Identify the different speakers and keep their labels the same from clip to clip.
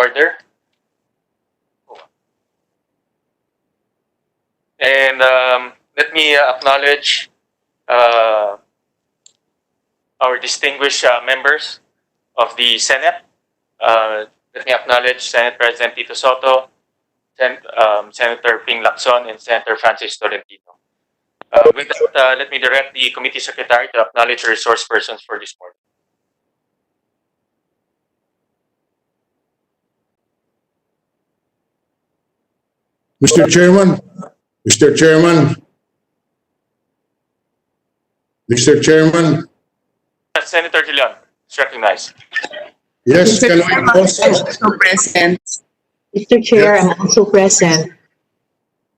Speaker 1: order. And let me acknowledge our distinguished members of the Senate. Let me acknowledge Senate President Tito Soto, Senator Ping Lacson, and Senator Francis Tolentino. With that, let me direct the committee secretary to acknowledge the resource persons for this morning.
Speaker 2: Mr. Chairman, Mr. Chairman, Mr. Chairman.
Speaker 1: Senator De Leon is recognized.
Speaker 2: Yes,
Speaker 3: Mr.
Speaker 2: can I
Speaker 3: Chairman,
Speaker 2: pause?
Speaker 3: I'm also present.
Speaker 4: Mr. Chair,
Speaker 2: Yes.
Speaker 4: I'm also present.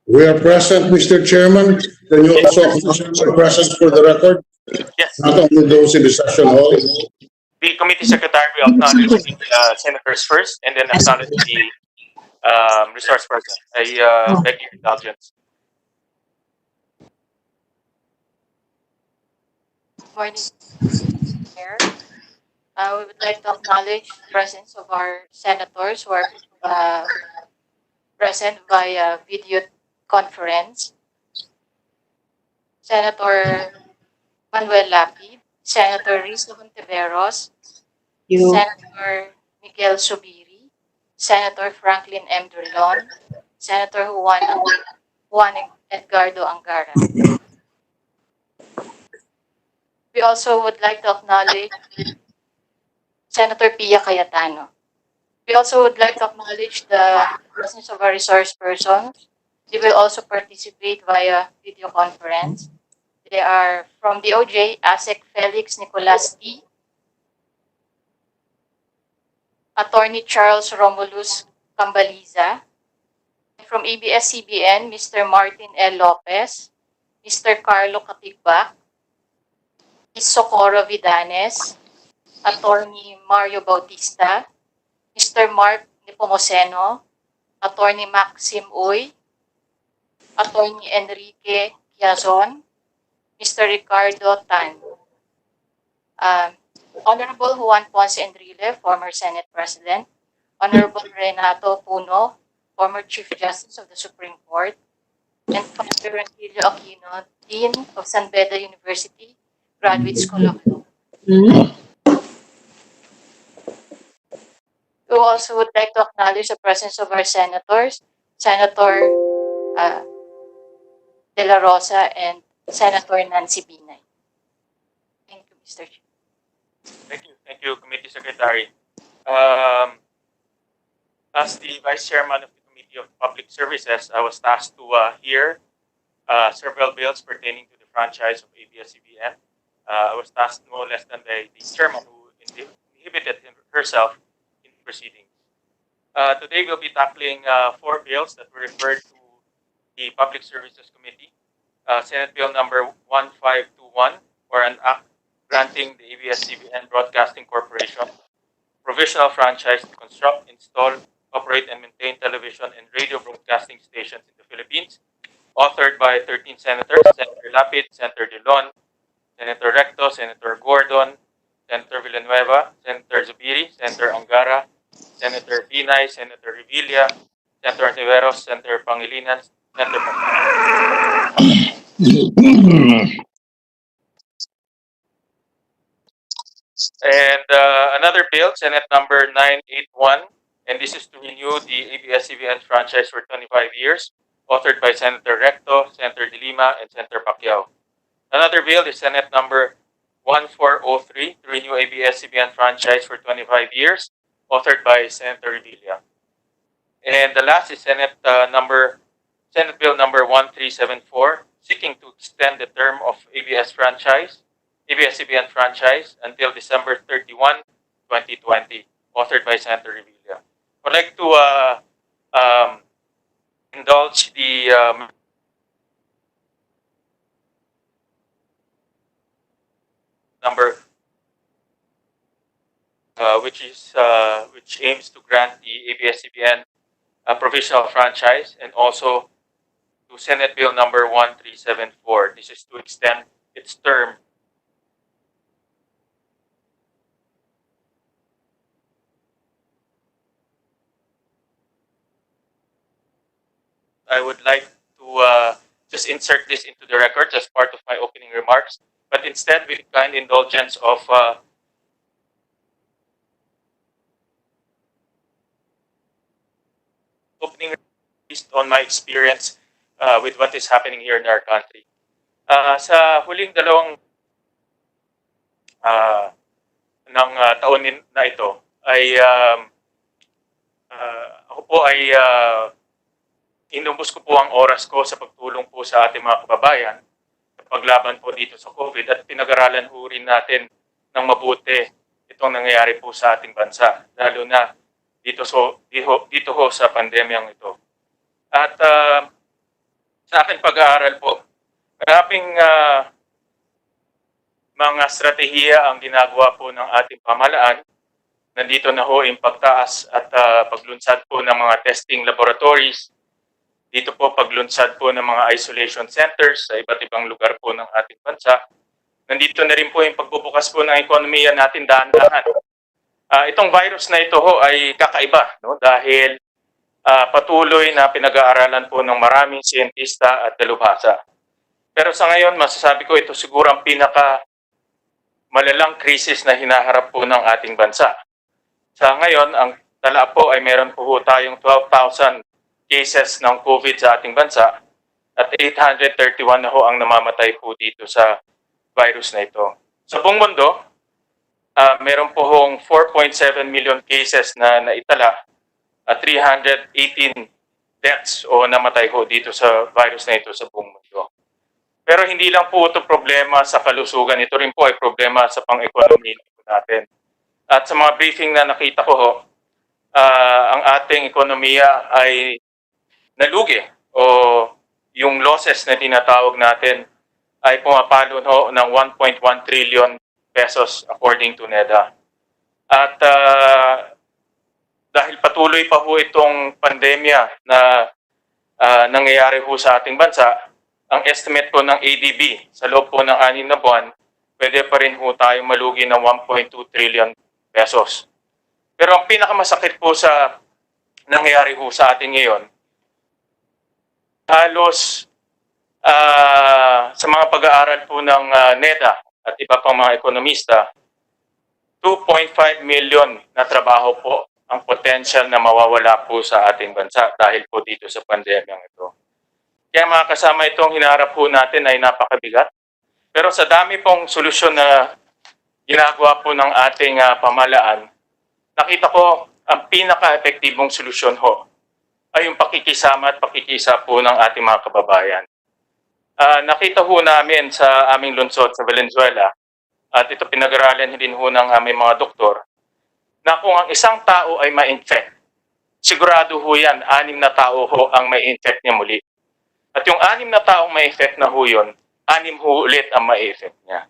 Speaker 2: We are present, Mr. Chairman. Can you also acknowledge our presence for the record?
Speaker 1: Yes,
Speaker 2: Not only those in the session hall.
Speaker 1: the committee secretary will acknowledge the senators first, and then acknowledge the resource person. I beg your indulgence.
Speaker 5: Good morning, Chair. We would like to acknowledge the presence of our senators who are present via video conference. Senator Manuel Lapid, Senator Rizzo Hontiveros, Senator Miguel Subiri, Senator Franklin M. Drilon, Senator Juan Edgardo Angara. We also would like to acknowledge Senator Pia Cayetano. We also would like to acknowledge the presence of our resource persons. They will also participate via video conference. They are from DOJ, ASEC Felix Nicolas T., Attorney Charles Romulus Cambaliza, from ABS-CBN, Mr. Martin L. Lopez, Mr. Carlo Katigbak, Ms. Socorro Vidanes, Attorney Mario Bautista, Mr. Mark Nepomuceno, Attorney Maxim Uy, Attorney Enrique Quiazon, Mr. Ricardo Tan, Honorable Juan Ponce Enrile, former Senate President, Honorable Renato Puno, former Chief Justice of the Supreme Court, and Father Rantilio Aquino, Dean of San Beda University, Graduate School of Law. We also would like to acknowledge the presence of our senators, Senator De La Rosa and Senator Nancy Binay. Thank you, Mr. Chair.
Speaker 1: Thank you, Committee Secretary. As the Vice Chairman of the Committee of Public Services, I was tasked to hear several bills pertaining to the franchise of ABS-CBN. I was tasked no less than by the chairman who inhibited herself in proceedings. Today we'll be tackling 4 bills that were referred to the Public Services Committee. Senate Bill number 1521, or an act granting the ABS-CBN Broadcasting Corporation provisional franchise to construct, install, operate, and maintain television and radio broadcasting stations in the Philippines, authored by 13 senators: Senator Lapid, Senator Dillon, Senator Recto, Senator Gordon, Senator Villanueva, Senator Zubiri, Senator Angara, Senator Binay, Senator Revilla, Senator Tiveros, Senator Pangilinan, Senator And another bill, Senate number 981, and this is to renew the ABS-CBN franchise for 25 years, authored by Senator Recto, Senator De Lima, and Senator Pacquiao. Another bill is Senate number 1403, to renew ABS-CBN franchise for 25 years, authored by Senator Revilla. And the last is Senate Bill number 1374, seeking to extend the term of ABS-CBN franchise until December 31, 2020, authored by Senator Revilla. I'd like to indulge the number which aims to grant the ABS-CBN provisional franchise, and also to Senate Bill number 1374. This is to extend its term I would like to just insert this into the record as part of my opening remarks. But instead, with kind indulgence of opening based on my experience with what is happening here in our country. Sa huling dalawang taon na ito ay ako po ay inubos ko po ang oras ko sa pagtulong po sa ating mga kababayan sa paglaban po dito sa COVID at pinag-aralan po rin natin ng mabuti itong nangyayari po sa ating bansa, lalo na dito ho sa pandemyang ito. At sa aking pag-aaral po, maraming mga strategiya ang ginagawa po ng ating pamahalaan. Nandito na ho yung pagtaas at paglunsad po ng mga testing laboratories. Dito po paglunsad po ng mga isolation centers sa iba't ibang lugar po ng ating bansa. Nandito na rin po yung pagbubukas po ng ekonomiya natin dahan-dahan. Itong virus na ito ho ay kakaiba, no? Dahil patuloy na pinag-aaralan po ng maraming siyentista at dalubhasa. Pero sa ngayon, masasabi ko ito siguro ang pinaka malalang krisis na hinaharap po ng ating bansa. Sa ngayon, ang tala po ay meron po tayong 12,000 cases ng COVID sa ating bansa at 831 na ho ang namamatay po dito sa virus na ito. Sa buong mundo, meron po hong 4.7 million cases na naitala at 318 deaths o namatay ho dito sa virus na ito sa buong mundo. Pero hindi lang po ito problema sa kalusugan, ito rin po ay problema sa pang-ekonomiya natin. At sa mga briefing na nakita ko ho, ang ating ekonomiya ay nalugi o yung losses na tinatawag natin ay pumapalo ho ng 1.1 trillion pesos according to NEDA. At dahil patuloy pa ho itong pandemya na nangyayari ho sa ating bansa, ang estimate po ng ADB sa loob po ng 6 na buwan, pwede pa rin ho tayong malugi ng 1.2 trillion pesos. Pero ang pinakamasakit po sa nangyayari ho sa atin ngayon, halos sa mga pag-aaral po ng NEDA at iba pang mga ekonomista, 2.5 million na trabaho po ang potential na mawawala po sa ating bansa dahil po dito sa pandemyang ito. Kaya mga kasama, itong hinaharap po natin ay napakabigat. Pero sa dami pong solusyon na ginagawa po ng ating pamahalaan, nakita ko ang pinaka-epektibong solusyon ho ay yung pakikisama at pakikisa po ng ating mga kababayan. Nakita ho namin sa aming lungsod sa Valenzuela, at ito pinag-aralan din ho ng aming mga doktor, na kung ang isang tao ay ma-infect, sigurado ho yan, 6 na tao ho ang ma-infect niya muli. At yung 6 na taong ma-infect na ho yun, 6 ho ulit ang ma-infect niya.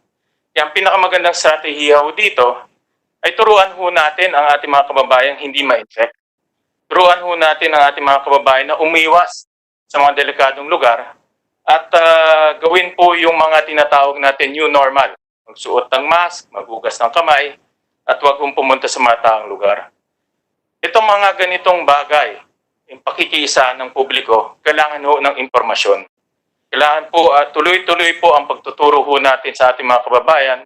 Speaker 1: Kaya ang pinakamagandang strategiya ho dito ay turuan ho natin ang ating mga kababayan hindi ma-infect. Turuan ho natin ang ating mga kababayan na umiwas sa mga delikadong lugar at gawin po yung mga tinatawag natin new normal. Magsuot ng mask, maghugas ng kamay, at huwag kong pumunta sa mataang lugar. Itong mga ganitong bagay, yung pakikiisa ng publiko, kailangan ho ng impormasyon. Kailangan po tuloy-tuloy po ang pagtuturo ho natin sa ating mga kababayan,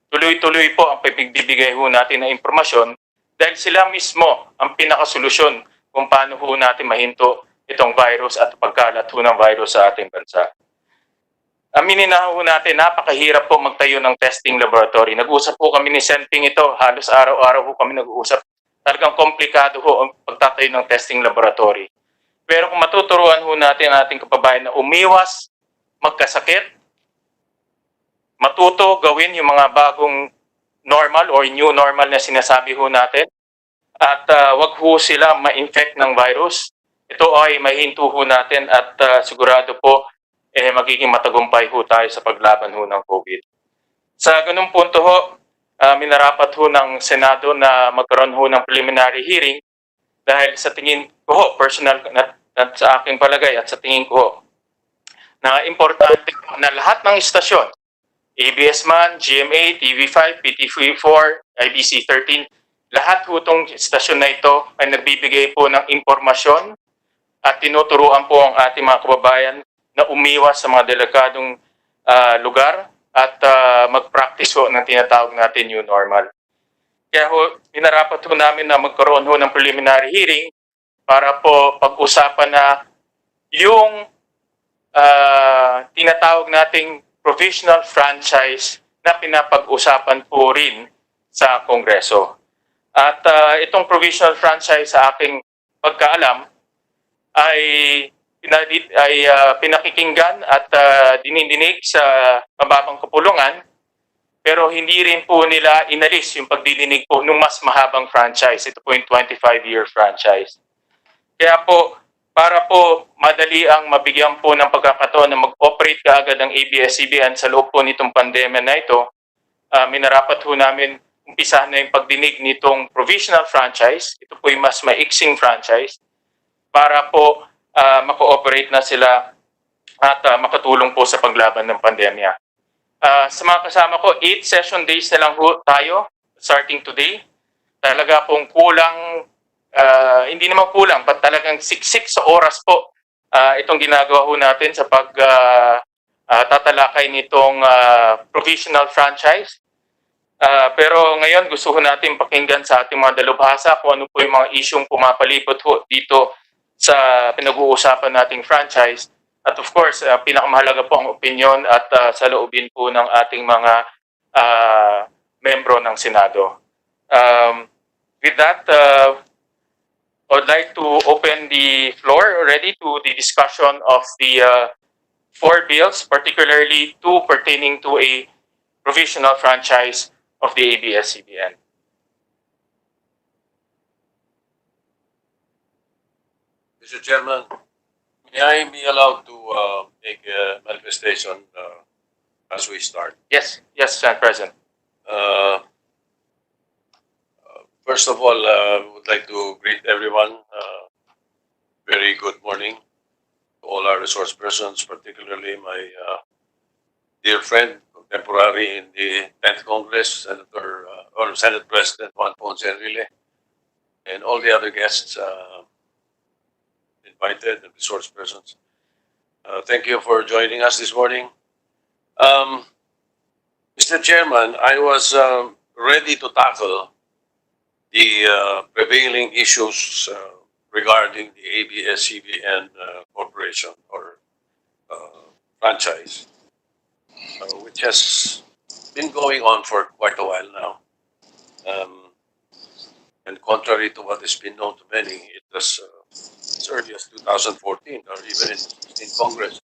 Speaker 1: tuloy-tuloy po ang pagbibigay ho natin ng impormasyon dahil sila mismo ang pinakasolusyon kung paano ho natin mahinto itong virus at pagkalat ho ng virus sa ating bansa. Aminin na ho natin, napakahirap po magtayo ng testing laboratory. Nag-uusap po kami ni Senping ito, halos araw-araw po kami nag-uusap. Talagang komplikado ho ang pagtatayo ng testing laboratory. Pero kung matuturuan ho natin ang ating kababayan na umiwas, magkasakit, matuto gawin yung mga bagong normal or new normal na sinasabi ho natin, at wag ho sila ma-infect ng virus, ito ay mahinto ho natin at sigurado po magiging matagumpay ho tayo sa paglaban ho ng COVID. Sa ganung punto ho, minarapat ho ng Senado na magkaroon ho ng preliminary hearing dahil sa tingin ko ho, personal na sa aking palagay at sa tingin ko ho, na importante na lahat ng istasyon, ABS-man, GMA, TV5, PTV4, IBC13, lahat ho itong istasyon na ito ay nagbibigay po ng impormasyon at tinuturuan po ang ating mga kababayan na umiwas sa mga delikadong lugar at mag-practice ho ng tinatawag natin new normal. Kaya ho, minarapat ho namin na magkaroon ho ng preliminary hearing para po pag-usapan na yung tinatawag nating provisional franchise na pinapag-usapan po rin sa Kongreso. At itong provisional franchise sa aking pagkaalam ay pinakikinggan at dinidinig sa mababang kapulungan, pero hindi rin po nila inalis yung pagdidinig po ng mas mahabang franchise. Ito po yung 25-year franchise. Kaya po, para po madali ang mabigyan po ng pagkakataon na mag-operate kaagad ang ABS-CBN sa loob po nitong pandemya na ito, minarapat ho namin umpisahan na yung pagdinig nitong provisional franchise. Ito po yung mas maiksing franchise para po mako-operate na sila at makatulong po sa paglaban ng pandemya. Sa mga kasama ko, 8 session days na lang ho tayo starting today. Talaga pong kulang, hindi naman kulang, but talagang siksik sa oras po itong ginagawa ho natin sa tatalakay nitong provisional franchise. Pero ngayon gusto ho natin pakinggan sa ating mga dalubhasa kung ano po yung mga isyong pumapalibot ho dito sa pinag-uusapan nating franchise. At of course, pinakamahalaga po ang opinion at saloobin po ng ating mga membro ng Senado. With that, I would like to open the floor already to the discussion of the 4 bills, particularly 2 pertaining to a provisional franchise of the ABS-CBN.
Speaker 6: Mr. Chairman, may I be allowed to make a manifestation as we start?
Speaker 1: Yes, Mr. President.
Speaker 6: First of all, I would like to greet everyone. Very good morning to all our resource persons, particularly my dear friend, contemporary in the 10th Congress, Senator or Senate President Juan Ponce Enrile, and all the other guests invited and resource persons. Thank you for joining us this morning. Mr. Chairman, I was ready to tackle the prevailing issues regarding the ABS-CBN corporation or franchise, which has been going on for quite a while now. And contrary to what has been known to many, it was as early as 2014 or even in Congress,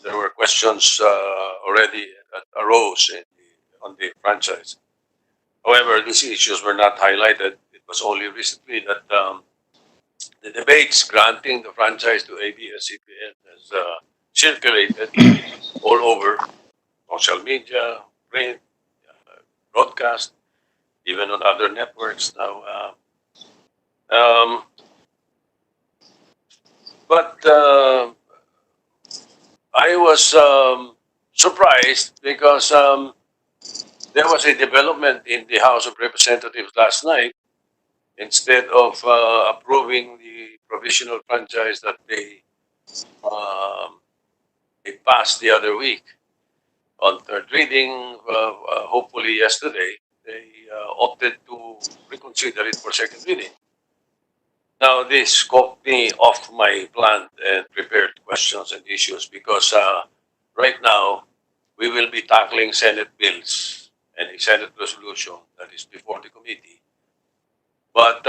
Speaker 6: there were questions already that arose on the franchise. However, these issues were not highlighted. It was only recently that the debates granting the franchise to ABS-CBN has circulated all over social media, print, broadcast, even on other networks now. But I was surprised because there was a development in the House of Representatives last night. Instead of approving the provisional franchise that they passed the other week on third reading, hopefully yesterday, they opted to reconsider it for second reading. Now, this caught me off my planned and prepared questions and issues because right now we will be tackling Senate bills and a Senate resolution that is before the committee. But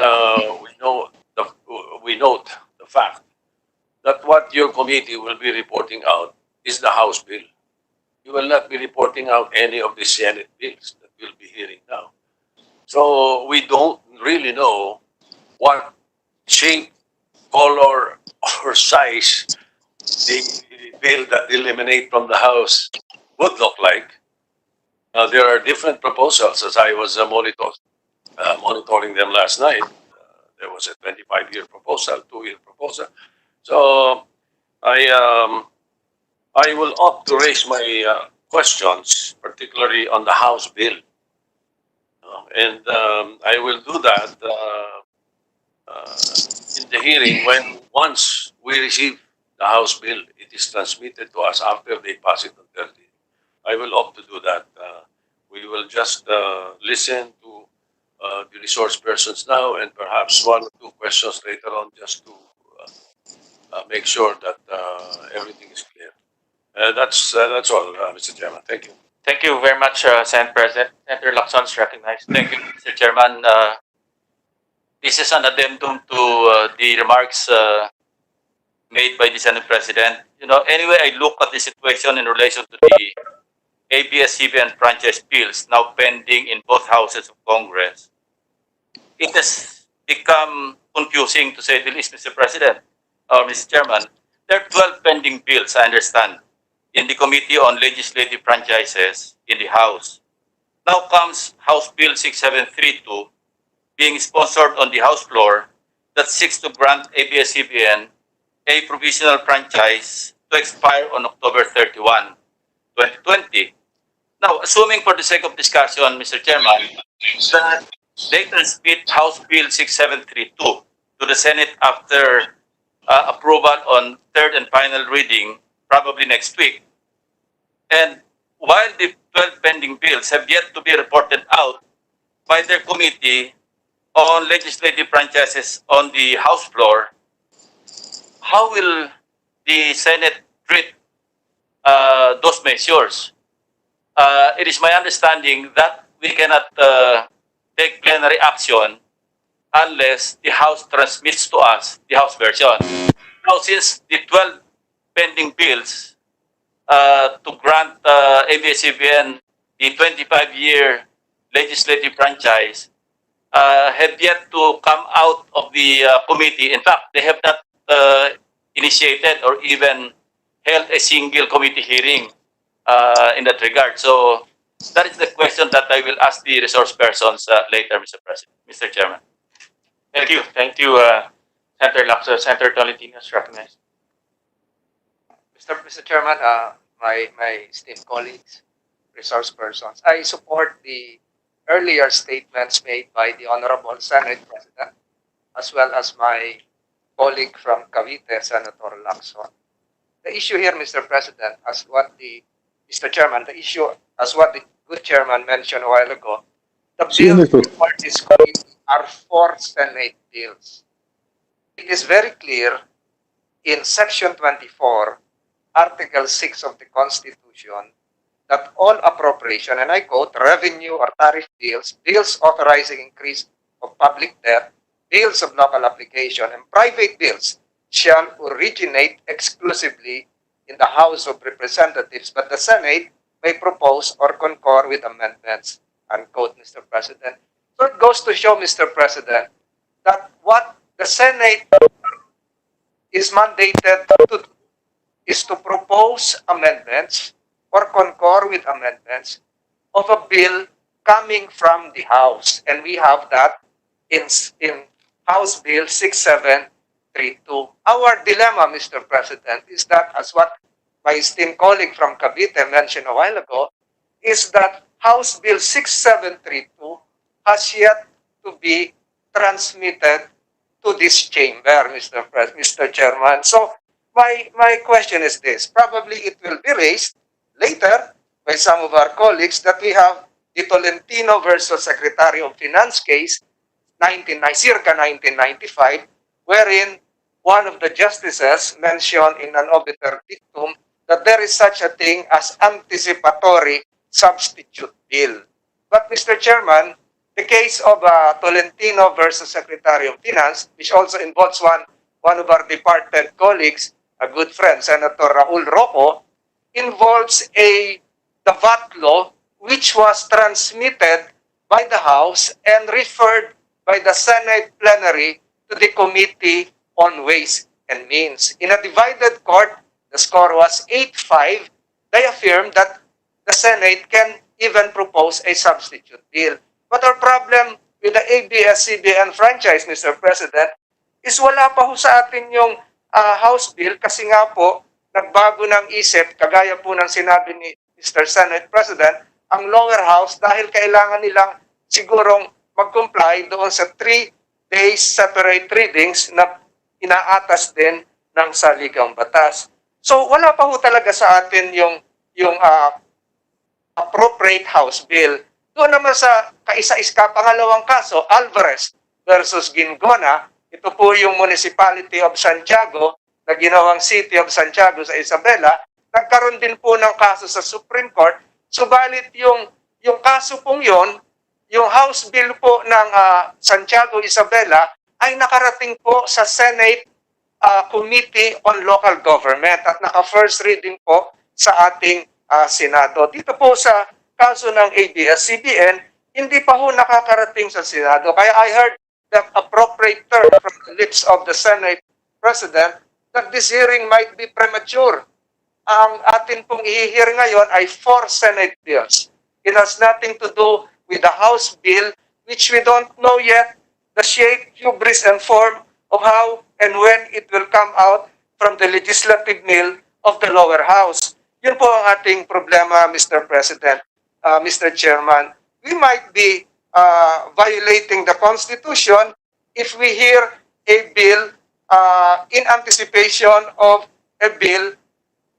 Speaker 6: we note the fact that what your committee will be reporting out is the House bill. You will not be reporting out any of the Senate bills that we'll be hearing now. So we don't really know what shape, color, or size the bill that eliminate from the House would look like. There are different proposals as I was monitoring them last night. There was a 25-year proposal, 2-year proposal. So I will opt to raise my questions, particularly on the House bill. And I will do that in the hearing once we receive the House bill, it is transmitted to us after they pass it on Thursday. I will opt to do that. We will just listen to the resource persons now and perhaps one or two questions later on just to make sure that everything is clear. That's all, Mr. Chairman. Thank you.
Speaker 1: Thank you very much, Senate President. Senator Lacson is recognized.
Speaker 7: Thank you, Mr. Chairman. This is an addendum to the remarks made by the Senate President. You know, anyway, I look at the situation in relation to the ABS-CBN franchise bills now pending in both houses of Congress. It has become confusing, to say the least, Mr. President or Mr. Chairman. There are 12 pending bills, I understand, in the Committee on Legislative Franchises in the House. Now comes House Bill 6732, being sponsored on the House floor, that seeks to grant ABS-CBN a provisional franchise to expire on October 31, 2020. Now, assuming for the sake of discussion, Mr. Chairman, that they transmit House Bill 6732 to the Senate after approval on third and final reading, probably next week. And while the 12 pending bills have yet to be reported out by their committee on legislative franchises on the House floor, how will the Senate treat those measures? It is my understanding that we cannot take plenary action unless the House transmits to us the House version. Now, since the 12 pending bills to grant ABS-CBN the 25-year legislative franchise have yet to come out of the committee. In fact, they have not initiated or even held a single committee hearing in that regard. So that is the question that I will ask the resource persons later, Mr. President, Mr. Chairman.
Speaker 1: Thank you. Thank you, Senator Lacson. Senator Tolentino is recognized.
Speaker 8: Mr. Chairman, my esteemed colleagues, resource persons, I support the earlier statements made by the Honorable Senate President, as well as my colleague from Cavite, Senator Lacson. The issue here, Mr. President, as what the good chairman mentioned a while ago, the bills before this committee are 4 Senate bills. It is very clear in Section 24, Article 6 of the Constitution, that all appropriation, and I quote, revenue or tariff bills, bills authorizing increase of public debt, bills of local application, and private bills shall originate exclusively in the House of Representatives, but the Senate may propose or concur with amendments, unquote, Mr. President. So it goes to show, Mr. President, that what the Senate is mandated to do is to propose amendments or concur with amendments of a bill coming from the House. And we have that in House Bill 6732. Our dilemma, Mr. President, is that, as what my esteemed colleague from Cavite mentioned a while ago, is that House Bill 6732 has yet to be transmitted to this chamber, Mr. Chairman. So my question is this. Probably it will be raised later by some of our colleagues that we have the Tolentino versus Secretary of Finance case, circa 1995, wherein one of the justices mentioned in an obiter dictum that there is such a thing as anticipatory substitute bill. But, Mr. Chairman, the case of Tolentino versus Secretary of Finance, which also involves one of our departed colleagues, a good friend, Senator Raul Roco, involves the VAT law, which was transmitted by the House and referred by the Senate plenary to the Committee on Ways and Means. In a divided court, the score was 8-5. They affirmed that the Senate can even propose a substitute bill. But our problem with the ABS-CBN franchise, Mr. President, is wala pa ho sa atin yung House bill kasi nga po, nagbago ng isip, kagaya po ng sinabi ni Mr. Senate President, ang lower house dahil kailangan nilang sigurong mag-comply doon sa 3 days separate readings na inaatas din ng saligang batas. So wala pa ho talaga sa atin yung appropriate House Bill. Doon naman sa kaisa-iska pangalawang kaso, Alvarez versus Gingona, ito po yung Municipality of Santiago na ginawang City of Santiago sa Isabela, nagkaroon din po ng kaso sa Supreme Court, subalit yung kaso pong yon, yung House Bill po ng Santiago Isabela ay nakarating po sa Senate Committee on Local Government at naka-first reading po sa ating Senado. Dito po sa kaso ng ABS-CBN, hindi pa ho nakakarating sa Senado. Kaya I heard the appropriate term from the lips of the Senate President that this hearing might be premature. Ang atin pong i-hear ngayon ay 4 Senate bills. It has nothing to do with the House bill, which we don't know yet the shape, hubris, and form of how and when it will come out from the legislative mill of the lower house. Yun po ang ating problema, Mr. President, Mr. Chairman. We might be violating the Constitution if we hear a bill in anticipation of a bill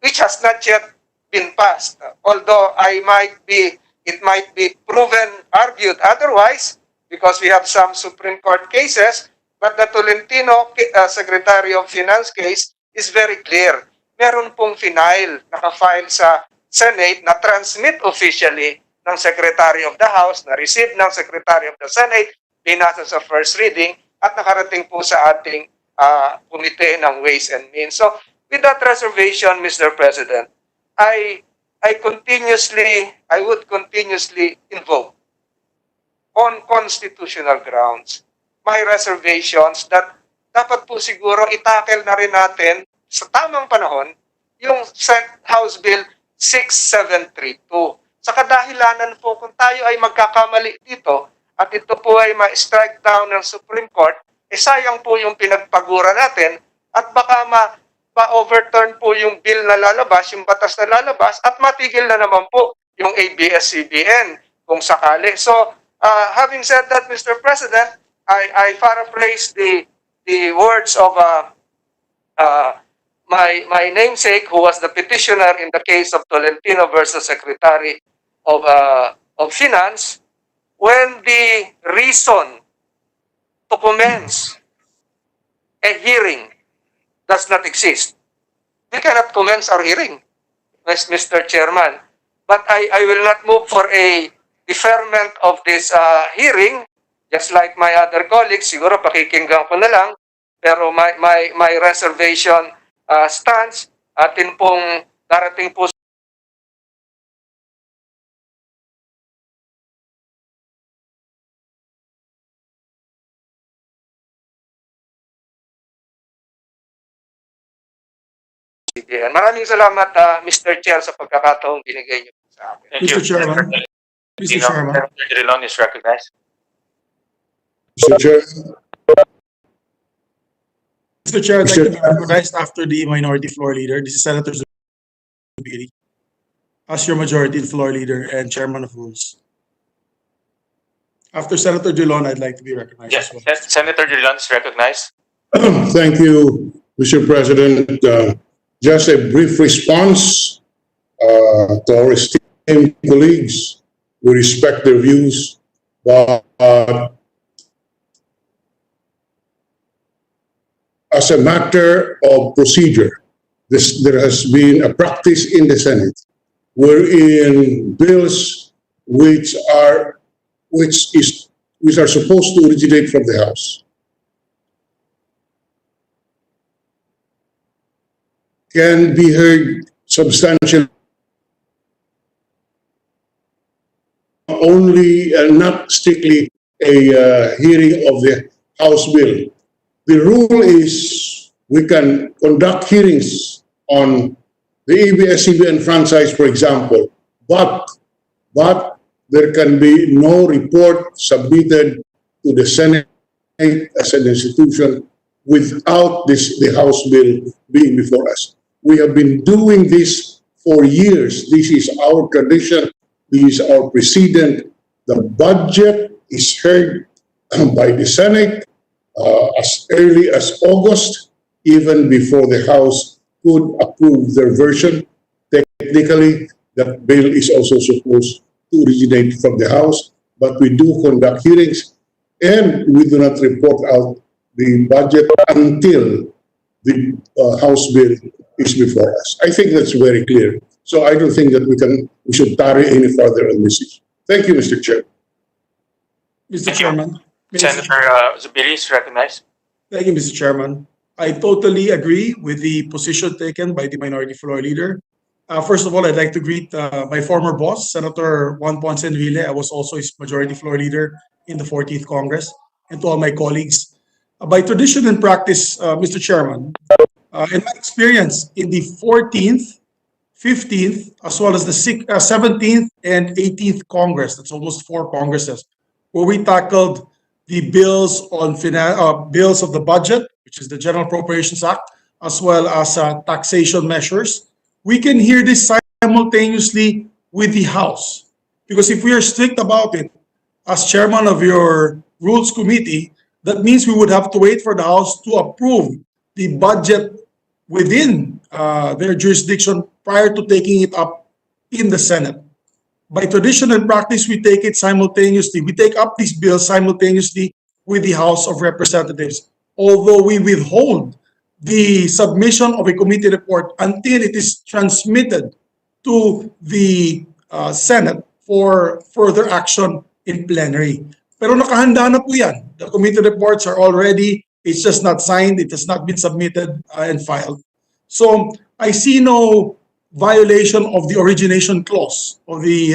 Speaker 8: which has not yet been passed. Although it might be proven, argued otherwise, because we have some Supreme Court cases, but the Tolentino Secretary of Finance case is very clear. Meron pong final, naka-file sa Senate na transmit officially ng Secretary of the House, na receive ng Secretary of the Senate, binasa sa first reading, at nakarating po sa ating Committee ng Ways and Means. So, with that reservation, Mr. President, I would continuously invoke on constitutional grounds my reservations that dapat po siguro itakel na rin natin sa tamang panahon yung House Bill 6732. Sa kadahilanan po kung tayo ay magkakamali dito at ito po ay ma-strike down ng Supreme Court, sayang po yung pinagpagura natin at baka ma-overturn po yung bill na lalabas, yung batas na lalabas at matigil na naman po yung ABS-CBN kung sakali. So, having said that, Mr. President, I paraphrase the words of my namesake, who was the petitioner in the case of Tolentino versus Secretary of Finance, when the reason to commence a hearing does not exist, we cannot commence our hearing, Mr. Chairman. But I will not move for a deferment of this hearing, just like my other colleagues. Siguro pakikinggan ko na lang, pero my reservation stands. Atin pong darating po CBN. Maraming salamat, Mr. Chair, sa pagkakataong binigay niyo sa akin.
Speaker 1: Thank you.
Speaker 9: Mr. Chairman. Mr. Chairman.
Speaker 1: Senator Drilon is recognized.
Speaker 2: Mr. Chair,
Speaker 9: Mr. Chair, I'd like to be recognized after the minority floor leader. This is Senator Zubiri, as your majority floor leader and chairman of rules. After Senator Drilon, I'd like to be recognized
Speaker 1: Yes,
Speaker 9: as well.
Speaker 1: Senator Drilon is recognized.
Speaker 2: thank you, Mr. President. Just a brief response to our esteemed colleagues. We respect their views, but as a matter of procedure, there has been a practice in the Senate wherein bills which are supposed to originate from the House can be heard substantially only and not strictly a hearing of the House bill. The rule is we can conduct hearings on the ABS-CBN franchise, for example, but there can be no report submitted to the Senate as an institution without the House bill being before us. We have been doing this for years. This is our tradition. This is our precedent. The budget is heard by the Senate as early as August, even before the House could approve their version. Technically, that bill is also supposed to originate from the House, but we do conduct hearings and we do not report out the budget until the House bill is before us. I think that's very clear. So I don't think that we should tarry any further on this issue. Thank you, Mr. Chair.
Speaker 9: Mr.
Speaker 1: Thank you.
Speaker 9: Chairman.
Speaker 1: Senator Zubiri is recognized.
Speaker 9: Thank you, Mr. Chairman. I totally agree with the position taken by the Minority Floor Leader. First of all, I'd like to greet my former boss, Senator Juan Ponce Enrile. I was also his Majority Floor Leader in the 14th Congress, and to all my colleagues. By tradition and practice, Mr. Chairman, in my experience in the 14th, 15th, as well as the 17th and 18th Congress, that's almost 4 Congresses, where we tackled the bills on bills of the budget, which is the General Appropriations Act, as well as taxation measures. We can hear this simultaneously with the House. Because if we are strict about it, as chairman of your Rules Committee, that means we would have to wait for the House to approve the budget within their jurisdiction prior to taking it up in the Senate. By tradition and practice, we take it simultaneously. We take up these bills simultaneously with the House of Representatives, although we withhold the submission of a committee report until it is transmitted to the Senate for further action in plenary. Pero nakahanda na po yan. The committee reports are all ready. It's just not signed. It has not been submitted and filed. So I see no violation of the origination clause of the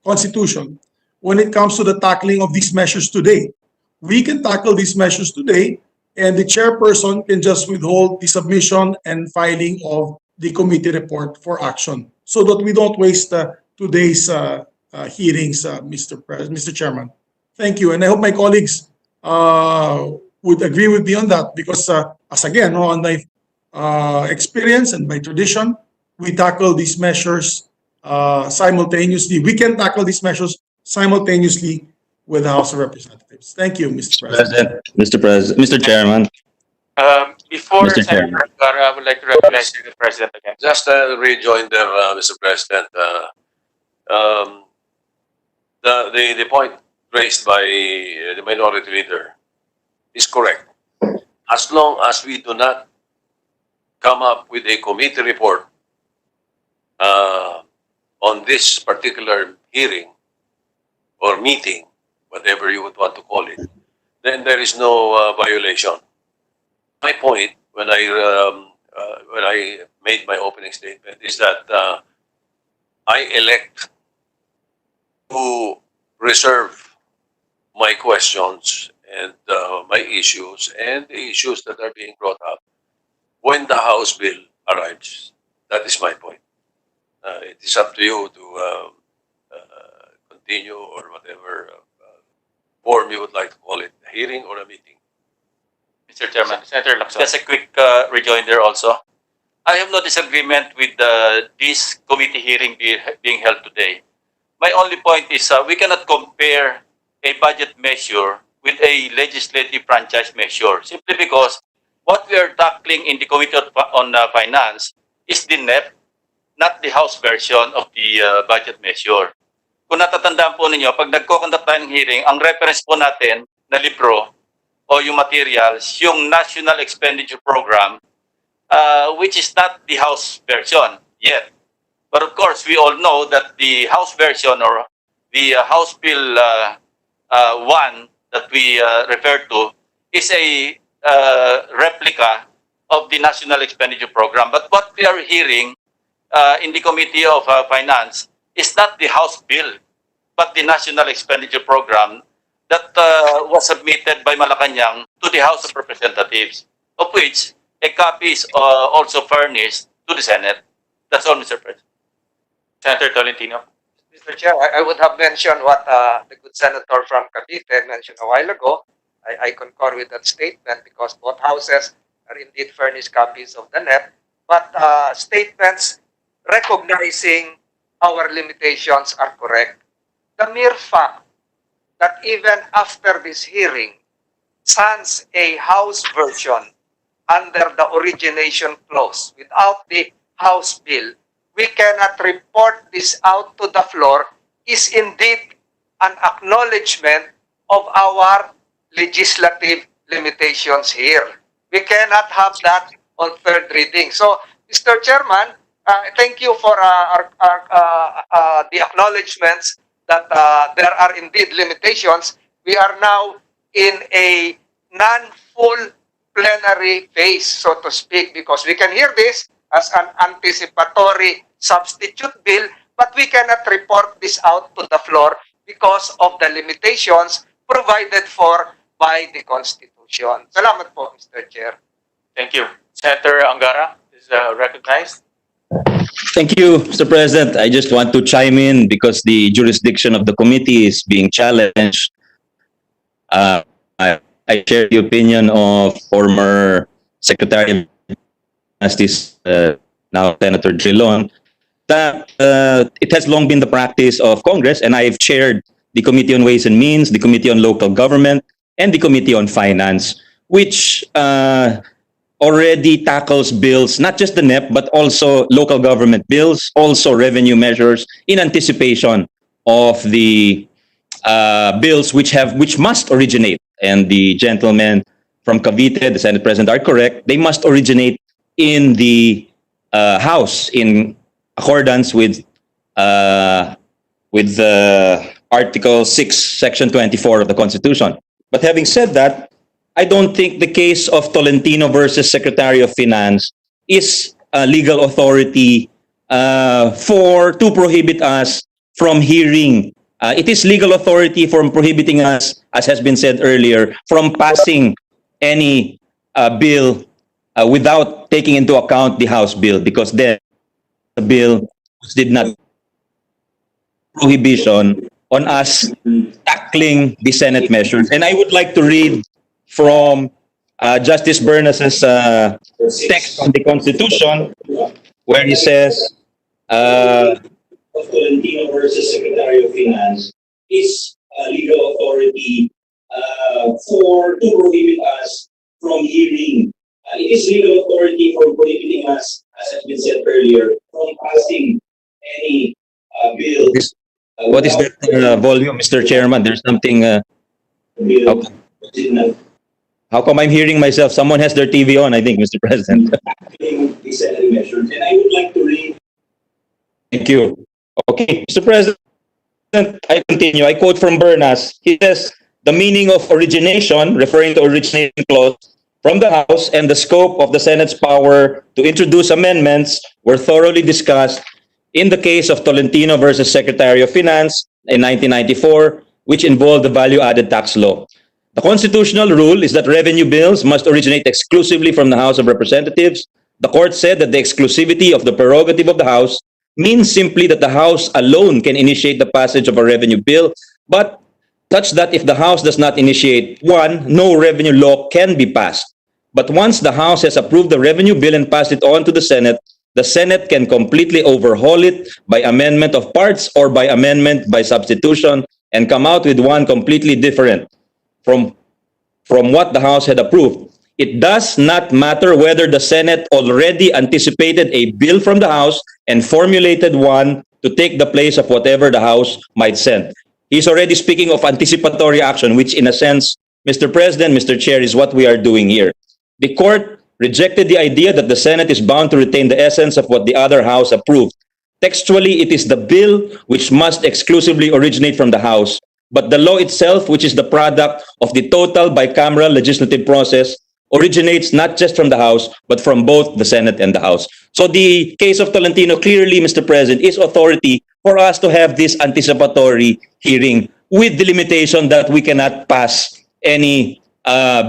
Speaker 9: Constitution when it comes to the tackling of these measures today. We can tackle these measures today, and the chairperson can just withhold the submission and filing of the committee report for action so that we don't waste today's hearings, Mr. Chairman. Thank you. And I hope my colleagues would agree with me on that because, as again, on my experience and by tradition, we tackle these measures simultaneously. We can tackle these measures simultaneously with the House of Representatives. Thank you, Mr. President.
Speaker 10: Mr. Chairman.
Speaker 1: Before
Speaker 10: Mr.
Speaker 1: Senator
Speaker 10: Chairman.
Speaker 1: Vergara, I would like to recognize the President again.
Speaker 6: Just a rejoinder, Mr. President. The point raised by the Minority Leader is correct. As long as we do not come up with a committee report on this particular hearing or meeting, whatever you would want to call it, then there is no violation. My point when I made my opening statement is that I elect to reserve my questions and my issues and the issues that are being brought up when the House bill arrives. That is my point. It is up to you to continue or whatever form you would like to call it, a hearing or a meeting.
Speaker 7: Mr. Chairman,
Speaker 1: Senator Lacson.
Speaker 7: just a quick rejoinder also. I have no disagreement with this committee hearing being held today. My only point is we cannot compare a budget measure with a legislative franchise measure simply because what we are tackling in the Committee on Finance is the NEP, not the House version of the budget measure. Kung natatandaan po ninyo, pag nagko-conduct tayo ng hearing, ang reference po natin na libro o yung materials, yung National Expenditure Program, which is not the House version yet. But of course, we all know that the House version or the House Bill 1 that we refer to is a replica of the National Expenditure Program. But what we are hearing in the Committee of Finance is not the House bill, but the National Expenditure Program that was submitted by Malacanang to the House of Representatives, of which a copy is also furnished to the Senate. That's all, Mr. President.
Speaker 1: Senator Tolentino.
Speaker 8: Mr. Chair, I would have mentioned what the good senator from Cavite mentioned a while ago. I concur with that statement because both houses are indeed furnished copies of the NEP, but statements recognizing our limitations are correct. The mere fact that even after this hearing, sans a House version under the origination clause without the House bill, we cannot report this out to the floor is indeed an acknowledgement of our legislative limitations here. We cannot have that on third reading. So, Mr. Chairman, thank you for the acknowledgements that there are indeed limitations. We are now in a non-full plenary phase, so to speak, because we can hear this as an anticipatory substitute bill, but we cannot report this out to the floor because of the limitations provided for by the Constitution. Salamat po, Mr. Chair.
Speaker 1: Thank you. Senator Angara is recognized.
Speaker 10: Thank you, Mr. President. I just want to chime in because the jurisdiction of the committee is being challenged. I share the opinion of former Secretary of Justice, now Senator Drilon, that it has long been the practice of Congress, and I've chaired the Committee on Ways and Means, the Committee on Local Government, and the Committee on Finance, which already tackles bills, not just the NEP, but also local government bills, also revenue measures in anticipation of the bills which must originate. And the gentlemen from Cavite, the Senate President, are correct. They must originate in the House in accordance with Article 6, Section 24 of the Constitution. But having said that, I don't think the case of Tolentino versus Secretary of Finance is a legal authority to prohibit us from hearing. It is legal authority for prohibiting us, as has been said earlier, from passing any bill without taking into account the House bill, because then the bill did not prohibition on us tackling the Senate measures. And I would like to read from Justice Bernas's text on the Constitution, where he says, of Tolentino versus Secretary of Finance is a legal authority to prohibit us from hearing. It is legal authority for prohibiting us, as has been said earlier, from passing any bill. What is that volume, Mr. Chairman? There's something. How come I'm hearing myself? Someone has their TV on, I think, Mr. President. And I would like to read. Thank you. Okay, Mr. President, I continue. I quote from Bernas. He says, the meaning of origination, referring to origination clause, from the House and the scope of the Senate's power to introduce amendments were thoroughly discussed in the case of Tolentino versus Secretary of Finance in 1994, which involved the value-added tax law. The constitutional rule is that revenue bills must originate exclusively from the House of Representatives. The court said that the exclusivity of the prerogative of the House means simply that the House alone can initiate the passage of a revenue bill, but such that if the House does not initiate one, no revenue law can be passed. But once the House has approved the revenue bill and passed it on to the Senate can completely overhaul it by amendment of parts or by amendment by substitution and come out with one completely different from what the House had approved. It does not matter whether the Senate already anticipated a bill from the House and formulated one to take the place of whatever the House might send. He's already speaking of anticipatory action, which in a sense, Mr. President, Mr. Chair, is what we are doing here. The court rejected the idea that the Senate is bound to retain the essence of what the other House approved. Textually, it is the bill which must exclusively originate from the House, but the law itself, which is the product of the total bicameral legislative process, originates not just from the House, but from both the Senate and the House. So the case of Tolentino clearly, Mr. President, is authority for us to have this anticipatory hearing with the limitation that we cannot pass any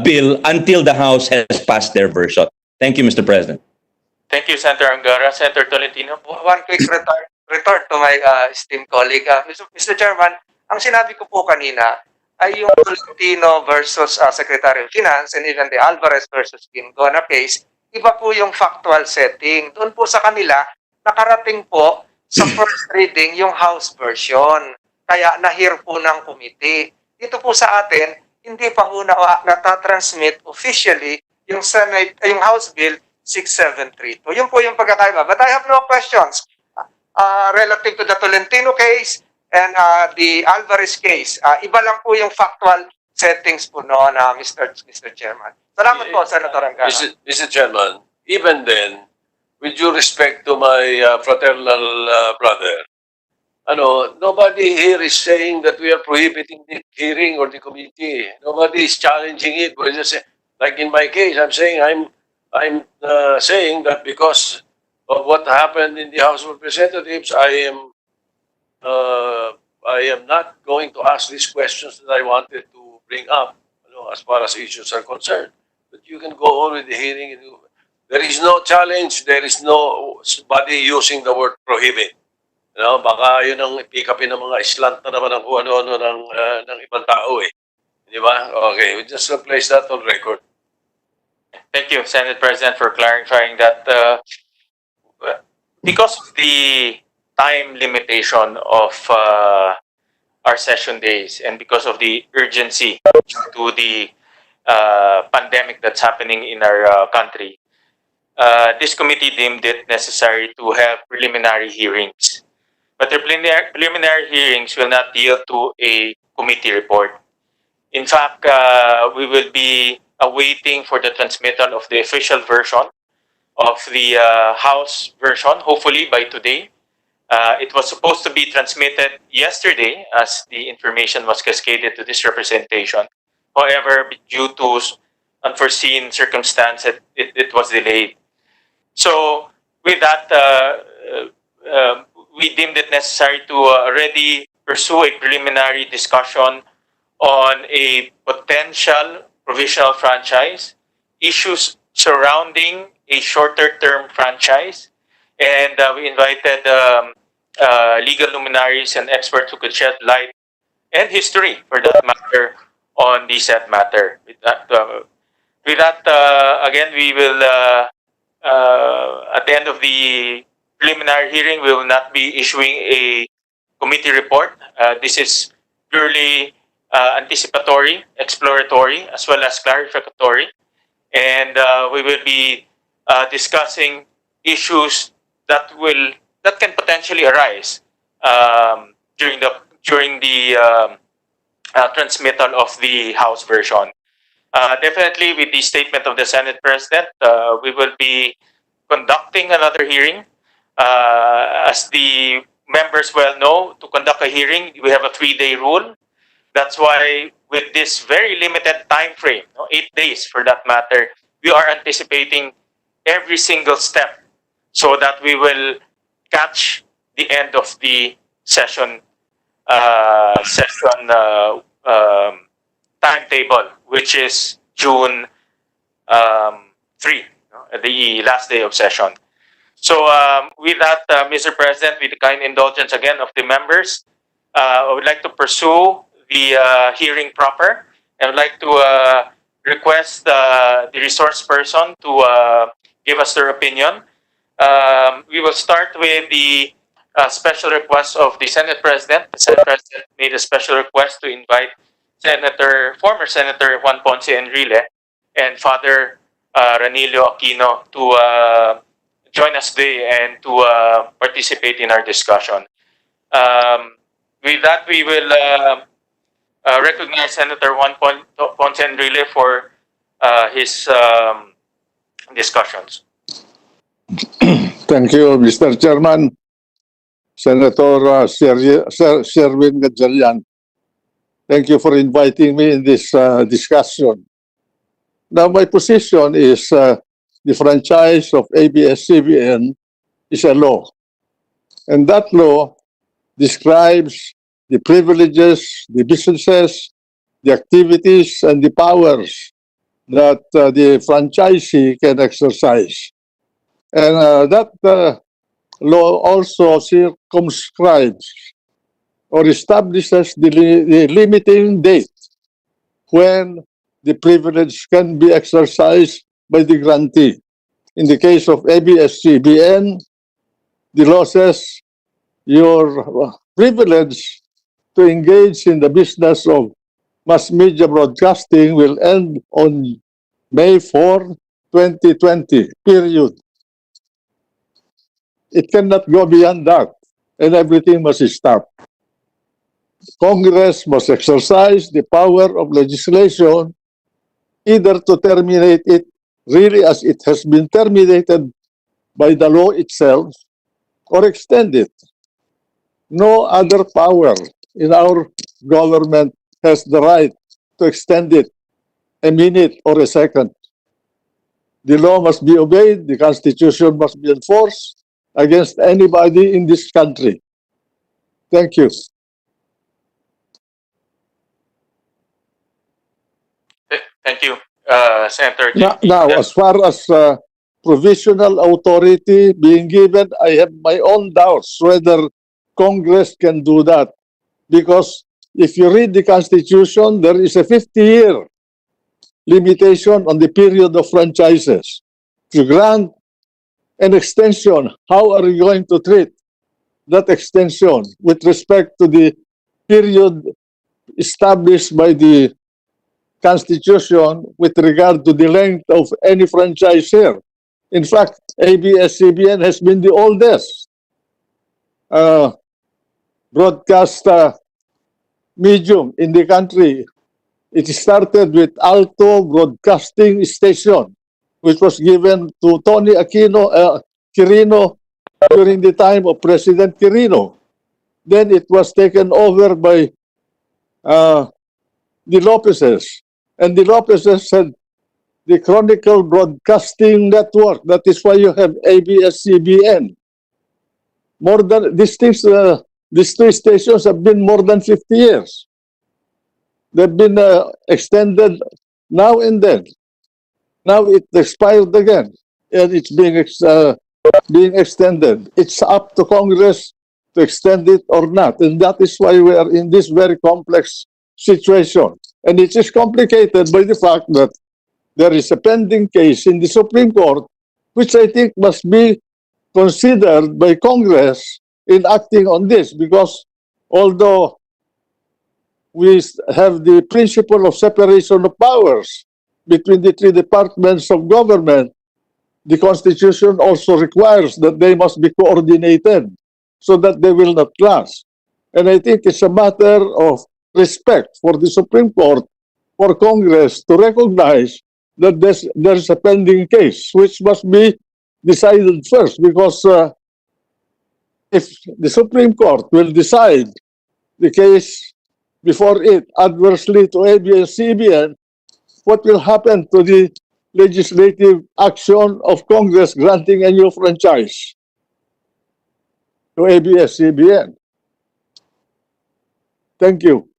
Speaker 10: bill until the House has passed their version. Thank you, Mr. President.
Speaker 1: Thank you, Senator Angara. Senator Tolentino.
Speaker 8: One quick retort to my esteemed colleague. Mr. Chairman, ang sinabi ko po kanina ay yung Tolentino versus Secretary of Finance and even the Alvarez versus Gingona case, iba po yung factual setting. Doon po sa kanila, nakarating po sa first reading yung House version. Kaya na-hear po ng committee. Dito po sa atin, hindi pa po natatransmit officially yung yung House Bill 6732. Yun po yung pagkakaiba. But I have no questions relative to the Tolentino case and the Alvarez case. Iba lang po yung factual settings po noon, Mr. Chairman. Salamat po, Senator Angara.
Speaker 6: Mr. Chairman, even then, with due respect to my fraternal brother, nobody here is saying that we are prohibiting the hearing or the committee. Nobody is challenging it. We're just like in my case, I'm saying saying that because of what happened in the House of Representatives, I am not going to ask these questions that I wanted to bring up, as far as issues are concerned. But you can go on with the hearing. There is no challenge. There is nobody using the word prohibit. Baka yun ang pick upin ng mga islant na naman ng ano-ano ng ibang tao eh. Di ba? Okay, we just place that on record.
Speaker 1: Thank you, Senate President, for clarifying that. Because of the time limitation of our session days and because of the urgency to the pandemic that's happening in our country, this committee deemed it necessary to have preliminary hearings. But the preliminary hearings will not yield to a committee report. In fact, we will be awaiting for the transmittal of the official version of the House version, hopefully by today. It was supposed to be transmitted yesterday as the information was cascaded to this representation. However, due to unforeseen circumstances, it was delayed. So with that, we deemed it necessary to already pursue a preliminary discussion on a potential provisional franchise, issues surrounding a shorter-term franchise, and we invited legal luminaries and experts who could shed light and history, for that matter, on the said matter. With that, again, we will, at the end of the preliminary hearing, we will not be issuing a committee report. This is purely anticipatory, exploratory, as well as clarificatory. And we will be discussing issues that can potentially arise during the transmittal of the House version. Definitely, with the statement of the Senate President, we will be conducting another hearing. As the members well know, to conduct a hearing, we have a 3-day rule. That's why with this very limited time frame, 8 days for that matter, we are anticipating every single step so that we will catch the end of the session timetable, which is June 3, the last day of session. So with that, Mr. President, with the kind indulgence again of the members, I would like to pursue the hearing proper. I would like to request the resource person to give us their opinion. We will start with the special request of the Senate President. The Senate President made a special request to invite former Senator Juan Ponce Enrile and Father Ranilio Aquino to join us today and to participate in our discussion. With that, we will recognize Senator Juan Ponce Enrile for his discussions.
Speaker 11: Thank you, Mr. Chairman. Senator Sherwin Gatchalian, thank you for inviting me in this discussion. Now, my position is the franchise of ABS-CBN is a law. And that law describes the privileges, the businesses, the activities, and the powers that the franchisee can exercise. And that law also circumscribes or establishes the limiting date when the privilege can be exercised by the grantee. In the case of ABS-CBN, the law says your privilege to engage in the business of mass media broadcasting will end on May 4, 2020, period. It cannot go beyond that, and everything must stop. Congress must exercise the power of legislation either to terminate it really as it has been terminated by the law itself or extend it. No other power in our government has the right to extend it a minute or a second. The law must be obeyed, the Constitution must be enforced against anybody in this country. Thank you.
Speaker 1: Thank you, Senator
Speaker 11: Now,
Speaker 1: JP.
Speaker 11: as far as provisional authority being given, I have my own doubts whether Congress can do that. Because if you read the Constitution, there is a 50-year limitation on the period of franchises. If you grant an extension, how are you going to treat that extension with respect to the period established by the Constitution with regard to the length of any franchise here? In fact, ABS-CBN has been the oldest broadcast medium in the country. It started with Alto Broadcasting Station, which was given to Tony Quirino during the time of President Quirino. Then it was taken over by the Lopezes. And the Lopezes had the Chronicle Broadcasting Network. That is why you have ABS-CBN. More than these two stations have been more than 50 years. They've been extended now and then. Now it expired again, and it's being extended. It's up to Congress to extend it or not, and that is why we are in this very complex situation. And it is complicated by the fact that there is a pending case in the Supreme Court, which I think must be considered by Congress in acting on this, because although we have the principle of separation of powers between the three departments of government, the Constitution also requires that they must be coordinated so that they will not clash. And I think it's a matter of respect for the Supreme Court, for Congress to recognize that there's a pending case which must be decided first, because if the Supreme Court will decide the case before it adversely to ABS-CBN, what will happen to the legislative action of Congress granting a new franchise to ABS-CBN? Thank you.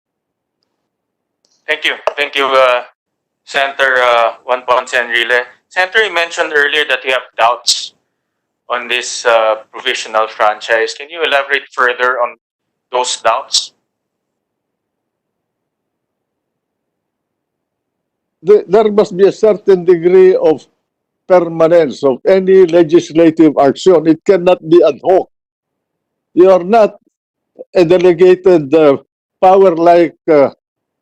Speaker 1: Thank you. Thank you, Senator Juan Ponce Enrile. Senator, you mentioned earlier that you have doubts on this provisional franchise. Can you elaborate further on those doubts?
Speaker 11: There must be a certain degree of permanence of any legislative action. It cannot be ad hoc. You are not a delegated power like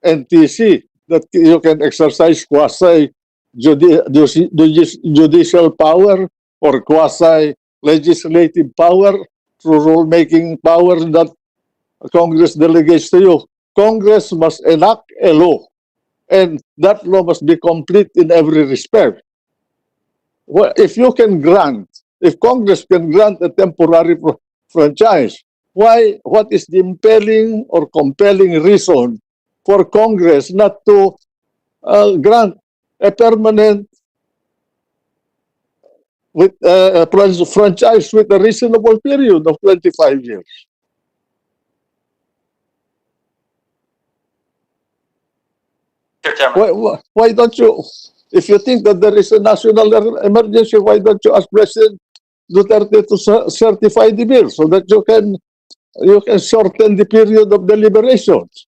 Speaker 11: NTC that you can exercise quasi-judicial power or quasi-legislative power through rule-making power that Congress delegates to you. Congress must enact a law, and that law must be complete in every respect. Well, if Congress can grant a temporary franchise, what is the impelling or compelling reason for Congress not to grant a permanent franchise with a reasonable period of 25 years? Why don't you, if you think that there is a national emergency, why don't you ask President Duterte to certify the bill so that you can shorten the period of deliberations?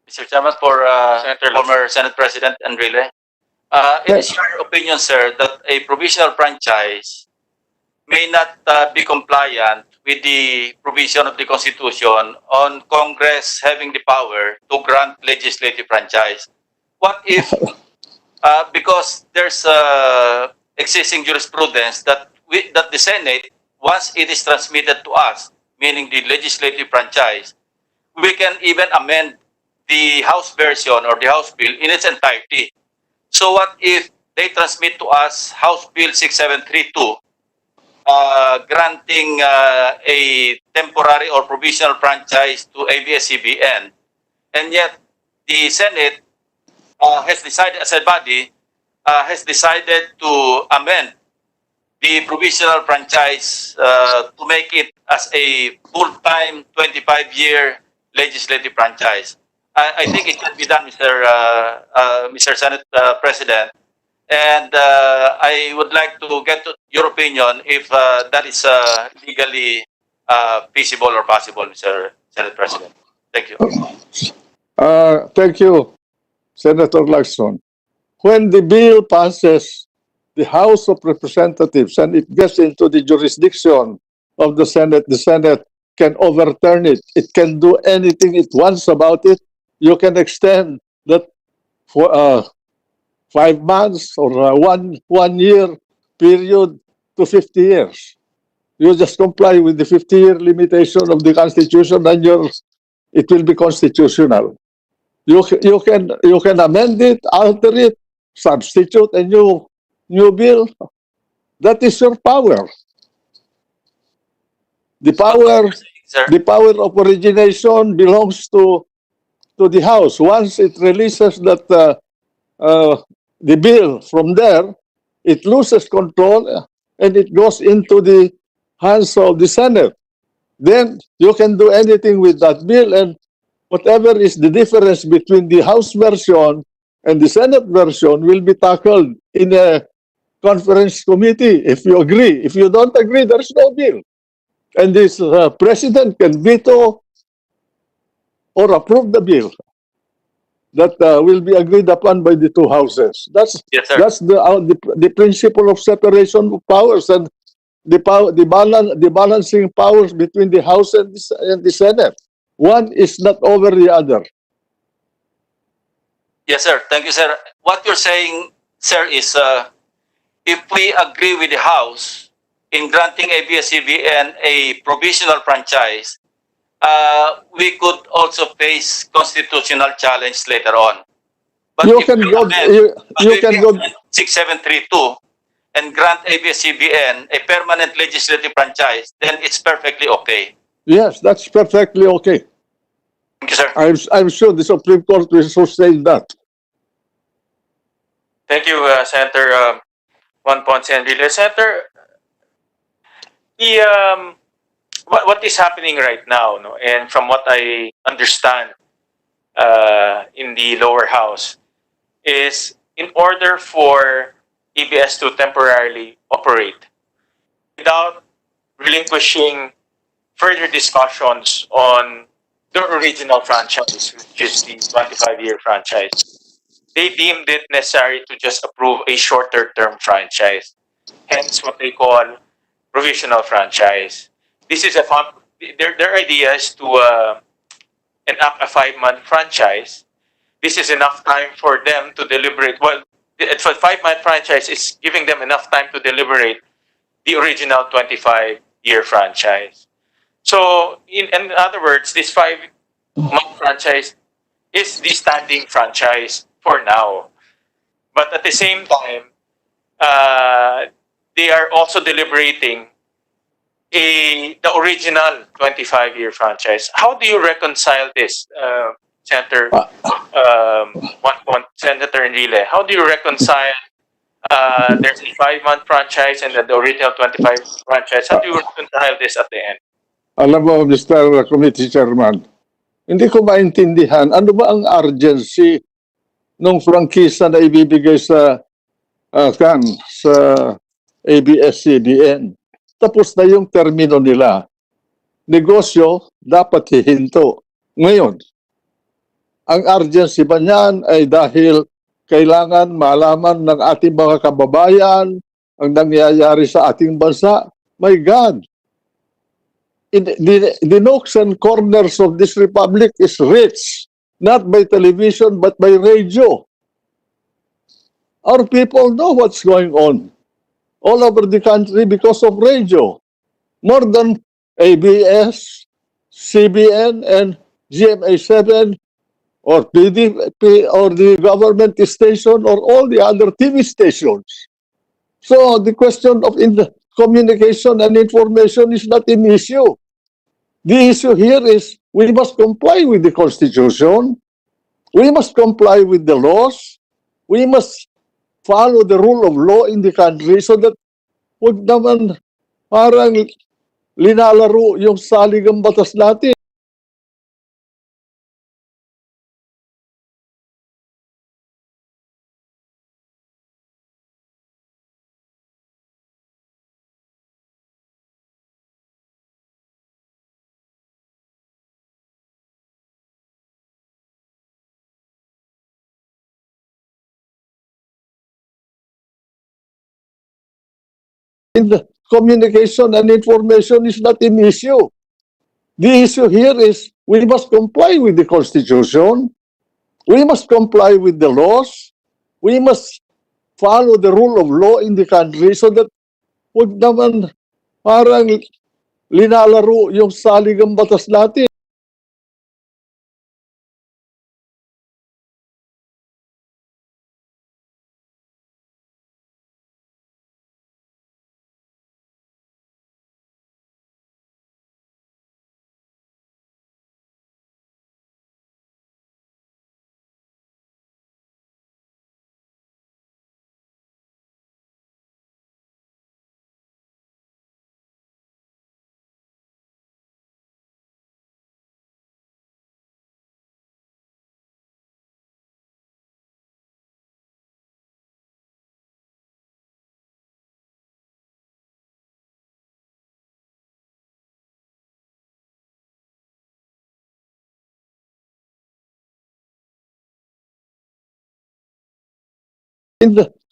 Speaker 7: Mr. Chairman, for former Senate President Enrile, it is your opinion, sir, that a provisional franchise may not be compliant with the provision of the Constitution on Congress having the power to grant legislative franchise. What if, because there's existing jurisprudence that that the Senate, once it is transmitted to us, meaning the legislative franchise, we can even amend the House version or the House bill in its entirety. So what if they transmit to us House Bill 6732, granting a temporary or provisional franchise to ABS-CBN, and yet the Senate has decided, as a body, has decided to amend the provisional franchise to make it as a full-time 25-year legislative franchise. I think it can be done, Mr. Senate President. And I would like to get your opinion if that is legally feasible or possible, Mr. Senate President. Thank you.
Speaker 11: Thank you, Senator Lacson. When the bill passes the House of Representatives and it gets into the jurisdiction of the Senate can overturn it. It can do anything it wants about it. You can extend that for 5 months or one year period to 50 years. You just comply with the 50-year limitation of the Constitution, and it will be constitutional. You can amend it, alter it, substitute a new bill. That is your power. The power of origination belongs to the House. Once it releases that the bill from there, it loses control and it goes into the hands of the Senate. Then you can do anything with that bill, and whatever is the difference between the House version and the Senate version will be tackled in a conference committee if you agree. If you don't agree, there's no bill. And this president can veto or approve the bill that will be agreed upon by the two houses. That's
Speaker 7: Yes, sir.
Speaker 11: that's the principle of separation of powers and the balancing powers between the House and the Senate. One is not over the other.
Speaker 7: Yes, sir. Thank you, sir. What you're saying, sir, is if we agree with the House in granting ABS-CBN a provisional franchise, we could also face constitutional challenge later on. But
Speaker 11: You
Speaker 7: if
Speaker 11: can
Speaker 7: we
Speaker 11: go.
Speaker 7: amend-
Speaker 11: You can go.
Speaker 7: 6732 and grant ABS-CBN a permanent legislative franchise, then it's perfectly okay.
Speaker 11: Yes, that's perfectly okay.
Speaker 7: Thank you, sir.
Speaker 11: I'm sure the Supreme Court will sustain that.
Speaker 1: Thank you, Senator Juan Ponce Enrile. Senator, what is happening right now, no? And from what I understand in the lower house, is in order for EBS to temporarily operate without relinquishing further discussions on the original franchise, which is the 25-year franchise, they deemed it necessary to just approve a shorter term franchise, hence what they call provisional franchise. This is their idea is to enact a 5-month franchise. This is enough time for them to deliberate. Well, for 5-month franchise, it's giving them enough time to deliberate the original 25-year franchise. So, in other words, this 5-month franchise is the standing franchise for now. But at the same time, they are also deliberating the original 25-year franchise. How do you reconcile this, Senator Senator Enrile? How do you reconcile there's a 5-month franchise and then the original 25 franchise? How do you reconcile this at the end?
Speaker 11: Alam mo, Mr. Committee Chairman, hindi ko maintindihan ano ba ang urgency nung prangkisa na ibibigay sa ABS-CBN. Tapos na yung termino nila. Negosyo dapat hihinto. Ngayon, ang urgency ba niyan ay dahil kailangan malaman ng ating mga kababayan ang nangyayari sa ating bansa? My God! the nooks and corners of this republic is reached not by television but by radio. Our people know what's going on all over the country because of radio. More than ABS, CBN, and GMA7 or PDP or the government station or all the other TV stations. So the question of communication and information is not an issue. The issue here is we must comply with the Constitution. We must comply with the laws. We must follow the rule of law in the country so that wag naman parang linalaro yung saligang batas natin. Communication and information is not an issue. The issue here is we must comply with the Constitution. We must comply with the laws. We must follow the rule of law in the country so that wag naman parang linalaro yung saligang batas natin.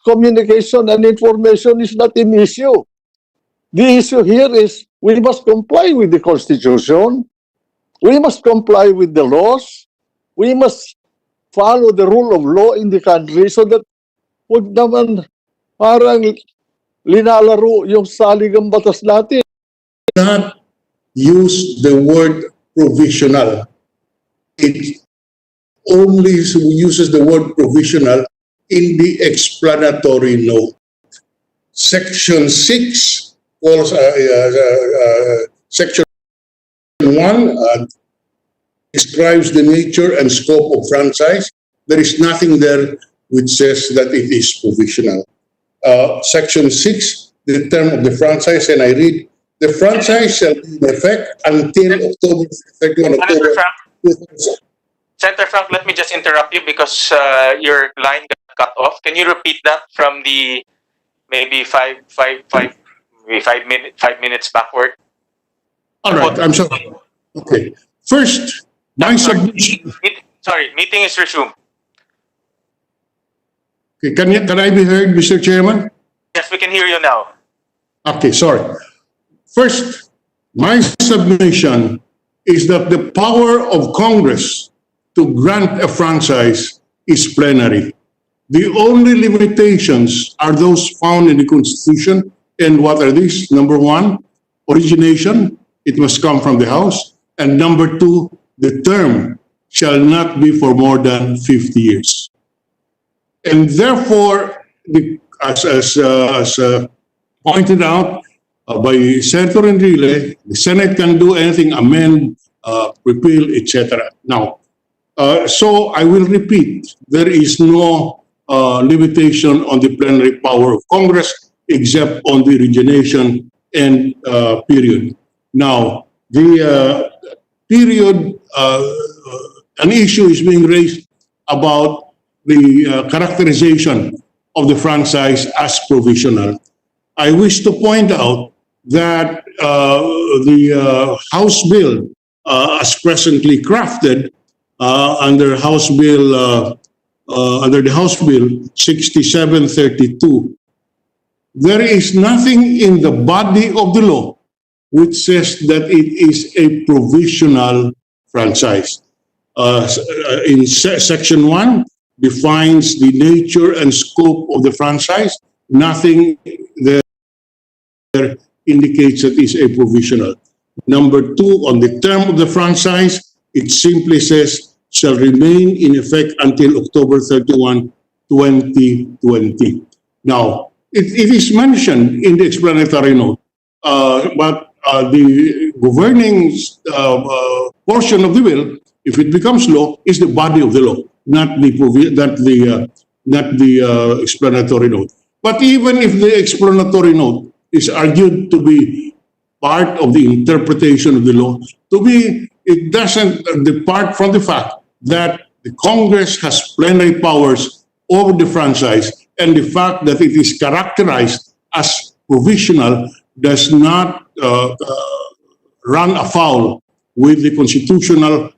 Speaker 11: Communication and information is not an issue. The issue here is we must comply with the Constitution. We must comply with the laws. We must follow the rule of law in the country so that wag naman parang linalaro yung saligang batas natin.
Speaker 2: Not use the word provisional. It only uses the word provisional in the explanatory note. Section 6 calls Section 1 describes the nature and scope of franchise. There is nothing there which says that it is provisional. Section 6, the term of the franchise, and I read, the franchise shall be in effect until October 31, October.
Speaker 1: Senator Frank, let me just interrupt you because your line got cut off. Can you repeat that from the maybe five minutes backward?
Speaker 2: All right, I'm sorry. Okay. First, my submission.
Speaker 1: Sorry, meeting is resumed.
Speaker 2: Okay, can I be heard, Mr. Chairman?
Speaker 1: Yes, we can hear you now.
Speaker 2: Okay, sorry. First, my submission is that the power of Congress to grant a franchise is plenary. The only limitations are those found in the Constitution. And what are these? Number one, origination. It must come from the House. And number two, the term shall not be for more than 50 years. And therefore, as pointed out by Senator Enrile, the Senate can do anything, amend, repeal, etc. Now, so I will repeat, there is no limitation on the plenary power of Congress except on the origination and period. Now, the period, an issue is being raised about the characterization of the franchise as provisional. I wish to point out that the House bill, as presently crafted under House Bill under the House Bill 6732, there is nothing in the body of the law which says that it is a provisional franchise. Section 1 defines the nature and scope of the franchise. Nothing there indicates that it's a provisional. Number 2, on the term of the franchise, it simply says shall remain in effect until October 31, 2020. Now, it is mentioned in the explanatory note, but the governing portion of the bill, if it becomes law, is the body of the law, not the explanatory note. But even if the explanatory note is argued to be part of the interpretation of the law, to me, it doesn't depart from the fact that the Congress has plenary powers over the franchise, and the fact that it is characterized as provisional does not run afoul with the constitutional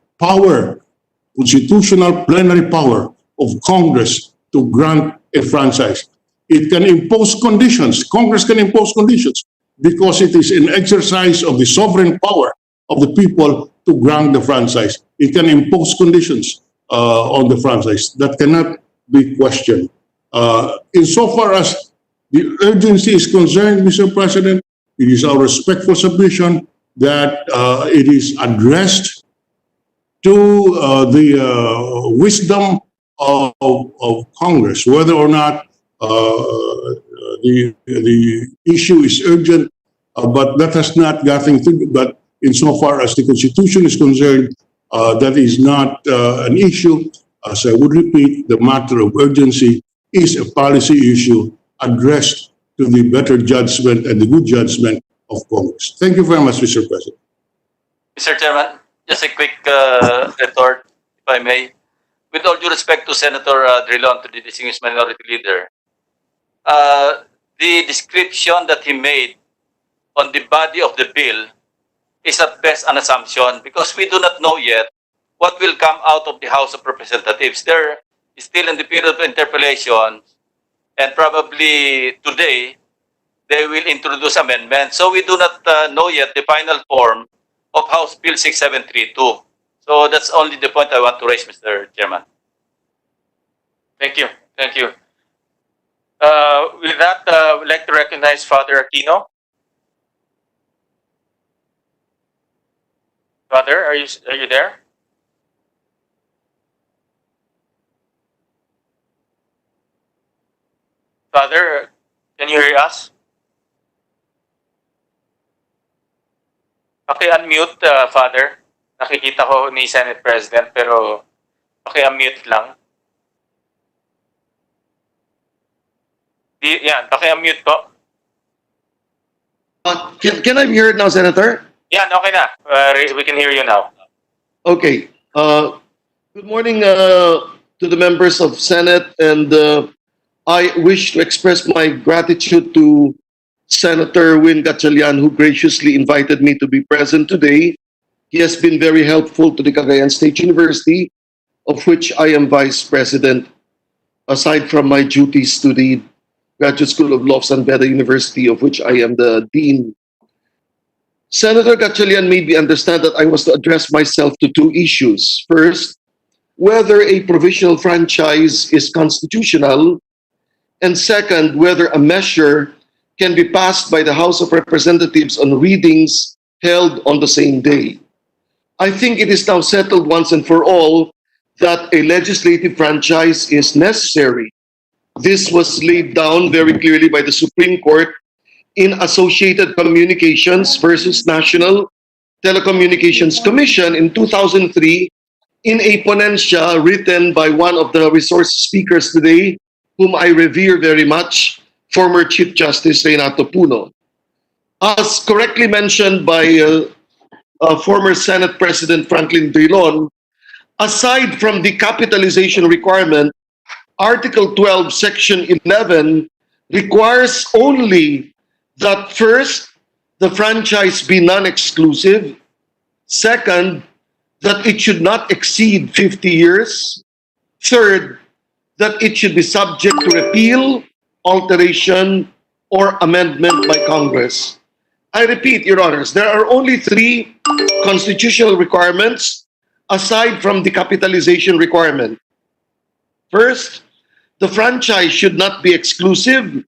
Speaker 2: plenary power of Congress to grant a franchise. It can impose conditions. Congress can impose conditions because it is an exercise of the sovereign power of the people to grant the franchise. It can impose conditions on the franchise that cannot be questioned. Insofar as the urgency is concerned, Mr. President, it is our respectful submission that it is addressed to the wisdom of Congress, whether or not the issue is urgent, but that has not gotten to. But insofar as the Constitution is concerned, that is not an issue. As I would repeat, the matter of urgency is a policy issue addressed to the better judgment and the good judgment of Congress. Thank you very much, Mr. President.
Speaker 7: Mr. Chairman, just a quick retort, if I may. With all due respect to Senator Drilon, to the distinguished minority leader, the description that he made on the body of the bill is at best an assumption because we do not know yet what will come out of the House of Representatives. They're still in the period of interpellation, and probably today they will introduce amendments. So we do not know yet the final form of House Bill 6732. So that's only the point I want to raise, Mr. Chairman.
Speaker 1: Thank you. Thank you. With that, I would like to recognize Father Aquino. Father, are you there? Father, can you hear us? Paki-unmute, Father. Nakikita ko ni Senate President, pero paki-unmute lang. Yan, paki-unmute po.
Speaker 12: Can I be heard now, Senator?
Speaker 1: Yan, okay na. We can hear you now.
Speaker 12: Okay. Good morning to the members of Senate, and I wish to express my gratitude to Senator Win Gatchalian, who graciously invited me to be present today. He has been very helpful to the Cagayan State University, of which I am Vice President, aside from my duties to the Graduate School of Law of San Beda University, of which I am the Dean. Senator Gatchalian made me understand that I was to address myself to two issues. First, whether a provisional franchise is constitutional, and second, whether a measure can be passed by the House of Representatives on readings held on the same day. I think it is now settled once and for all that a legislative franchise is necessary. This was laid down very clearly by the Supreme Court in Associated Communications versus National Telecommunications Commission in 2003 in a ponencia written by one of the resource speakers today, whom I revere very much, former Chief Justice Renato Puno. As correctly mentioned by former Senate President Franklin Drilon, aside from the capitalization requirement, Article 12, Section 11 requires only that first, the franchise be non-exclusive. Second, that it should not exceed 50 years. Third, that it should be subject to repeal, alteration, or amendment by Congress. I repeat, Your Honors, there are only three constitutional requirements aside from the capitalization requirement. First, the franchise should not be exclusive.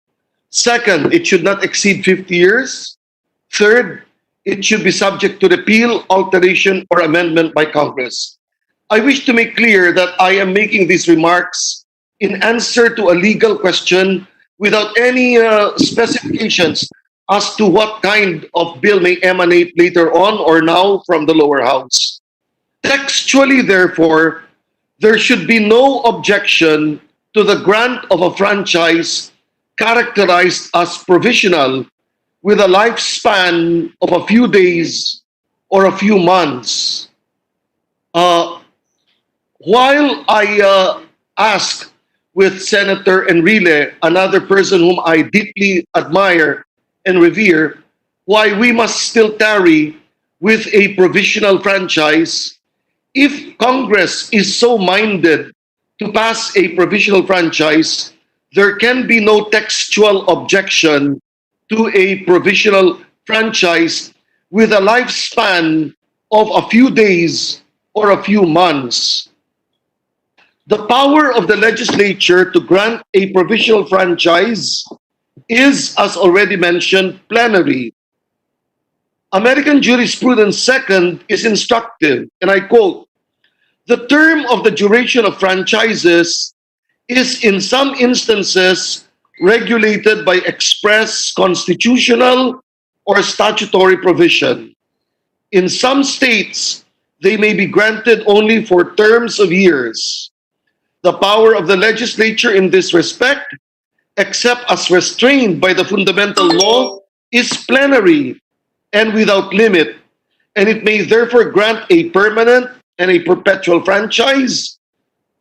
Speaker 12: Second, it should not exceed 50 years. Third, it should be subject to repeal, alteration, or amendment by Congress. I wish to make clear that I am making these remarks in answer to a legal question without any specifications as to what kind of bill may emanate later on or now from the lower house. Textually, therefore, there should be no objection to the grant of a franchise characterized as provisional with a lifespan of a few days or a few months. While I ask with Senator Enrile, another person whom I deeply admire and revere, why we must still tarry with a provisional franchise if Congress is so minded to pass a provisional franchise, there can be no textual objection to a provisional franchise with a lifespan of a few days or a few months. The power of the legislature to grant a provisional franchise is, as already mentioned, plenary. American jurisprudence second is instructive, and I quote, "The term of the duration of franchises is in some instances regulated by express constitutional or statutory provision. In some states, they may be granted only for terms of years. The power of the legislature in this respect, except as restrained by the fundamental law, is plenary and without limit, and it may therefore grant a permanent and a perpetual franchise.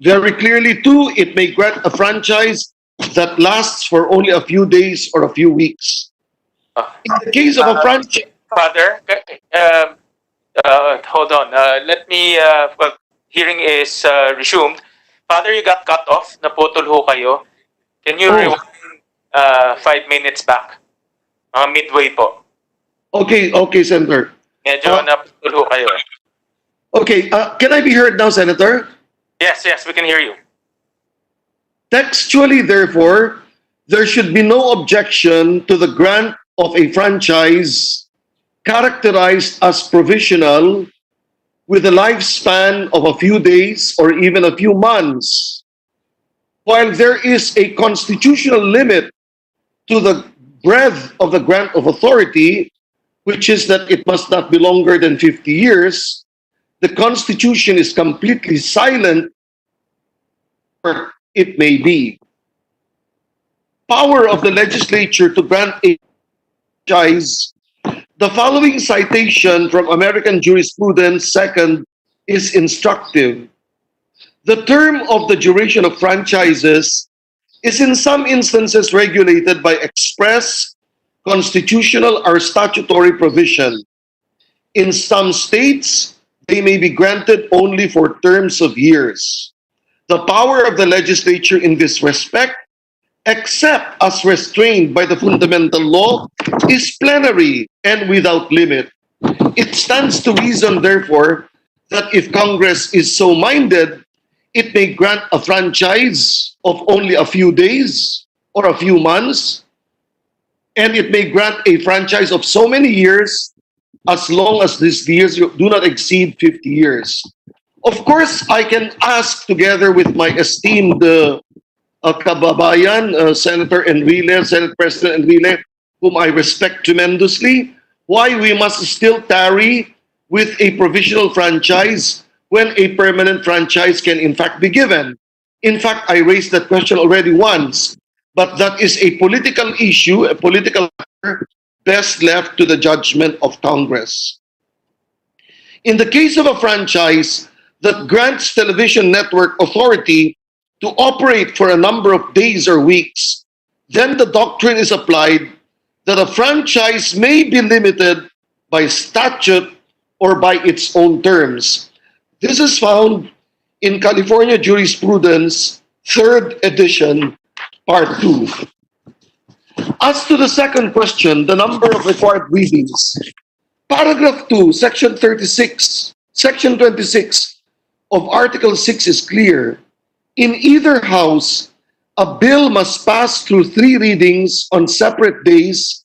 Speaker 12: Very clearly, too, it may grant a franchise that lasts for only a few days or a few weeks. In the case of a franchise..."
Speaker 1: Father, hold on. Let me, well, hearing is resumed. Father, you got cut off. Naputol ho kayo. Can you rewind 5 minutes back? Mga midway po.
Speaker 12: Okay, Senator.
Speaker 1: Medyo naputol ho kayo.
Speaker 12: Okay, can I be heard now, Senator?
Speaker 1: Yes, we can hear you.
Speaker 12: Textually, therefore, there should be no objection to the grant of a franchise characterized as provisional with a lifespan of a few days or even a few months. While there is a constitutional limit to the breadth of the grant of authority, which is that it must not be longer than 50 years, the Constitution is completely silent, or it may be. Power of the legislature to grant a franchise. The following citation from American jurisprudence second is instructive. The term of the duration of franchises is in some instances regulated by express constitutional or statutory provision. In some states, they may be granted only for terms of years. The power of the legislature in this respect, except as restrained by the fundamental law, is plenary and without limit. It stands to reason, therefore, that if Congress is so minded, it may grant a franchise of only a few days or a few months, and it may grant a franchise of so many years as long as these years do not exceed 50 years. Of course, I can ask together with my esteemed kababayan, Senator Enrile, Senate President Enrile, whom I respect tremendously, why we must still tarry with a provisional franchise when a permanent franchise can in fact be given. In fact, I raised that question already once, but that is a political issue, a political matter best left to the judgment of Congress. In the case of a franchise that grants television network authority to operate for a number of days or weeks, then the doctrine is applied that a franchise may be limited by statute or by its own terms. This is found in California Jurisprudence, 3rd edition, Part 2. As to the second question, the number of required readings, paragraph 2, section 36, section 26 of Article 6 is clear. In either house, a bill must pass through 3 readings on separate days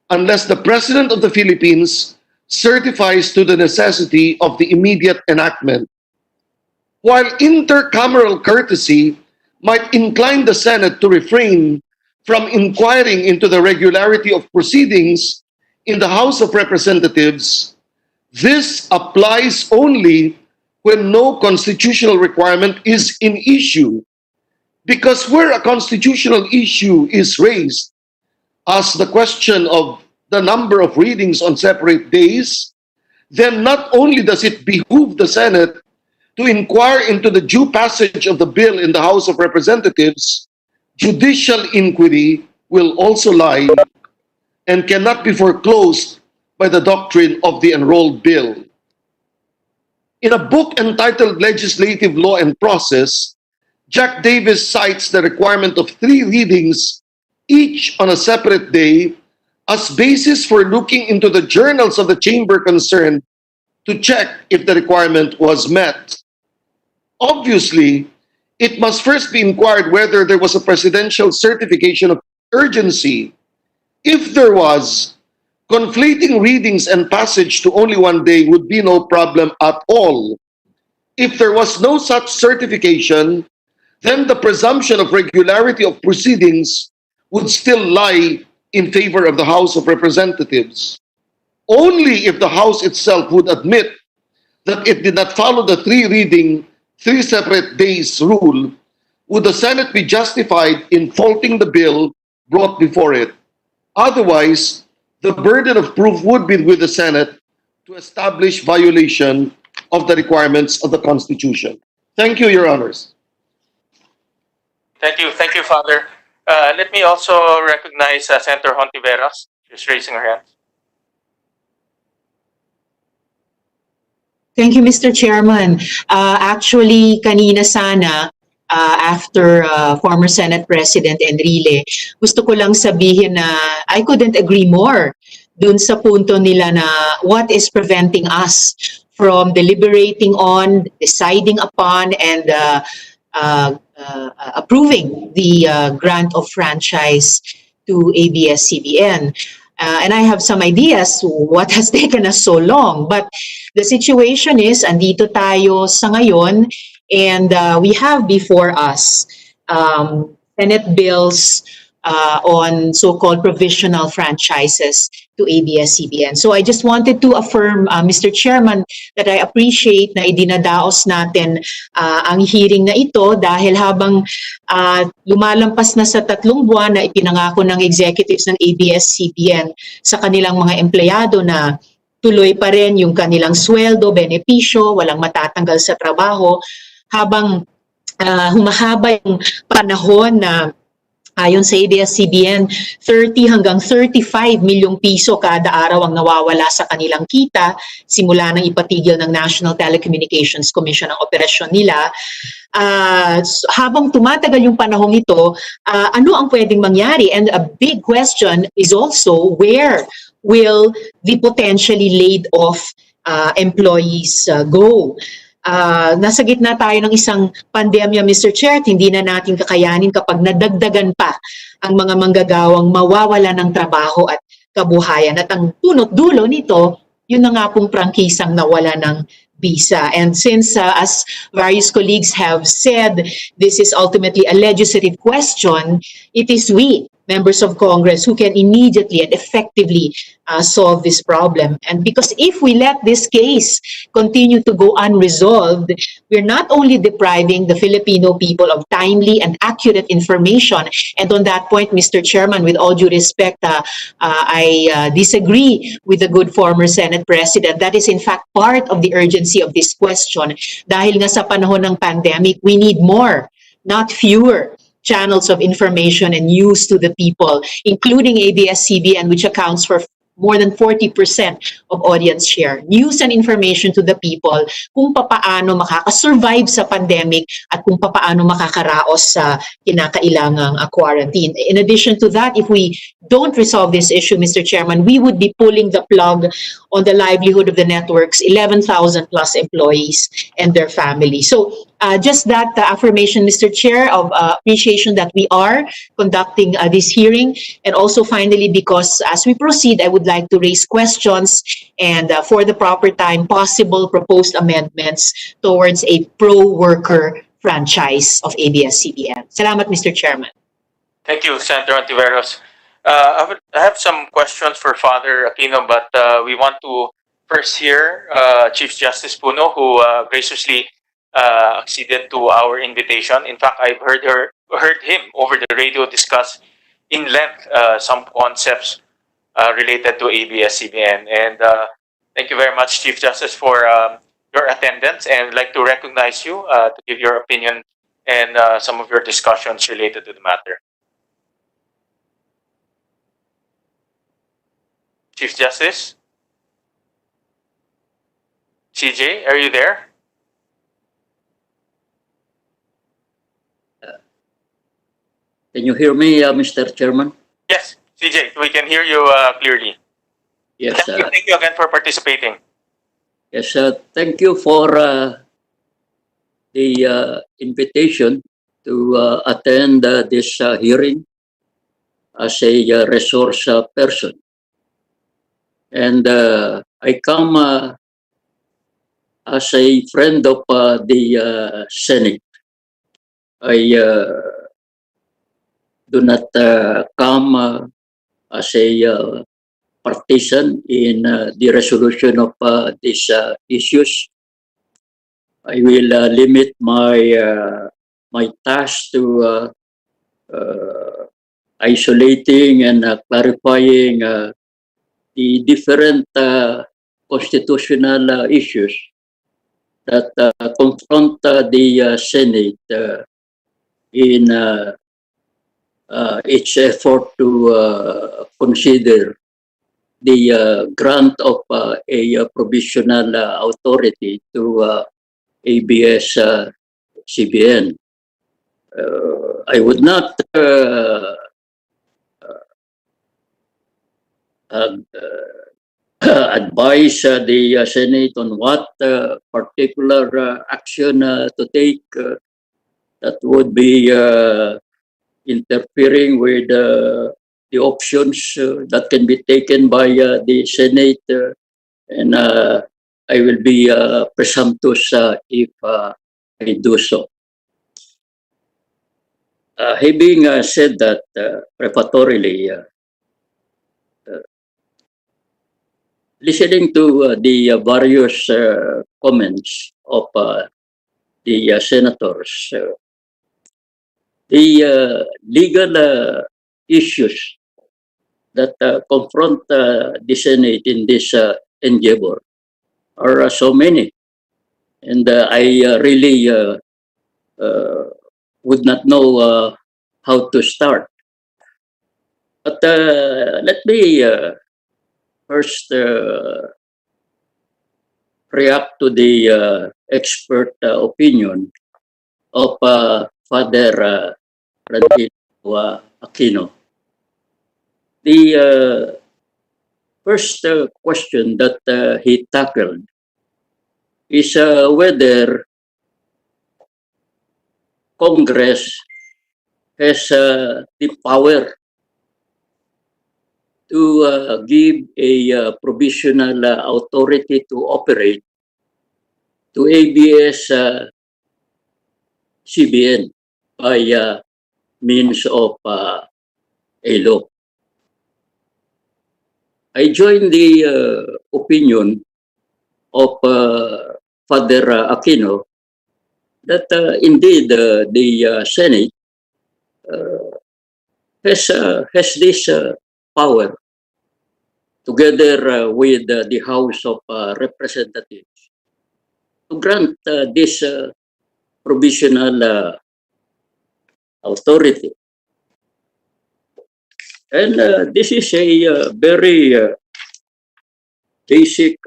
Speaker 12: unless the President of the Philippines certifies to the necessity of the immediate enactment. While intercameral courtesy might incline the Senate to refrain from inquiring into the regularity of proceedings in the House of Representatives, this applies only when no constitutional requirement is in issue. Because where a constitutional issue is raised, as the question of the number of readings on separate days, then not only does it behoove the Senate to inquire into the due passage of the bill in the House of Representatives, judicial inquiry will also lie and cannot be foreclosed by the doctrine of the enrolled bill. In a book entitled Legislative Law and Process, Jack Davis cites the requirement of 3 readings, each on a separate day, as basis for looking into the journals of the chamber concerned to check if the requirement was met. Obviously, it must first be inquired whether there was a presidential certification of urgency. If there was, conflating readings and passage to only one day would be no problem at all. If there was no such certification, then the presumption of regularity of proceedings would still lie in favor of the House of Representatives. Only if the House itself would admit that it did not follow the 3 separate days rule would the Senate be justified in faulting the bill brought before it. Otherwise, the burden of proof would be with the Senate to establish violation of the requirements of the Constitution. Thank you, Your Honors.
Speaker 1: Thank you, Father. Let me also recognize Senator Hontiveros. She's raising her hand.
Speaker 4: Thank you, Mr. Chairman. Actually, kanina sana, after former Senate President Enrile, gusto ko lang sabihin na I couldn't agree more dun sa punto nila na what is preventing us from deliberating on, deciding upon, and approving the grant of franchise to ABS-CBN. And I have some ideas what has taken us so long. But the situation is, andito tayo sa ngayon, and we have before us Senate bills on so-called provisional franchises to ABS-CBN. So I just wanted to affirm, Mr. Chairman, that I appreciate na idinadaos natin ang hearing na ito dahil habang lumalampas na sa 3 buwan na ipinangako ng executives ng ABS-CBN sa kanilang mga empleyado na tuloy pa rin yung kanilang sweldo, benepisyo, walang matatanggal sa trabaho, habang humahaba yung panahon na ayon sa ABS-CBN, 30 hanggang 35 milyong piso kada araw ang nawawala sa kanilang kita simula nang ipatigil ng National Telecommunications Commission ang operasyon nila. Habang tumatagal yung panahong ito, ano ang pwedeng mangyari? And a big question is also, where will the potentially laid off employees go? Nasa gitna tayo ng isang pandemya, Mr. Chair, at hindi na natin kakayanin kapag nadagdagan pa ang mga manggagawang mawawala ng trabaho at kabuhayan. At ang punot dulo nito, yun na nga pong prangkisang nawala ng visa. And since, as various colleagues have said, this is ultimately a legislative question, it is we, members of Congress, who can immediately and effectively solve this problem. And because if we let this case continue to go unresolved, we're not only depriving the Filipino people of timely and accurate information. And on that point, Mr. Chairman, with all due respect, I disagree with the good former Senate President. That is in fact part of the urgency of this question. Dahil nga sa panahon ng pandemic, we need more, not fewer, channels of information and news to the people, including ABS-CBN, which accounts for more than 40% of audience share. News and information to the people kung papaano makakasurvive sa pandemic at kung papaano makakaraos sa kinakailangang quarantine. In addition to that, if we don't resolve this issue, Mr. Chairman, we would be pulling the plug on the livelihood of the network's 11,000 plus employees and their families. So just that affirmation, Mr. Chair, of appreciation that we are conducting this hearing. And also finally, because as we proceed, I would like to raise questions and for the proper time, possible proposed amendments towards a pro-worker franchise of ABS-CBN. Salamat, Mr. Chairman.
Speaker 1: Thank you, Senator Ontiveros. I have some questions for Father Aquino, but we want to first hear Chief Justice Puno, who graciously acceded to our invitation. In fact, I've heard him over the radio discuss in length some concepts related to ABS-CBN. And thank you very much, Chief Justice, for your attendance, and I'd like to recognize you to give your opinion and some of your discussions related to the matter. Chief Justice? CJ, are you there?
Speaker 13: Can you hear me, Mr. Chairman?
Speaker 1: Yes, CJ, we can hear you clearly.
Speaker 13: Yes.
Speaker 1: Thank you again for participating.
Speaker 13: Yes. Thank you for the invitation to attend this hearing as a resource person. And I come as a friend of the Senate. I do not come as a partisan in the resolution of these issues. I will limit my my task to isolating and clarifying the different constitutional issues that confront the Senate in its effort to consider the grant of a provisional authority to ABS-CBN. I would not advise the Senate on what particular action to take that would be interfering with the options that can be taken by the Senate, and I will be presumptuous if I do so. Having said that prefatory, listening to the various comments of the senators, the legal issues that confront the Senate in this endeavor are so many, and I really would not know how to start. But let me first react to the expert opinion of Father Aquino. The first question that he tackled is whether Congress has the power to give a provisional authority to operate to ABS-CBN by means of a law. I join the opinion of Father Aquino that indeed the Senate has this power together with the House of Representatives to grant this provisional authority. And this is a very basic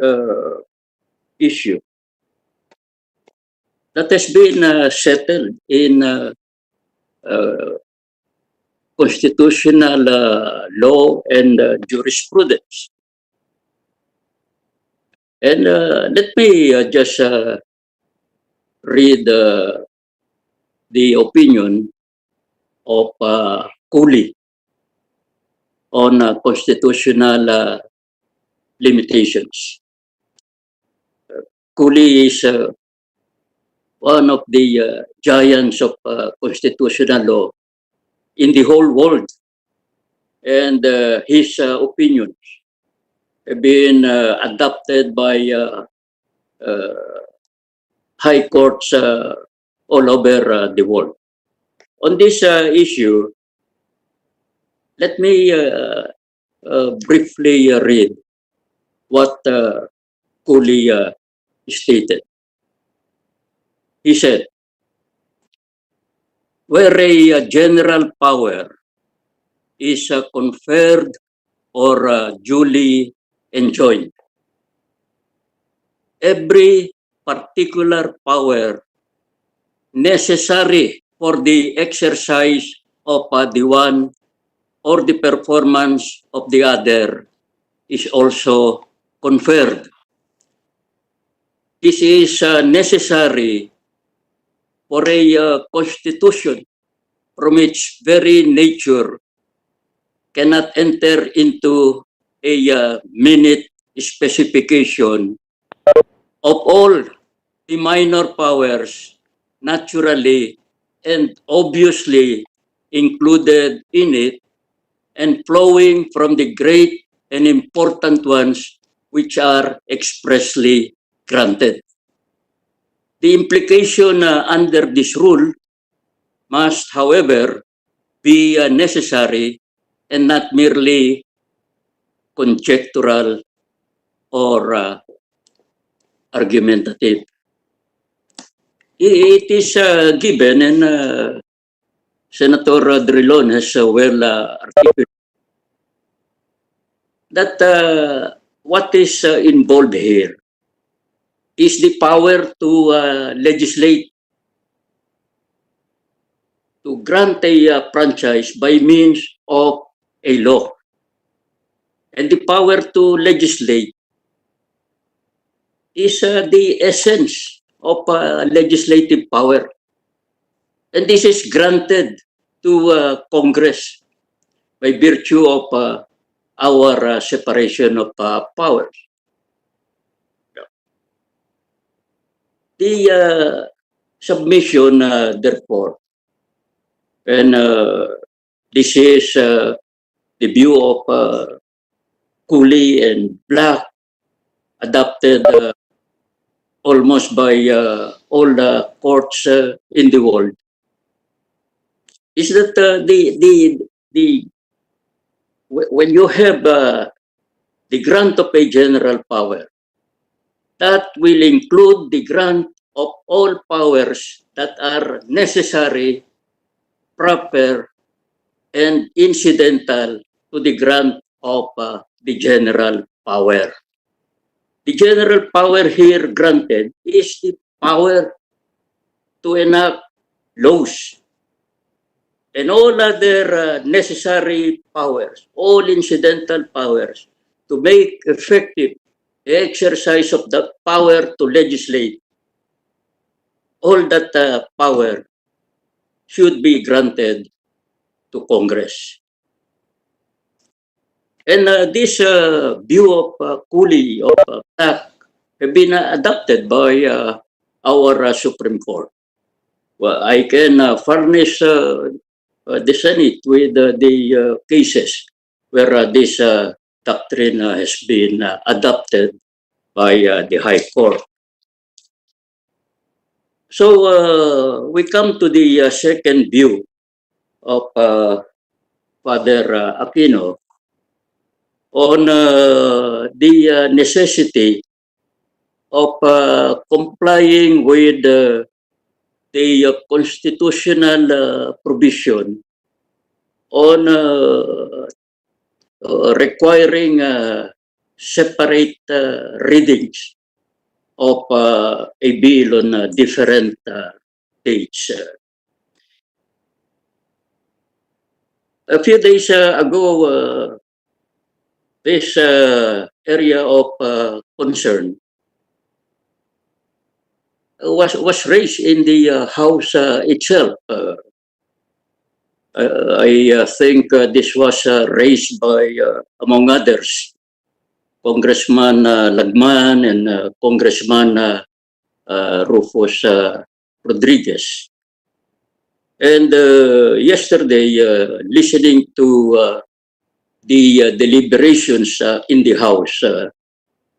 Speaker 13: issue that has been settled in constitutional law and jurisprudence. And let me just read the opinion of Cooley on constitutional limitations. Cooley is one of the giants of constitutional law in the whole world, and his opinions have been adopted by high courts all over the world. On this issue, let me briefly read what Cooley stated. He said, where a general power is conferred or duly enjoined, every particular power necessary for the exercise of the one or the performance of the other is also conferred. This is necessary for a constitution from its very nature cannot enter into a minute specification of all the minor powers naturally and obviously included in it and flowing from the great and important ones which are expressly granted. The implication under this rule must, however, be necessary and not merely conjectural or argumentative. It is given, and Senator Drilon has well articulated, that what is involved here is the power to legislate, to grant a franchise by means of a law. And the power to legislate is the essence of legislative power. And this is granted to Congress by virtue of our separation of powers. The submission, therefore, and this is the view of Cooley and Black, adopted almost by all the courts in the world, is that when you have the grant of a general power, that will include the grant of all powers that are necessary, proper, and incidental to the grant of the general power. The general power here granted is the power to enact laws and all other necessary powers, all incidental powers, to make effective the exercise of the power to legislate. All that power should be granted to Congress. And this view of Cooley, of Black, have been adopted by our Supreme Court. Well, I can furnish the Senate with the cases where this doctrine has been adopted by the High Court. So we come to the second view of Father Aquino on the necessity of complying with the constitutional provision on requiring separate readings of a bill on different dates. A few days ago, this area of concern was raised in the House itself. I think this was raised by, among others, Congressman Lagman and Congressman Rufus Rodriguez. And yesterday, listening to the deliberations in the House,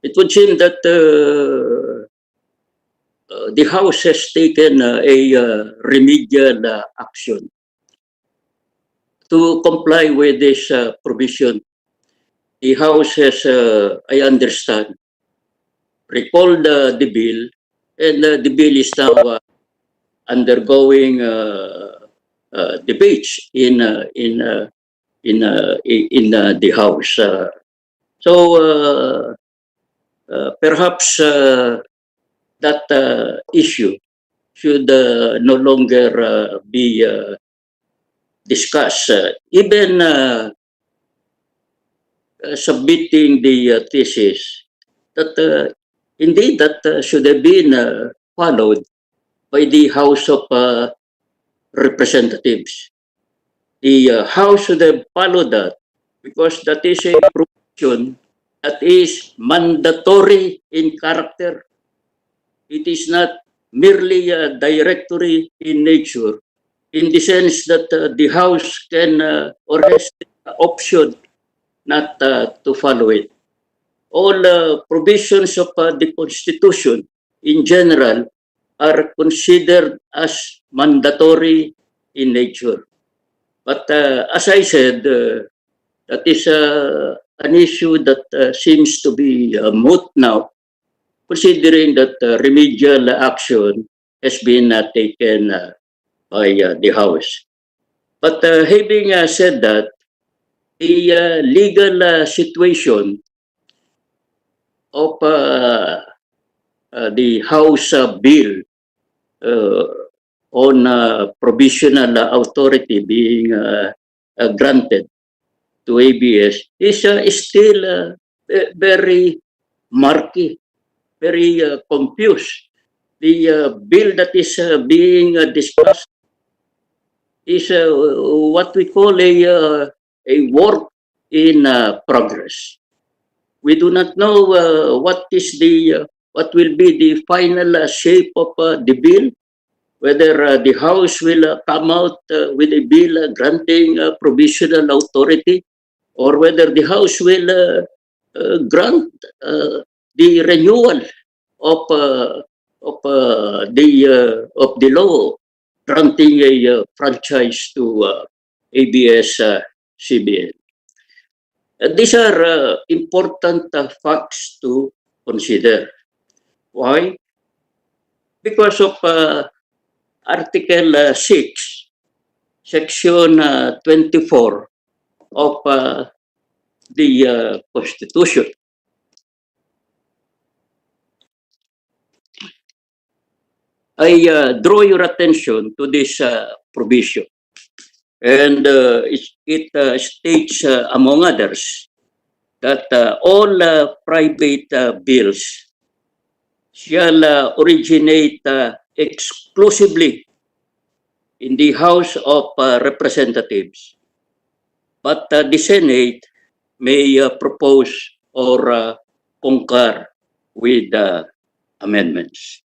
Speaker 13: it would seem that the House has taken a remedial action to comply with this provision. The House has, I understand, recalled the bill, and the bill is now undergoing debates in the House. So perhaps that issue should no longer be discussed. Even submitting the thesis that indeed that should have been followed by the House of Representatives. The House should have followed that because that is a provision that is mandatory in character. It is not merely directory in nature, in the sense that the House can or has the option not to follow it. All provisions of the Constitution in general are considered as mandatory in nature. But as I said, that is an issue that seems to be moot now, considering that remedial action has been taken by the House. But having said that, the legal situation of the House bill on provisional authority being granted to ABS is still very murky, very confused. The bill that is being discussed is what we call a work in progress. We do not know what will be the final shape of the bill, whether the House will come out with a bill granting provisional authority, or whether the House will grant the renewal of the law granting a franchise to ABS-CBN. These are important facts to consider. Why? Because of Article 6, Section 24 of the Constitution. I draw your attention to this provision. And it states, among others, that all private bills shall originate exclusively in the House of Representatives, but the Senate may propose or concur with amendments.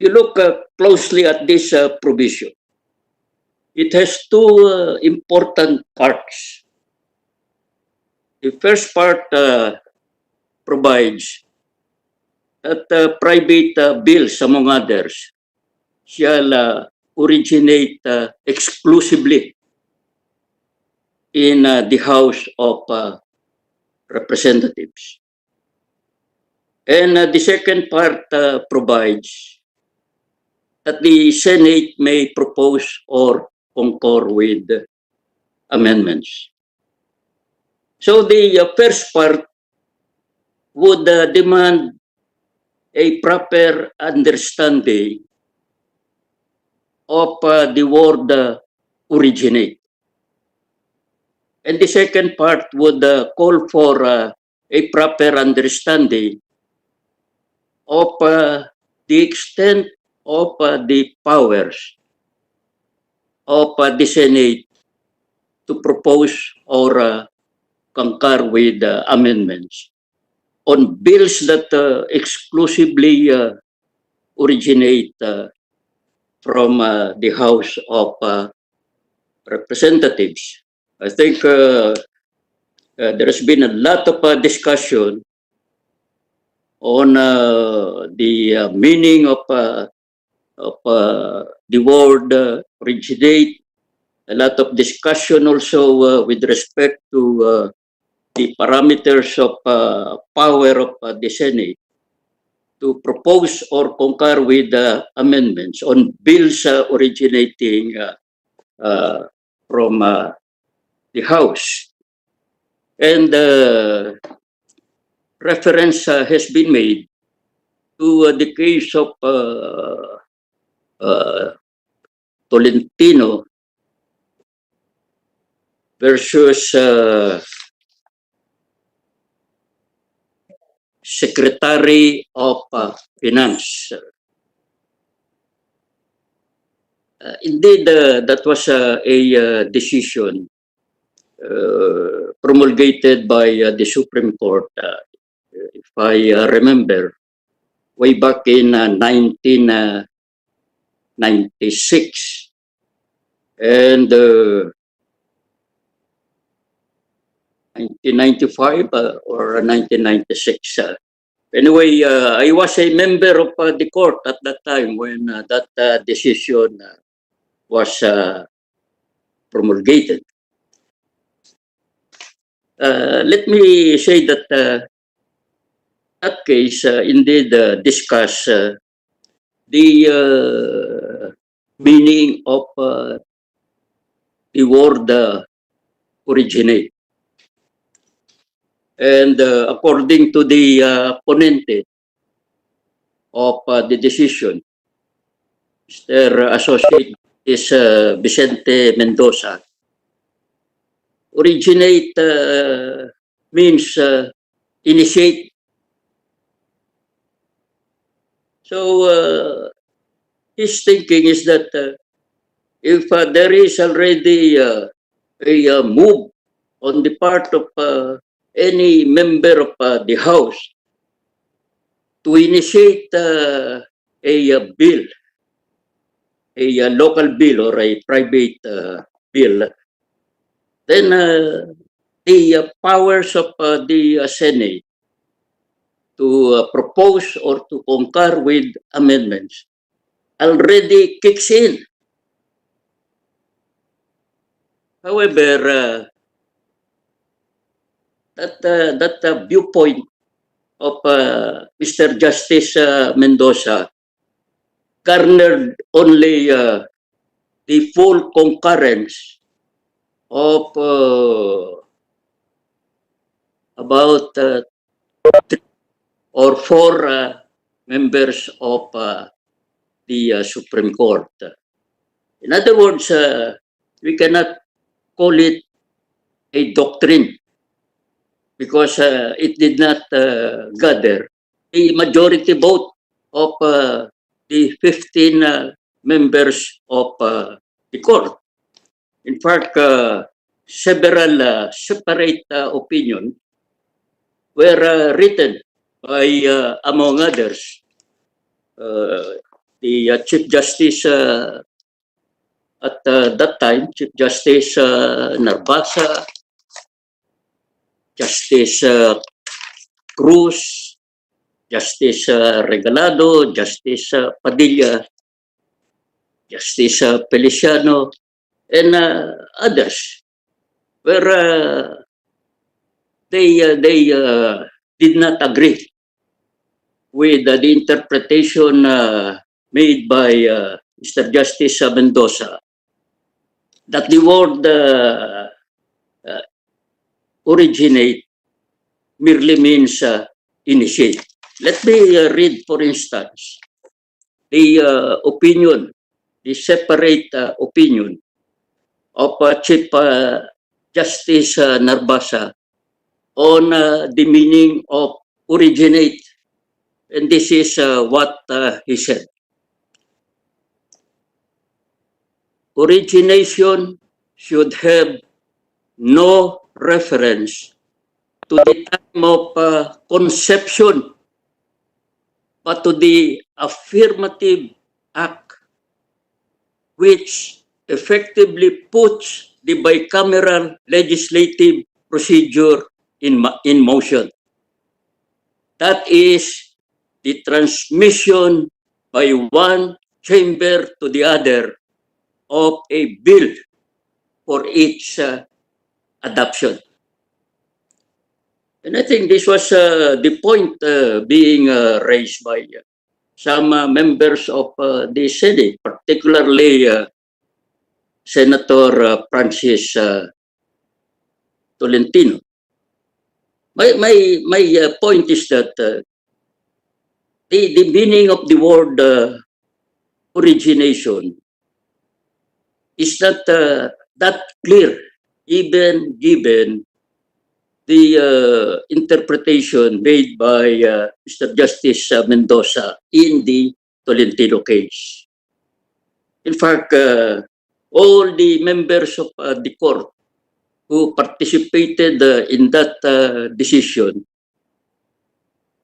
Speaker 13: You look closely at this provision. It has two important parts. The first part provides that private bills, among others, shall originate exclusively in the House of Representatives. And the second part provides that the Senate may propose or concur with amendments. So the first part would demand a proper understanding of the word originate. And the second part would call for a proper understanding of the extent of the powers of the Senate to propose or concur with amendments on bills that exclusively originate from the House of Representatives. I think there has been a lot of discussion on the meaning of the word originate, a lot of discussion also with respect to the parameters of power of the Senate to propose or concur with amendments on bills originating from the House. And reference has been made to the case of Tolentino versus Secretary of Finance. Indeed, that was a decision promulgated by the Supreme Court, if I remember, way back in 1996. And 1995 or 1996. Anyway, I was a member of the court at that time when that decision was promulgated. Let me say that that case indeed discuss the meaning of the word originate. And according to the ponente of the decision, Mr. Associate is Vicente Mendoza, originate means initiate. So his thinking is that if there is already a move on the part of any member of the House to initiate a bill, a local bill or a private bill, then the powers of the Senate to propose or to concur with amendments already kicks in. However, that viewpoint of Mr. Justice Mendoza garnered only the full concurrence of about 3 or 4 members of the Supreme Court. In other words, we cannot call it a doctrine because it did not gather a majority vote of the 15 members of the court. In fact, several separate opinions were written by, among others, the Chief Justice at that time, Chief Justice Narbasa, Justice Cruz, Justice Regalado, Justice Padilla, Justice Feliciano, and others, where they did not agree with the interpretation made by Mr. Justice Mendoza that the word originate merely means initiate. Let me read, for instance, the opinion, the separate opinion of Chief Justice Narbasa on the meaning of originate. And this is what he said. Origination should have no reference to the time of conception, but to the affirmative act which effectively puts the bicameral legislative procedure in motion. That is the transmission by one chamber to the other of a bill for its adoption. And I think this was the point being raised by some members of the Senate, particularly Senator Francis Tolentino. My point is that the meaning of the word origination is not that clear, even given the interpretation made by Mr. Justice Mendoza in the Tolentino case. In fact, all the members of the court who participated in that decision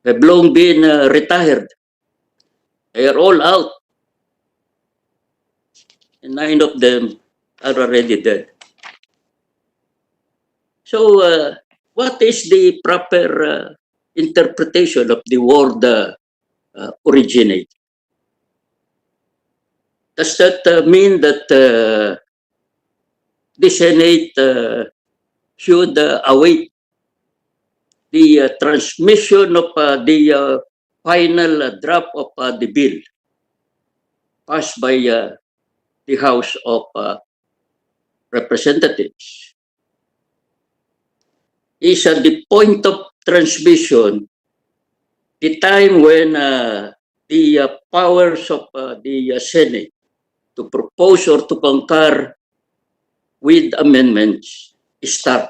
Speaker 13: have long been retired. They are all out. And 9 of them are already dead. So, what is the proper interpretation of the word originate? Does that mean that the Senate should await the transmission of the final draft of the bill passed by the House of Representatives? Is at the point of transmission the time when the powers of the Senate to propose or to concur with amendments start?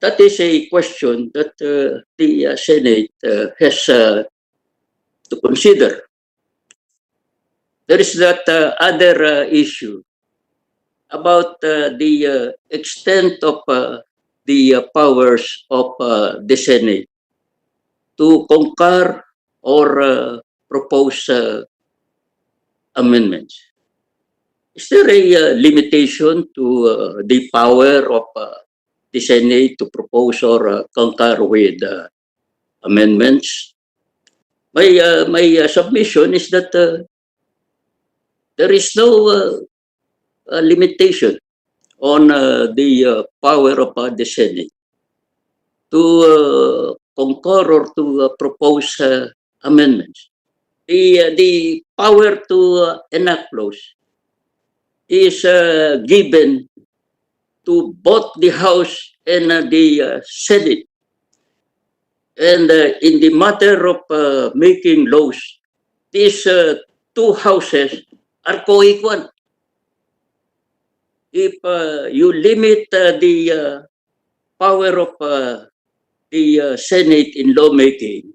Speaker 13: That is a question that the Senate has to consider. There is that other issue about the extent of the powers of the Senate to concur or propose amendments. Is there a limitation to the power of the Senate to propose or concur with amendments? My submission is that there is no limitation on the power of the Senate to concur or to propose amendments. The power to enact laws is given to both the House and the Senate. And in the matter of making laws, these two houses are co-equal. If you limit the power of the Senate in lawmaking,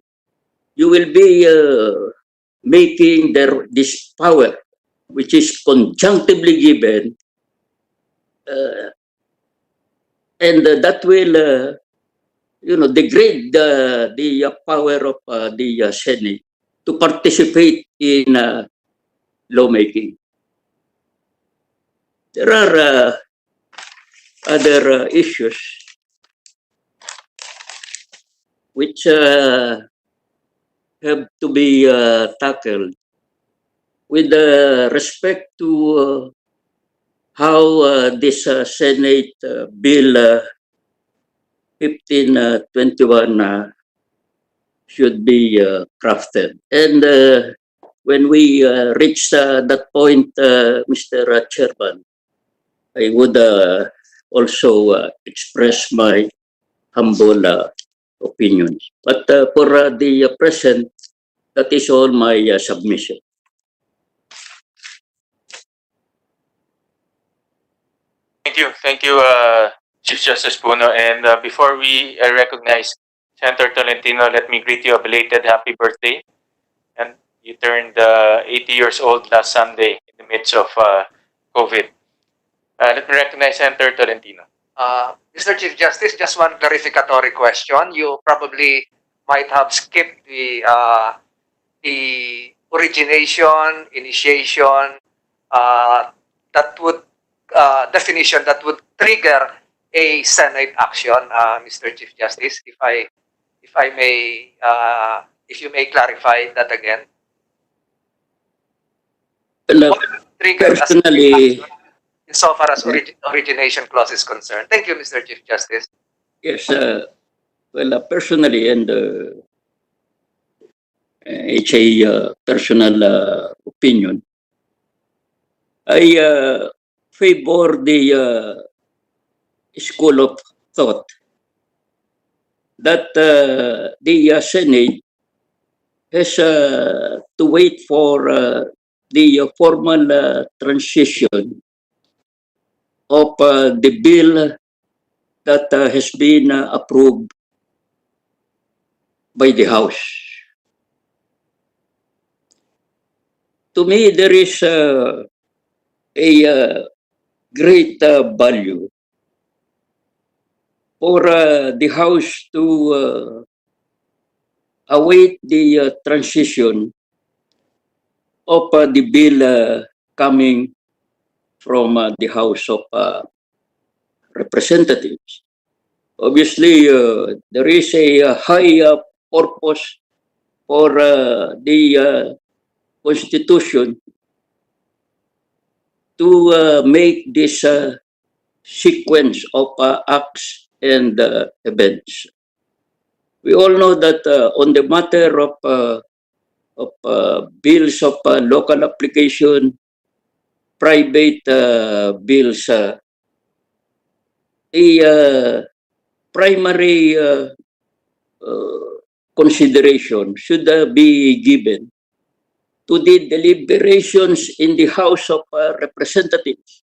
Speaker 13: you will be making this power, which is conjunctively given, and that will, degrade the power of the Senate to participate in lawmaking. There are other issues which have to be tackled with respect to how this Senate Bill 1521 should be crafted. And when we reach that point, Mr. Chairman, I would also express my humble opinions. But for the present, that is all my submission.
Speaker 1: Thank you, Chief Justice Puno. And before we recognize Senator Tolentino, let me greet you a belated happy birthday. And you turned 80 years old last Sunday in the midst of COVID. Let me recognize Senator Tolentino.
Speaker 8: Mr. Chief Justice, just one clarificatory question. You probably might have skipped the origination, initiation, that would definition that would trigger a Senate action, Mr. Chief Justice. If I may, if you may clarify that again.
Speaker 13: Well,
Speaker 8: What triggered a Senate
Speaker 13: personally,
Speaker 8: action insofar as origination clause is concerned? Thank you, Mr. Chief Justice.
Speaker 13: yes, well, personally, and it's a personal opinion, I favor the school of thought that the Senate has to wait for the formal transition of the bill that has been approved by the House. To me, there is a great value for the House to await the transition of the bill coming from the House of Representatives. Obviously, there is a high purpose for the Constitution to make this sequence of acts and events. We all know that on the matter of bills of local application, private bills, the primary consideration should be given to the deliberations in the House of Representatives.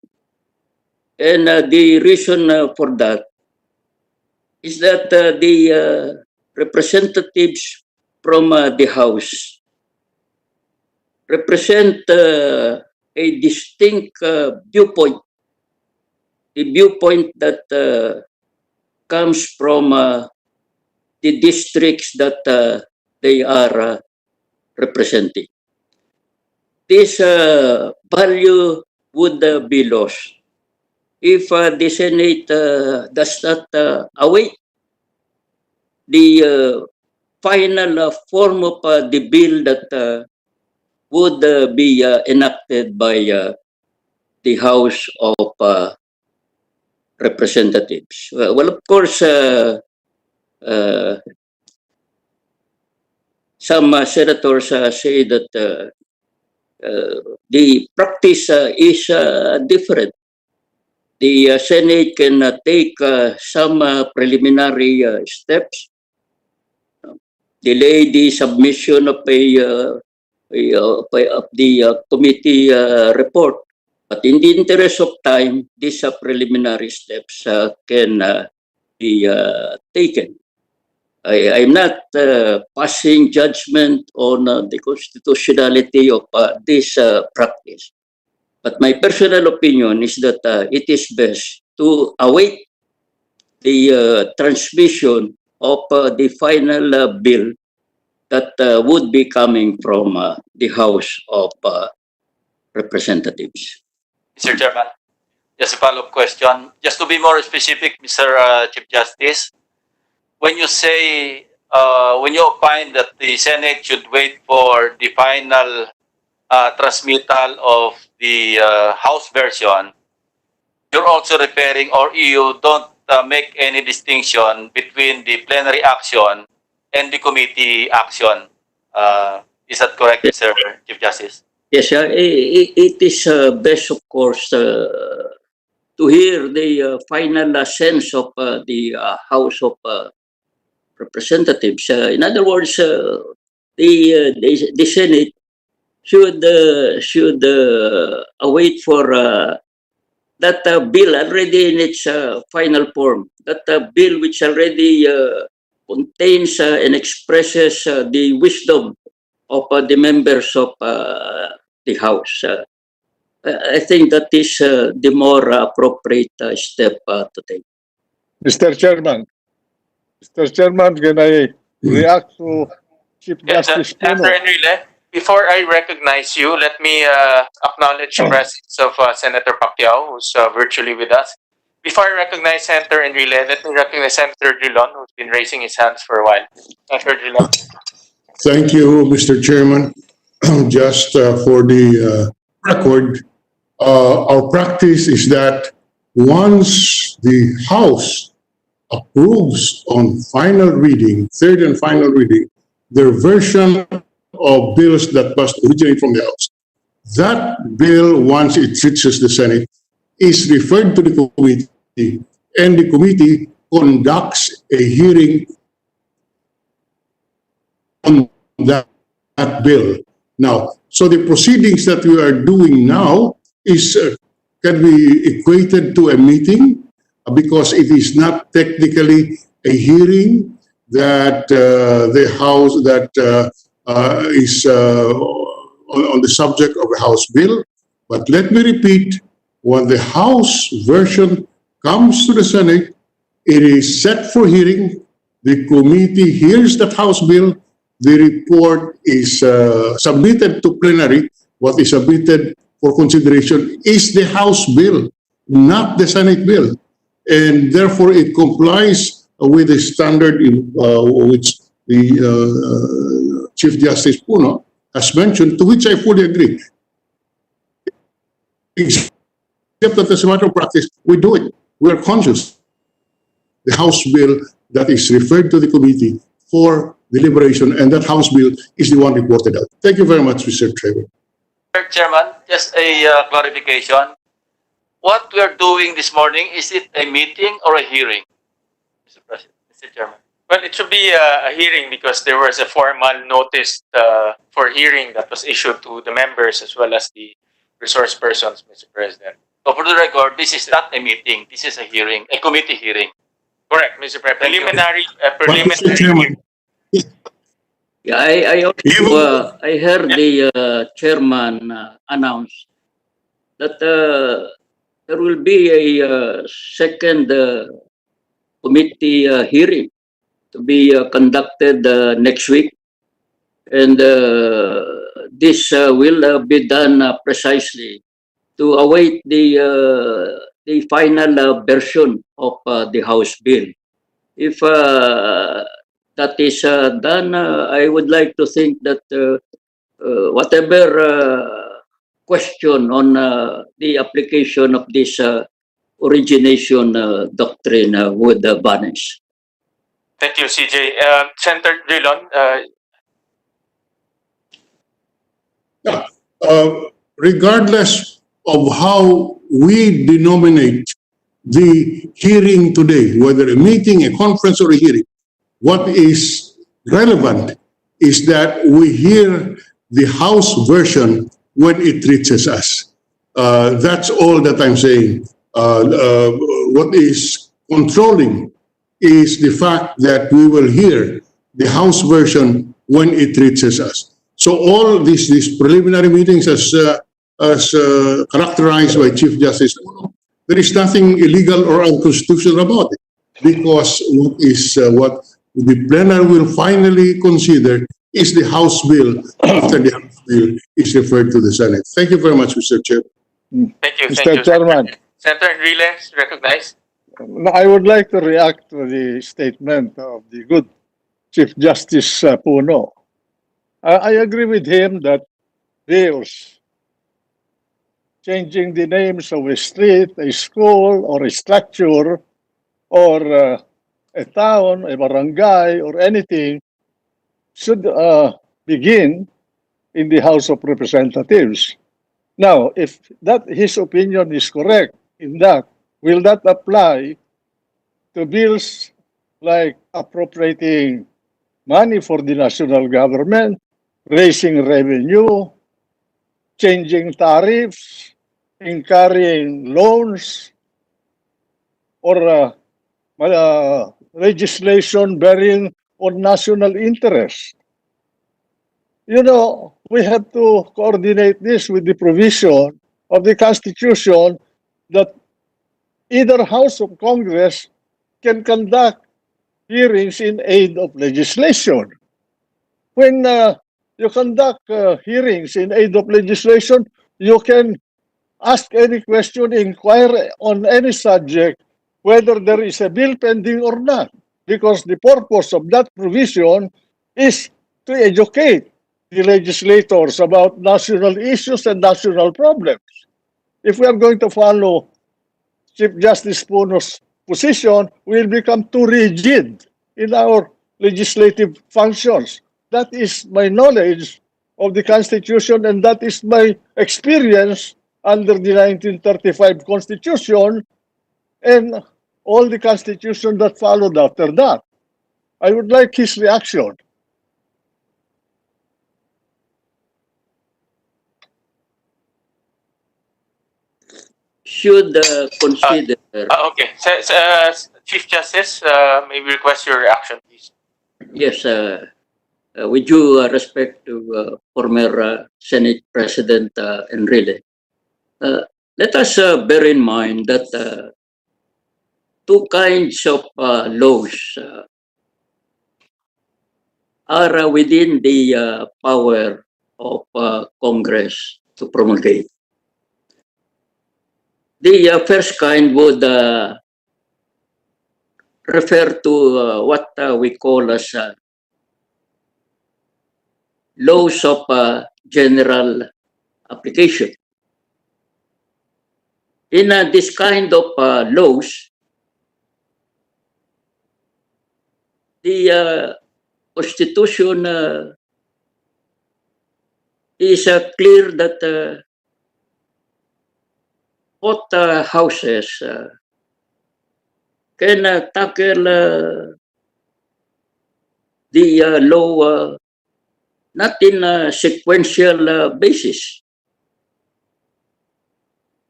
Speaker 13: And the reason for that is that the representatives from the House represent a distinct viewpoint, the viewpoint that comes from the districts that they are representing. This value would be lost if the Senate does not await the final form of the bill that would be enacted by the House of Representatives. Well, of course, some senators say that the practice is different. The Senate can take some preliminary steps, delay the submission of the committee report. But in the interest of time, these preliminary steps can be taken. I'm not passing judgment on the constitutionality of this practice. But my personal opinion is that it is best to await the transmission of the final bill that would be coming from the House of Representatives.
Speaker 7: Mr. Chairman, just a follow-up question. Just to be more specific, Mr. Chief Justice, when you say, when you opine that the Senate should wait for the final transmittal of the House version, you're also referring, or you don't make any distinction between the plenary action and the committee action. Is that correct, Mr. Chief Justice?
Speaker 13: Yes, it is best, of course, to to hear the final sense of the House of Representatives. In other words, the Senate should await for that bill already in its final form. That bill which already contains and expresses the wisdom of the members of the House. I think that is the more appropriate step to take.
Speaker 11: Mr. Chairman, can I react to Chief Justice
Speaker 1: Senator
Speaker 11: Puno?
Speaker 1: Enrile, before I recognize you, let me acknowledge the presence of Senator Pacquiao, who's virtually with us. Before I recognize Senator Enrile, let me recognize Senator Drilon, who's been raising his hands for a while. Senator Drilon.
Speaker 2: Thank you, Mr. Chairman. Just for the record, our practice is that once the House approves on final reading, third and final reading, their version of bills that must originate from the House, that bill, once it reaches the Senate, is referred to the committee, and the committee conducts a hearing on that bill. Now, so the proceedings that we are doing now is can be equated to a meeting because it is not technically a hearing that the House that is on the subject of a House bill. But let me repeat, when the House version comes to the Senate, it is set for hearing. The committee hears that House bill. The report is submitted to plenary. What is submitted for consideration is the House bill, not the Senate bill. And therefore, it complies with the standard in which the Chief Justice Puno has mentioned, to which I fully agree. Except that as a matter of practice, we do it. We are conscious. The House bill that is referred to the committee for deliberation, and that House bill is the one reported out. Thank you very much, Mr. Chairman.
Speaker 7: Mr. Chairman, just a clarification. What we are doing this morning, is it a meeting or a hearing, Mr. President, Mr. Chairman?
Speaker 1: Well, it should be a hearing because there was a formal notice for hearing that was issued to the members as well as the resource persons, Mr. President.
Speaker 7: So for the record, this is not a meeting. This is a hearing, a committee hearing.
Speaker 1: Correct, Mr. President. Preliminary.
Speaker 2: But, Mr. Chairman,
Speaker 13: Yeah, I also I heard the chairman announce that there will be a second committee hearing to be conducted next week, and this will be done precisely to await the final version of the House bill. If that is done, I would like to think that whatever question on the application of this origination doctrine would vanish.
Speaker 1: Thank you, CJ. Senator Drilon,
Speaker 2: regardless of how we denominate the hearing today, whether a meeting, a conference, or a hearing, what is relevant is that we hear the House version when it reaches us. That's all that I'm saying. What is controlling is the fact that we will hear the House version when it reaches us. So all these preliminary meetings as characterized by Chief Justice Puno, there is nothing illegal or unconstitutional about it, because what the plenary will finally consider is the House bill after the House bill is referred to the Senate. Thank you very much, Mr. Chair.
Speaker 1: thank you.
Speaker 11: Mr. Chairman,
Speaker 1: Senator Enrile, recognized.
Speaker 11: I would like to react to the statement of the good Chief Justice Puno. I agree with him that bills changing the names of a street, a school, or a structure, or a town, a barangay, or anything should begin in the House of Representatives. Now, if that his opinion is correct in that, will that apply to bills like appropriating money for the national government, raising revenue, changing tariffs, incurring loans, or legislation bearing on national interest? You know, we have to coordinate this with the provision of the Constitution that either House of Congress can conduct hearings in aid of legislation. When you conduct hearings in aid of legislation, you can ask any question, inquire on any subject, whether there is a bill pending or not, because the purpose of that provision is to educate the legislators about national issues and national problems. If we are going to follow Chief Justice Puno's position, we'll become too rigid in our legislative functions. That is my knowledge of the Constitution, and that is my experience under the 1935 Constitution and all the Constitution that followed after that. I would like his reaction.
Speaker 13: Should consider.
Speaker 1: Okay. Chief Justice, may we request your reaction, please?
Speaker 13: Yes, with due respect to former Senate President Enrile, let us bear in mind that two kinds of laws are within the power of Congress to promulgate. The first kind would refer to what we call as laws of general application. In this kind of laws, the Constitution is clear that both houses can tackle the law not in a sequential basis.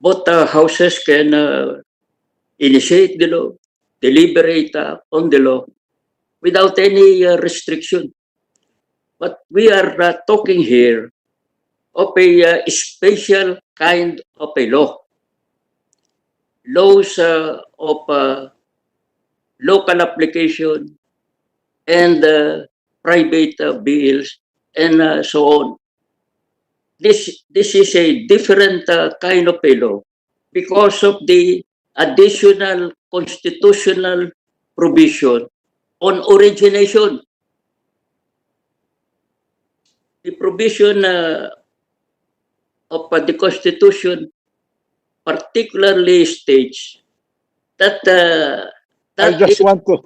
Speaker 13: Both houses can initiate the law, deliberate on the law without any restriction. But we are talking here of a special kind of a law. Laws of local application and private bills and so on. This is a different kind of a law because of the additional constitutional provision on origination. The provision of the Constitution particularly states that
Speaker 11: I just want to,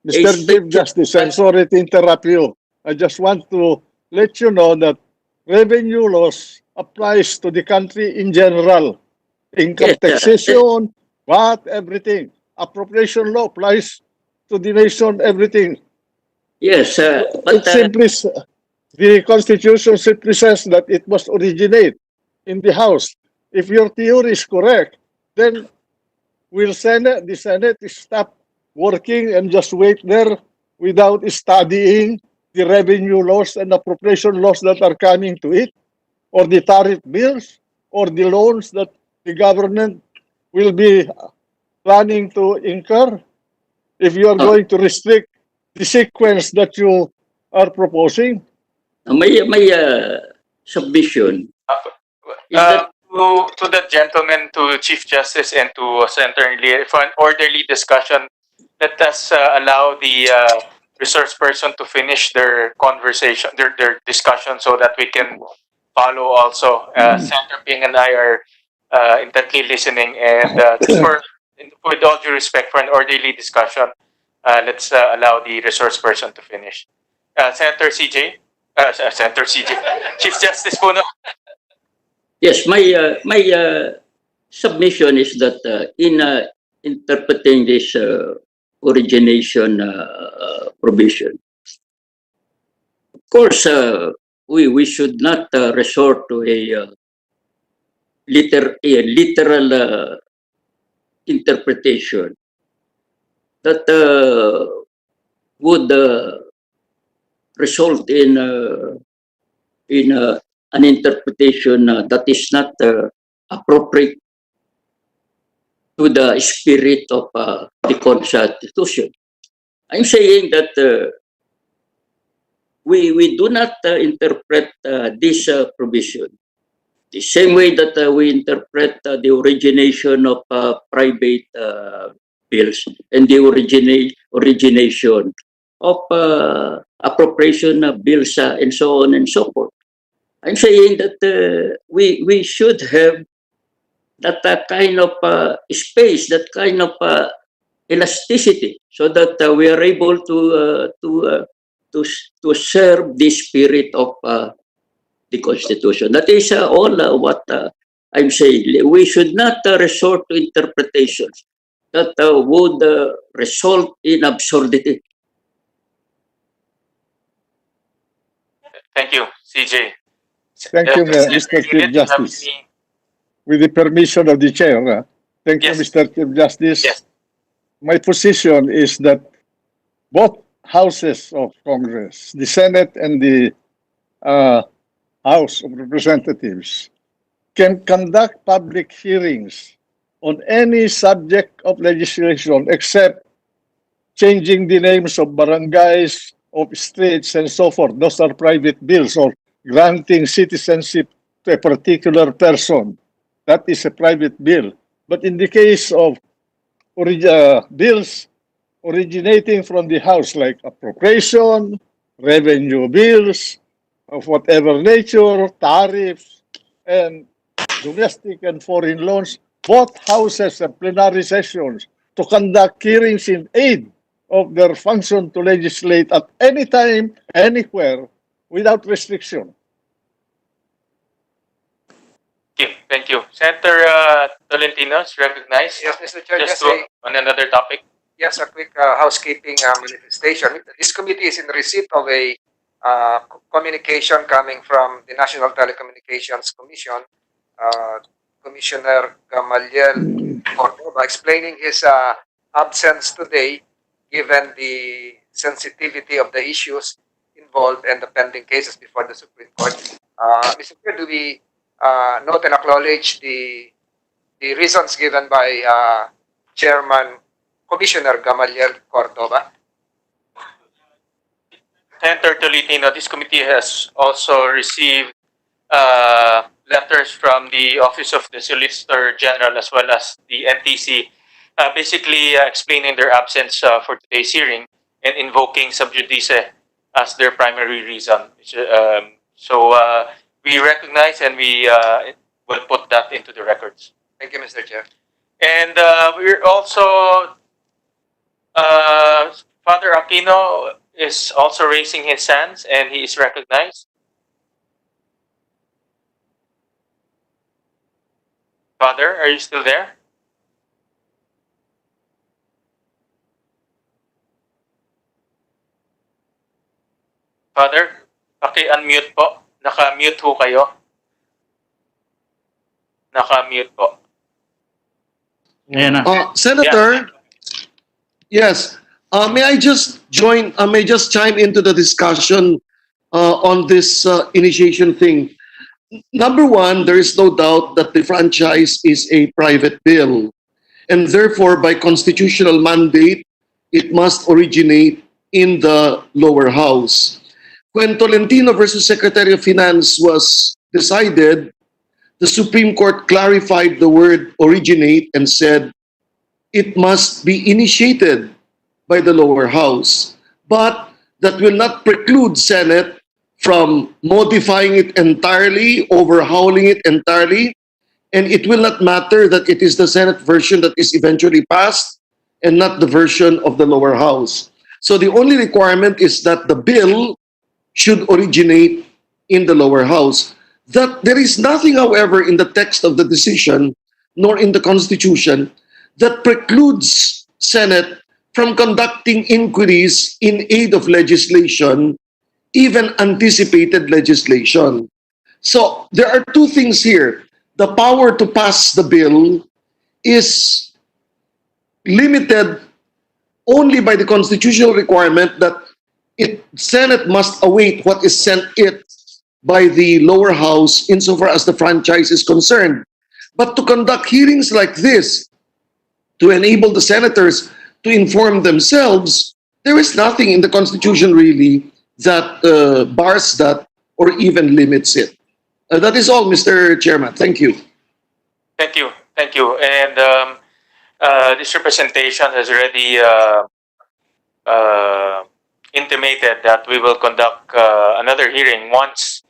Speaker 11: Mr. Chief Justice, I'm sorry to interrupt you. I just want to let you know that revenue laws applies to the country in general. Income taxation, VAT, everything. Appropriation law applies to the nation, everything.
Speaker 13: Yes, but
Speaker 11: It simply, the Constitution simply says that it must originate in the House. If your theory is correct, then will the Senate stop working and just wait there without studying the revenue laws and appropriation laws that are coming to it, or the tariff bills, or the loans that the government will be planning to incur? If you are going to restrict the sequence that you are proposing?
Speaker 13: may submission. Is that
Speaker 1: To the gentleman, to Chief Justice, and to Senator Enrile, for an orderly discussion, let us allow the resource person to finish their conversation, their discussion, so that we can follow also. Senator Ping and I are intently listening, and just with all due respect, for an orderly discussion, let's allow the resource person to finish. Senator CJ, Chief Justice Puno.
Speaker 13: yes, my submission is that in interpreting this origination provision. Of course, we should not resort to a literal interpretation that would result in an interpretation that is not appropriate to the spirit of the Constitution. I'm saying that we do not interpret this provision the same way that we interpret the origination of private bills and the origination of appropriation bills and so on and so forth. I'm saying that we should have that kind of space, that kind of elasticity, so that we are able to serve the spirit of the Constitution. That is all what I'm saying. We should not resort to interpretations that would result in absurdity.
Speaker 1: Thank you, CJ.
Speaker 11: Thank you, Mr. Chief Justice. With the permission of the chair, thank you, Mr. Chief Justice.
Speaker 1: Yes.
Speaker 11: My position is that both houses of Congress, the Senate and the House of Representatives, can conduct public hearings on any subject of legislation except changing the names of barangays, of streets, and so forth. Those are private bills, or granting citizenship to a particular person. That is a private bill. But in the case of bills originating from the House, like appropriation, revenue bills, of whatever nature, tariffs, and domestic and foreign loans, both houses have plenary sessions to conduct hearings in aid of their function to legislate at any time, anywhere, without restriction.
Speaker 1: Thank you. Senator Tolentino is recognized.
Speaker 8: Yes, Mr. Chair,
Speaker 1: Just
Speaker 8: yes,
Speaker 1: on another topic.
Speaker 8: yes, a quick housekeeping manifestation. This committee is in receipt of a communication coming from the National Telecommunications Commission, Commissioner Gamaliel Cordoba, explaining his absence today given the sensitivity of the issues involved and the pending cases before the Supreme Court. Mr. Chair, do we note and acknowledge the reasons given by Chairman Commissioner Gamaliel Cordoba?
Speaker 1: Senator Tolentino, this committee has also received letters from the Office of the Solicitor General as well as the NTC, basically explaining their absence for today's hearing and invoking sub judice as their primary reason. So we recognize and we will put that into the records.
Speaker 8: Thank you, Mr. Chair.
Speaker 1: And we're also, Father Aquino is also raising his hands and he is recognized. Father, are you still there? Father, paki-unmute po. Naka-mute ho kayo. Naka-mute po.
Speaker 12: Senator, yes, may I just chime into the discussion on this initiation thing. Number one, there is no doubt that the franchise is a private bill, and therefore, by constitutional mandate, it must originate in the lower house. When Tolentino versus Secretary of Finance was decided, the Supreme Court clarified the word originate and said it must be initiated by the lower house. But that will not preclude Senate from modifying it entirely, overhauling it entirely, and it will not matter that it is the Senate version that is eventually passed and not the version of the lower house. So the only requirement is that the bill should originate in the lower house. That there is nothing, however, in the text of the decision nor in the Constitution that precludes Senate from conducting inquiries in aid of legislation, even anticipated legislation. So there are two things here. The power to pass the bill is limited only by the constitutional requirement that Senate must await what is sent it by the lower house insofar as the franchise is concerned. But to conduct hearings like this, to enable the senators to inform themselves, there is nothing in the Constitution really that bars that or even limits it. That is all, Mr. Chairman. Thank you.
Speaker 1: Thank you. Thank you. And this representation has already intimated that we will conduct another hearing once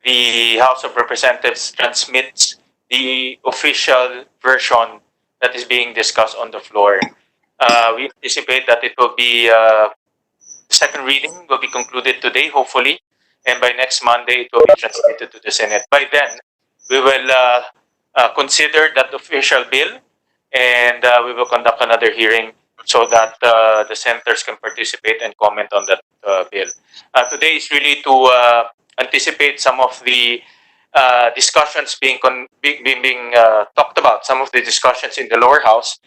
Speaker 1: the House of Representatives transmits the official version that is being discussed on the floor. We anticipate that it will be second reading will be concluded today, hopefully, and by next Monday it will be transmitted to the Senate. By then, we will consider that official bill, and we will conduct another hearing so that the senators can participate and comment on that bill. Today is really to anticipate some of the discussions being talked about, some of the discussions in the lower house,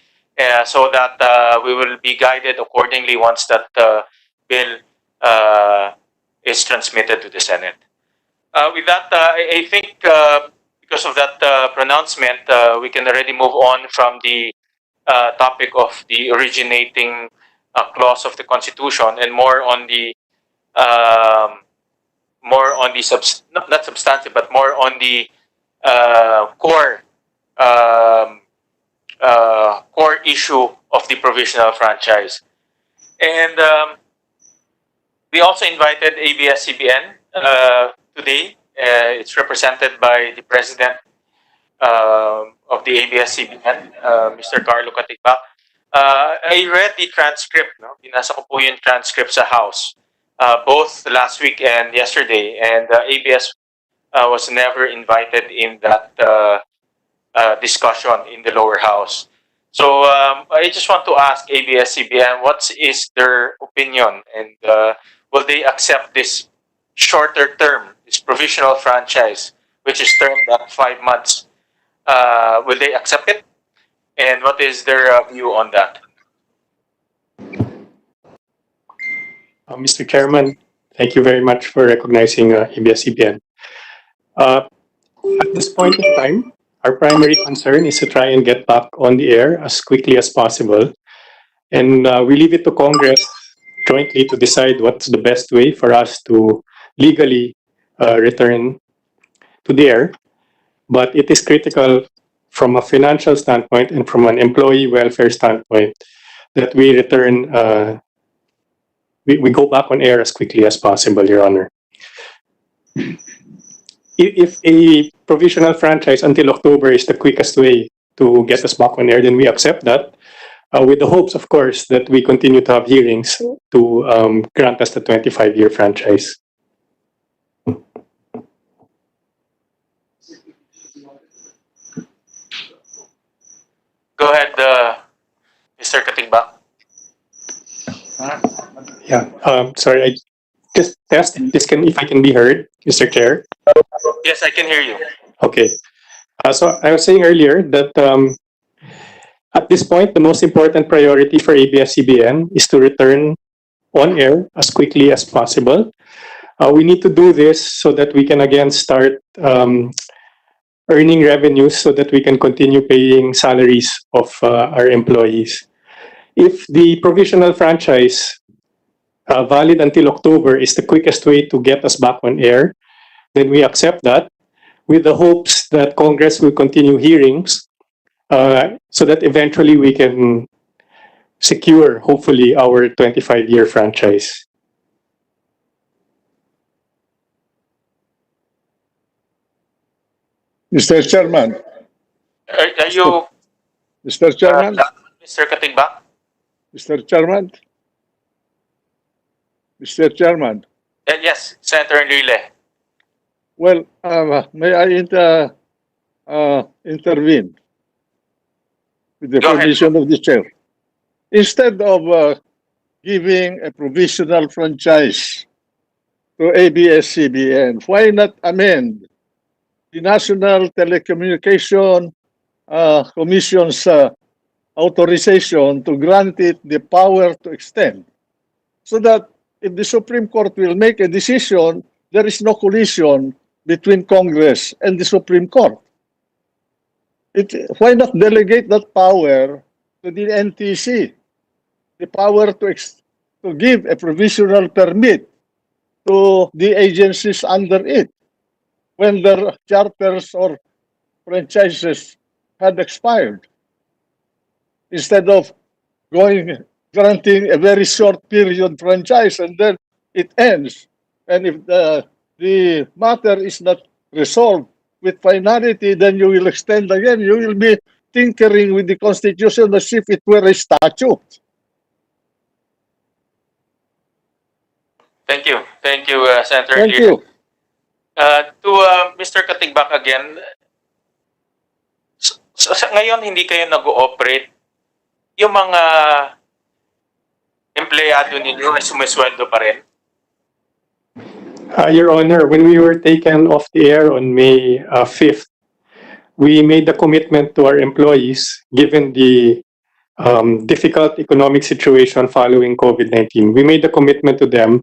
Speaker 1: so that we will be guided accordingly once that bill is transmitted to the Senate. With that, I think because of that pronouncement, we can already move on from the topic of the originating clause of the Constitution and more on the not substantive, but more on the core core issue of the provisional franchise. And we also invited ABS-CBN today. It's represented by the president of the ABS-CBN, Mr. Carlo Catigbac. I read the transcript. No? Binasa ko po yung transcript sa House, both last week and yesterday. And ABS was never invited in that discussion in the lower house. So I just want to ask ABS-CBN, what is their opinion, and will they accept this shorter term, this provisional franchise, which is termed at 5 months? Will they accept it? And what is their view on that?
Speaker 14: Mr. Chairman, thank you very much for recognizing ABS-CBN. At this point in time, our primary concern is to try and get back on the air as quickly as possible. And we leave it to Congress jointly to decide what's the best way for us to legally return to the air. But it is critical from a financial standpoint and from an employee welfare standpoint that we return, we go back on air as quickly as possible, Your Honor. If a provisional franchise until October is the quickest way to get us back on air, then we accept that, with the hopes, of course, that we continue to have hearings to grant us the 25-year franchise.
Speaker 1: Go ahead, Mr. Catigbac.
Speaker 14: Yeah, sorry, I just test this if I can be heard, Mr. Chair.
Speaker 1: Yes, I can hear you.
Speaker 14: Okay. So I was saying earlier that at this point, the most important priority for ABS-CBN is to return on air as quickly as possible. We need to do this so that we can again start earning revenues so that we can continue paying salaries of our employees. If the provisional franchise valid until October is the quickest way to get us back on air, then we accept that with the hopes that Congress will continue hearings so that eventually we can secure, hopefully, our 25-year franchise.
Speaker 11: Mr. Chairman.
Speaker 1: Are you...
Speaker 11: Mr. Chairman.
Speaker 1: Mr. Catigbac?
Speaker 11: Mr. Chairman. Mr. Chairman.
Speaker 1: Yes, Senator Enrile.
Speaker 11: Well, may I intervene? with the
Speaker 1: Go ahead.
Speaker 11: permission of the chair. Instead of giving a provisional franchise to ABS-CBN, why not amend the National Telecommunication Commission's authorization to grant it the power to extend, so that if the Supreme Court will make a decision, there is no collision between Congress and the Supreme Court. Why not delegate that power to the NTC, the power to give a provisional permit to the agencies under it when their charters or franchises had expired, instead of granting a very short period franchise and then it ends. And if the matter is not resolved with finality, then you will extend again. You will be tinkering with the Constitution as if it were a statute.
Speaker 1: Thank you, Senator.
Speaker 11: Thank you.
Speaker 1: To Mr. Katigbak again, so, ngayon hindi kayo nag-ooperate, yung mga empleyado ninyo ay sumisweldo pa rin?
Speaker 14: Your Honor, when we were taken off the air on May 5th, we made the commitment to our employees, given the difficult economic situation following COVID-19. We made the commitment to them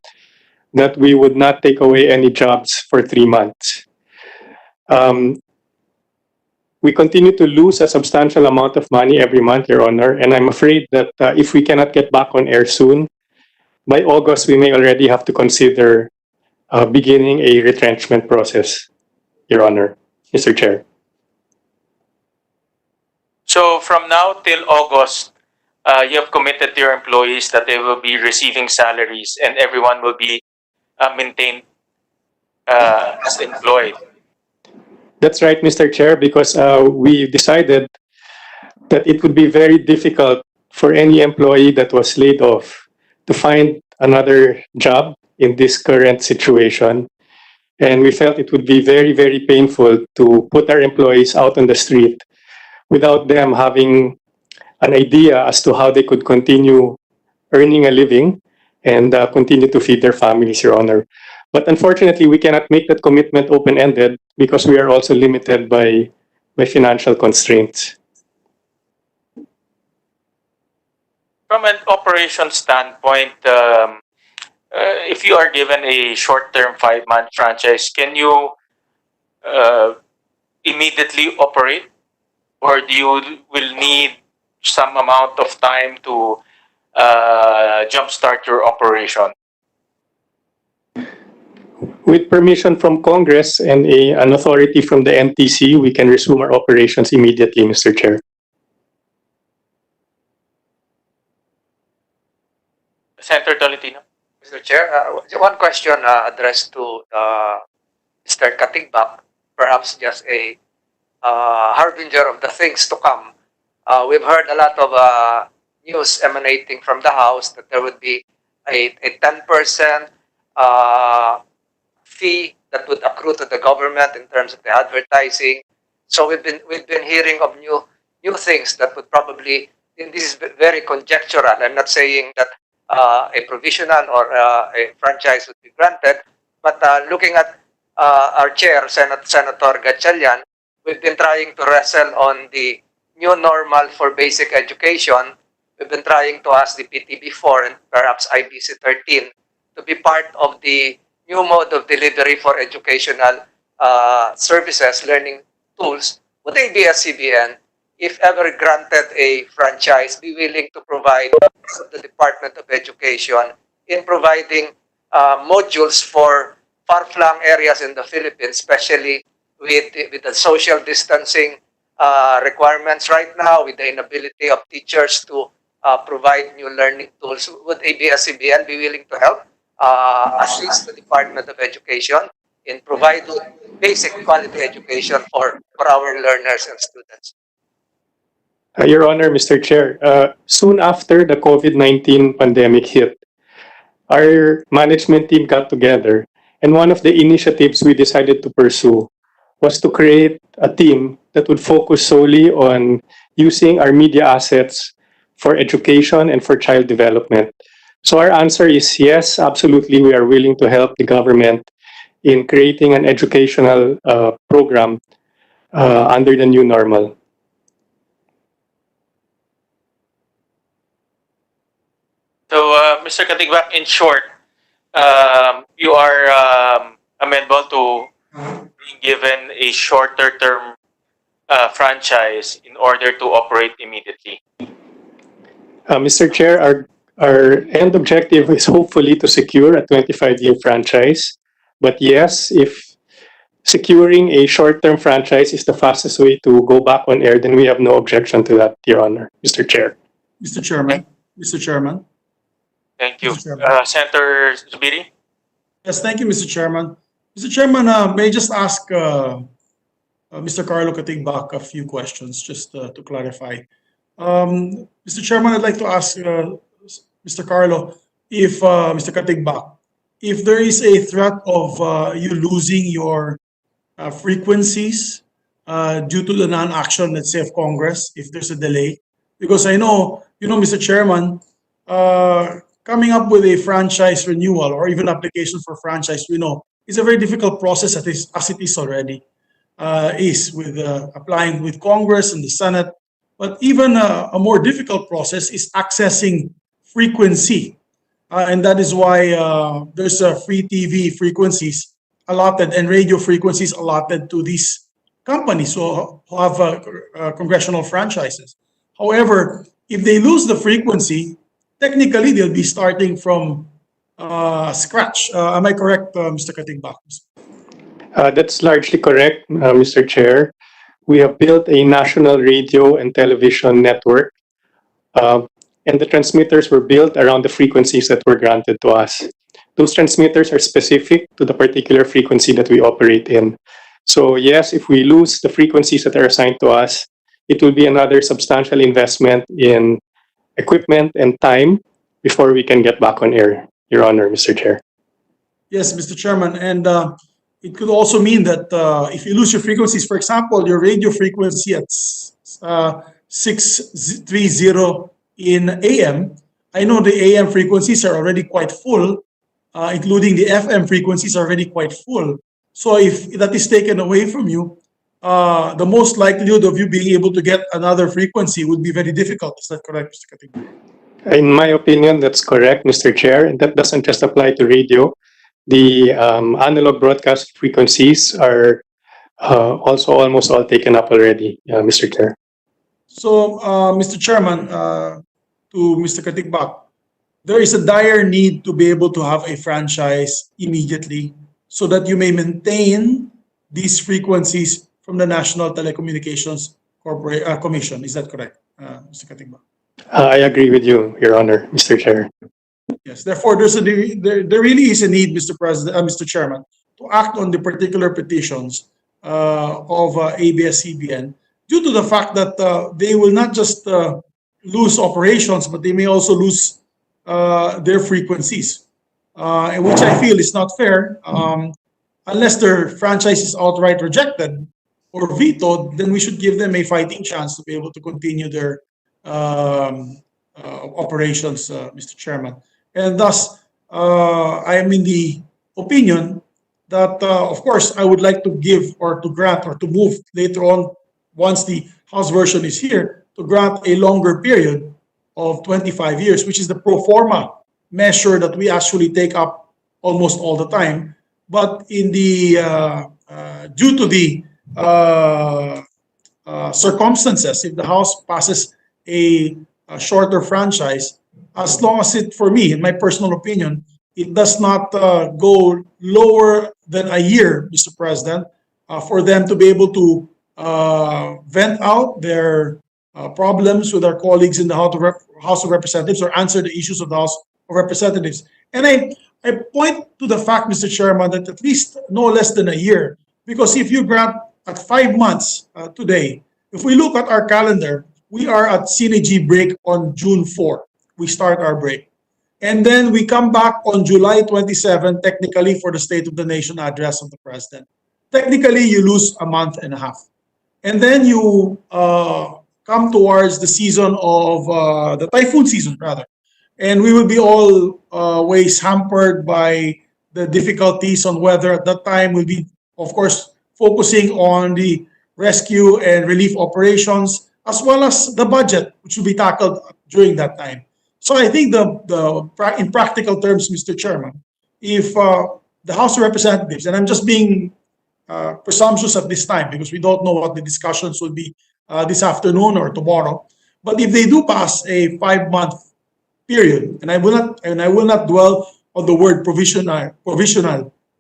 Speaker 14: that we would not take away any jobs for 3 months. We continue to lose a substantial amount of money every month, Your Honor, and I'm afraid that if we cannot get back on air soon, by August, we may already have to consider beginning a retrenchment process, Your Honor, Mr. Chair.
Speaker 1: So from now till August, you have committed to your employees that they will be receiving salaries and everyone will be maintained as employed.
Speaker 14: That's right, Mr. Chair, because we decided that it would be very difficult for any employee that was laid off to find another job in this current situation. And we felt it would be very, very painful to put our employees out on the street without them having an idea as to how they could continue earning a living and continue to feed their families, Your Honor. But unfortunately, we cannot make that commitment open-ended because we are also limited by financial constraints.
Speaker 1: From an operation standpoint, if you are given a short-term 5-month franchise, can you immediately operate, or do you will need some amount of time to jumpstart your operation?
Speaker 14: With permission from Congress and an authority from the NTC, we can resume our operations immediately, Mr. Chair.
Speaker 1: Senator Tolentino.
Speaker 8: Mr. Chair, one question addressed to Mr. Katigbak, perhaps just a harbinger of the things to come. We've heard a lot of news emanating from the House that there would be a 10% fee that would accrue to the government in terms of the advertising. So we've been hearing of new things that would probably, and this is very conjectural. I'm not saying that a provisional or a franchise would be granted, but looking at our chair, Senator Gatchalian, we've been trying to wrestle on the new normal for basic education. We've been trying to ask the PTB4 and perhaps IBC 13 to be part of the new mode of delivery for educational services, learning tools. Would ABS-CBN, if ever granted a franchise, be willing to provide the Department of Education in providing modules for far-flung areas in the Philippines, especially with the social distancing requirements right now, with the inability of teachers to provide new learning tools? Would ABS-CBN be willing to help assist the Department of Education in providing basic quality education for our learners and students?
Speaker 14: Your Honor, Mr. Chair, soon after the COVID-19 pandemic hit, our management team got together, and one of the initiatives we decided to pursue was to create a team that would focus solely on using our media assets for education and for child development. So our answer is yes, absolutely. We are willing to help the government in creating an educational program under the new normal.
Speaker 1: So, Mr. Katigbak, in short, you are amenable to being given a shorter term franchise in order to operate immediately.
Speaker 14: Mr. Chair, our end objective is hopefully to secure a 25-year franchise. But yes, if securing a short-term franchise is the fastest way to go back on air, then we have no objection to that, Your Honor, Mr. Chair.
Speaker 9: Mr. Chairman. Mr. Chairman.
Speaker 1: Thank you.
Speaker 9: Mr. Chairman.
Speaker 1: Senator Zubiri?
Speaker 9: Yes, thank you, Mr. Chairman. Mr. Chairman, may I just ask Mr. Carlo Katigbak a few questions just to clarify. Mr. Chairman, I'd like to ask Mr. Carlo if Mr. Katigbak, if there is a threat of you losing your frequencies due to the non-action, let's say, of Congress, if there's a delay, because I know, Mr. Chairman, coming up with a franchise renewal or even application for franchise, we know is a very difficult process as it is already. Is with applying with Congress and the Senate, but even a more difficult process is accessing frequency, and that is why there's free TV frequencies allotted and radio frequencies allotted to these companies who have congressional franchises. However, if they lose the frequency, technically they'll be starting from scratch. Am I correct, Mr. Katigbak?
Speaker 14: That's largely correct, Mr. Chair. We have built a national radio and television network, and the transmitters were built around the frequencies that were granted to us. Those transmitters are specific to the particular frequency that we operate in. So yes, if we lose the frequencies that are assigned to us, it will be another substantial investment in equipment and time before we can get back on air, Your Honor, Mr. Chair.
Speaker 9: Yes, Mr. Chairman, and it could also mean that if you lose your frequencies, for example, your radio frequency at 630 in AM, I know the AM frequencies are already quite full, including the FM frequencies are already quite full. So if that is taken away from you, the most likelihood of you being able to get another frequency would be very difficult. Is that correct, Mr. Katigbak?
Speaker 14: In my opinion, that's correct, Mr. Chair, and that doesn't just apply to radio. The analog broadcast frequencies are also almost all taken up already, Mr. Chair.
Speaker 9: So, Mr. Chairman, to Mr. Katigbak, there is a dire need to be able to have a franchise immediately so that you may maintain these frequencies from the National Telecommunications Commission. Is that correct, Mr. Katigbak?
Speaker 14: I agree with you, Your Honor, Mr. Chair.
Speaker 9: Yes. Therefore, there really is a need, Mr. President, Mr. Chairman, to act on the particular petitions of ABS-CBN due to the fact that they will not just lose operations, but they may also lose their frequencies, which I feel is not fair. Unless their franchise is outright rejected or vetoed, then we should give them a fighting chance to be able to continue their operations, Mr. Chairman. And thus, I am in the opinion that, of course, I would like to give or to grant or to move later on, once the House version is here, to grant a longer period of 25 years, which is the pro forma measure that we actually take up almost all the time. But in the due to the circumstances, if the House passes a shorter franchise, as long as it, for me, in my personal opinion, it does not go lower than a year, Mr. President, for them to be able to vent out their problems with our colleagues in the House of Representatives or answer the issues of the House of Representatives. And I point to the fact, Mr. Chairman, that at least no less than a year, because if you grant at 5 months today, if we look at our calendar, we are at Synergy break on June 4. We start our break. And then we come back on July 27, technically, for the State of the Nation address of the President. Technically, you lose a month and a half. And then you come towards the season of the typhoon season, rather. And we will be always hampered by the difficulties on whether at that time we'll be, of course, focusing on the rescue and relief operations, as well as the budget, which will be tackled during that time. So I think in practical terms, Mr. Chairman, if the House of Representatives, and I'm just being presumptuous at this time because we don't know what the discussions will be this afternoon or tomorrow, but if they do pass a 5-month period, and I will not dwell on the word provisional,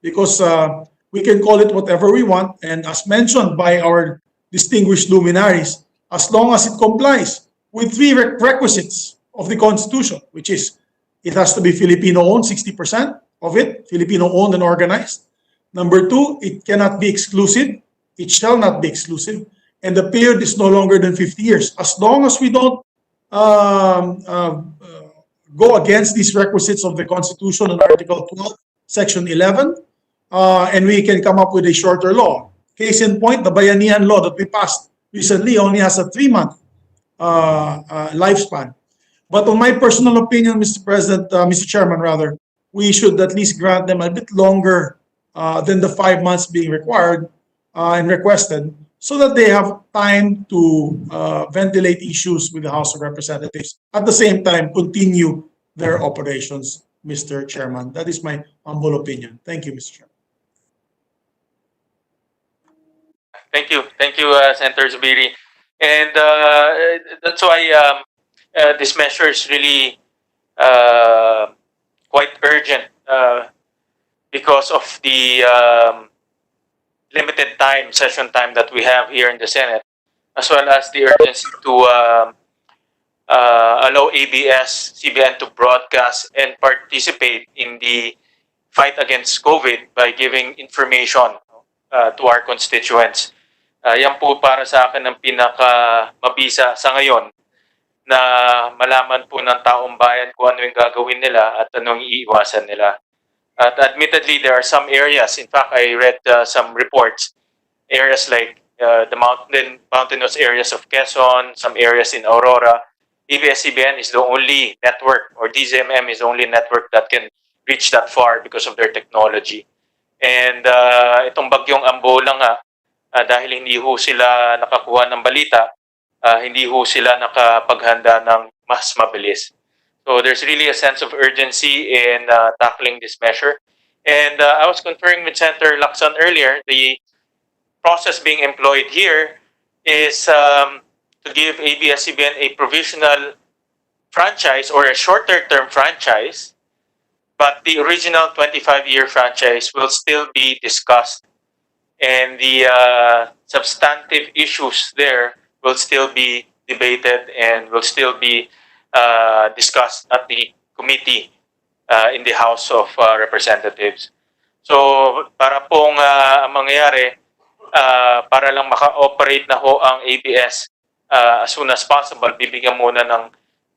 Speaker 9: because we can call it whatever we want, and as mentioned by our distinguished luminaries, as long as it complies with three requisites of the Constitution, which is it has to be Filipino-owned, 60% of it, Filipino-owned and organized. Number two, it cannot be exclusive. It shall not be exclusive. And the period is no longer than 50 years. As long as we don't go against these requisites of the Constitution in Article 12, Section 11, and we can come up with a shorter law. Case in point, the Bayanihan law that we passed recently only has a 3-month lifespan. But on my personal opinion, Mr. Chairman, rather, we should at least grant them a bit longer than the 5 months being required and requested, so that they have time to ventilate issues with the House of Representatives. At the same time, continue their operations, Mr. Chairman. That is my humble opinion. Thank you, Mr. Chairman.
Speaker 1: Thank you, Senator Zubiri. And that's why this measure is really quite urgent because of the limited session time that we have here in the Senate, as well as the urgency to allow ABS-CBN to broadcast and participate in the fight against COVID by giving information to our constituents. Yan po para sa akin ang pinaka-mabisa sa ngayon na malaman po ng taong bayan kung ano yung gagawin nila at anong iiwasan nila. At admittedly, there are some areas, in fact, I read some reports, areas like the mountainous areas of Quezon, some areas in Aurora. ABS-CBN is the only network, or DZMM is the only network that can reach that far because of their technology. And itong bagyong Ambola nga, dahil hindi ho sila nakakuha ng balita, hindi ho sila nakapaghanda ng mas mabilis. So there's really a sense of urgency in tackling this measure. And I was conferring with Senator Lacson earlier, the process being employed here is to give ABS-CBN a provisional franchise or a shorter-term franchise, but the original 25-year franchise will still be discussed, and the substantive issues there will still be debated and will still be discussed at the committee in the House of Representatives. So para pong ang mangyayari, para lang maka-operate na ho ang ABS as soon as possible, bibigyan muna ng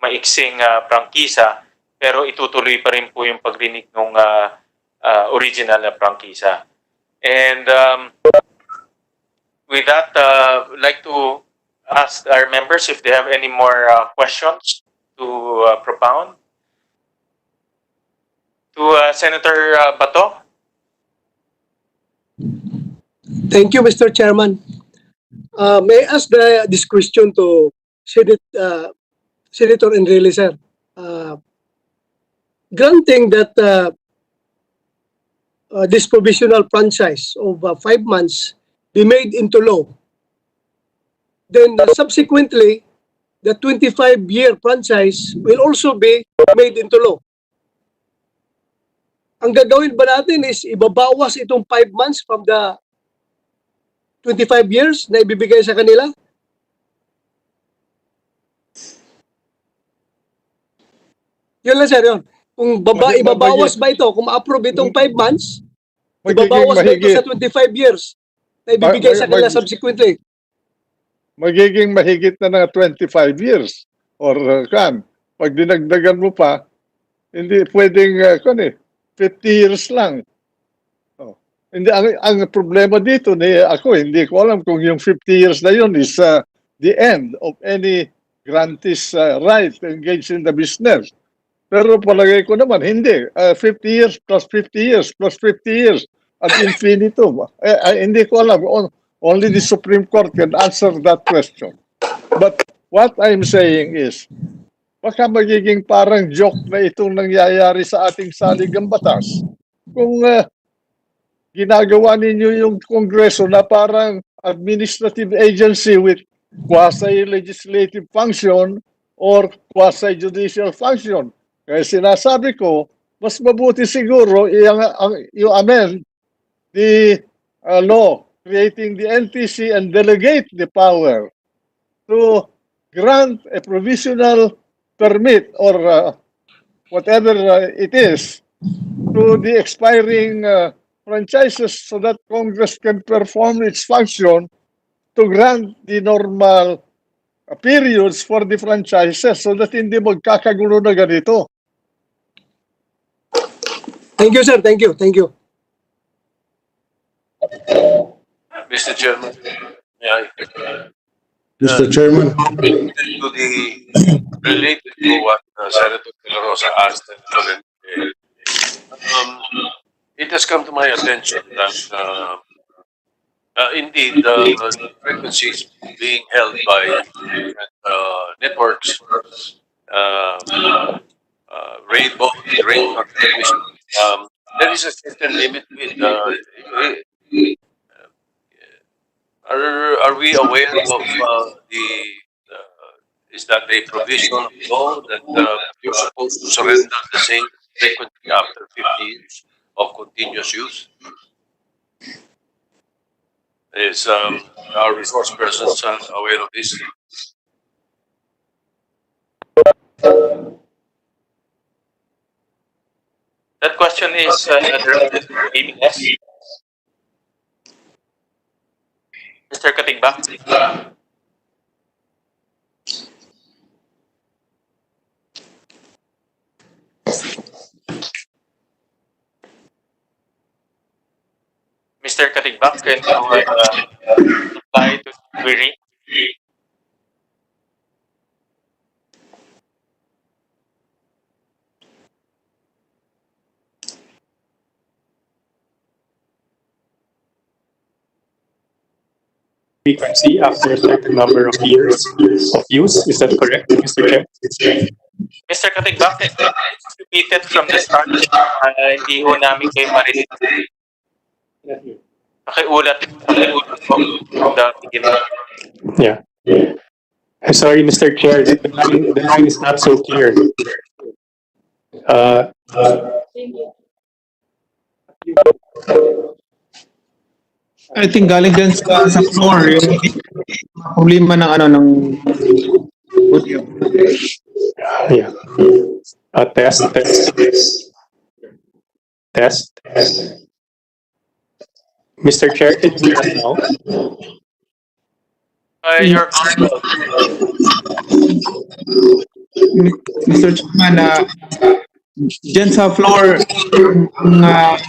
Speaker 1: maiksing prangkisa, pero itutuloy pa rin po yung pagrinig ng original na prangkisa. And with that, I'd like to ask our members if they have any more questions to propound. To Senator Bato.
Speaker 15: Thank you, Mr. Chairman. May I ask this question to Senator Enrile, sir? Granting that this provisional franchise of 5 months be made into law, then subsequently, the 25-year franchise will also be made into law. Ang gagawin ba natin is ibabawas itong 5 months from the 25 years na ibibigay sa kanila? Yun lang, sir, yun. Kung ibabawas ba ito, kung ma-approve itong 5 months, ibabawas ba ito sa 25 years na ibibigay sa kanila subsequently?
Speaker 11: Magiging mahigit na 25 years. Or pag dinagdagan mo pa, hindi pwedeng 50 years lang. Hindi, ang problema dito, ako hindi ko alam kung yung 50 years na yun is the end of any grantee's right to engage in the business. Pero palagay ko naman, hindi. 50 years plus 50 years plus 50 years ad infinitum. Hindi ko alam. Only the Supreme Court can answer that question. But what I'm saying is, baka magiging parang joke na itong nangyayari sa ating saligang batas. Kung ginagawa ninyo yung Kongreso na parang administrative agency with quasi-legislative function or quasi-judicial function. Kaya sinasabi ko, mas mabuti siguro i-amend the law creating the NTC and delegate the power to grant a provisional permit or whatever it is to the expiring franchises so that Congress can perform its function to grant the normal periods for the franchises so that hindi magkakagulo na ganito.
Speaker 15: Thank you, sir. Thank you. Thank you.
Speaker 6: Mr. Chairman, may I?
Speaker 2: Mr. Chairman.
Speaker 6: To the related to what Senator De La Rosa asked, it has come to my attention that indeed the frequencies being held by networks, rainbow television, there is a certain limit to it. Are we aware of is that a provision of law that you're supposed to surrender the same frequency after 50 years of continuous use? Is our resource persons aware of this?
Speaker 1: That question is directed to ABS. Mr. Katigbak. Mr. Katigbak, can you reply to the query?
Speaker 14: Frequency after a certain number of years of use. Is that correct, Mr. Chair?
Speaker 1: Mr. Katigbak, repeat it from the start. Hindi ho namin kayo marinig. Pakiulat po from the beginning.
Speaker 14: Yeah. I'm sorry, Mr. Chair, the line is not so clear.
Speaker 16: I think galing dyan sa floor yung problema ng ng audio.
Speaker 14: Yeah. Test. Mr. Chair, can you hear us now?
Speaker 1: Your
Speaker 16: Mr. Chairman, dyan sa floor,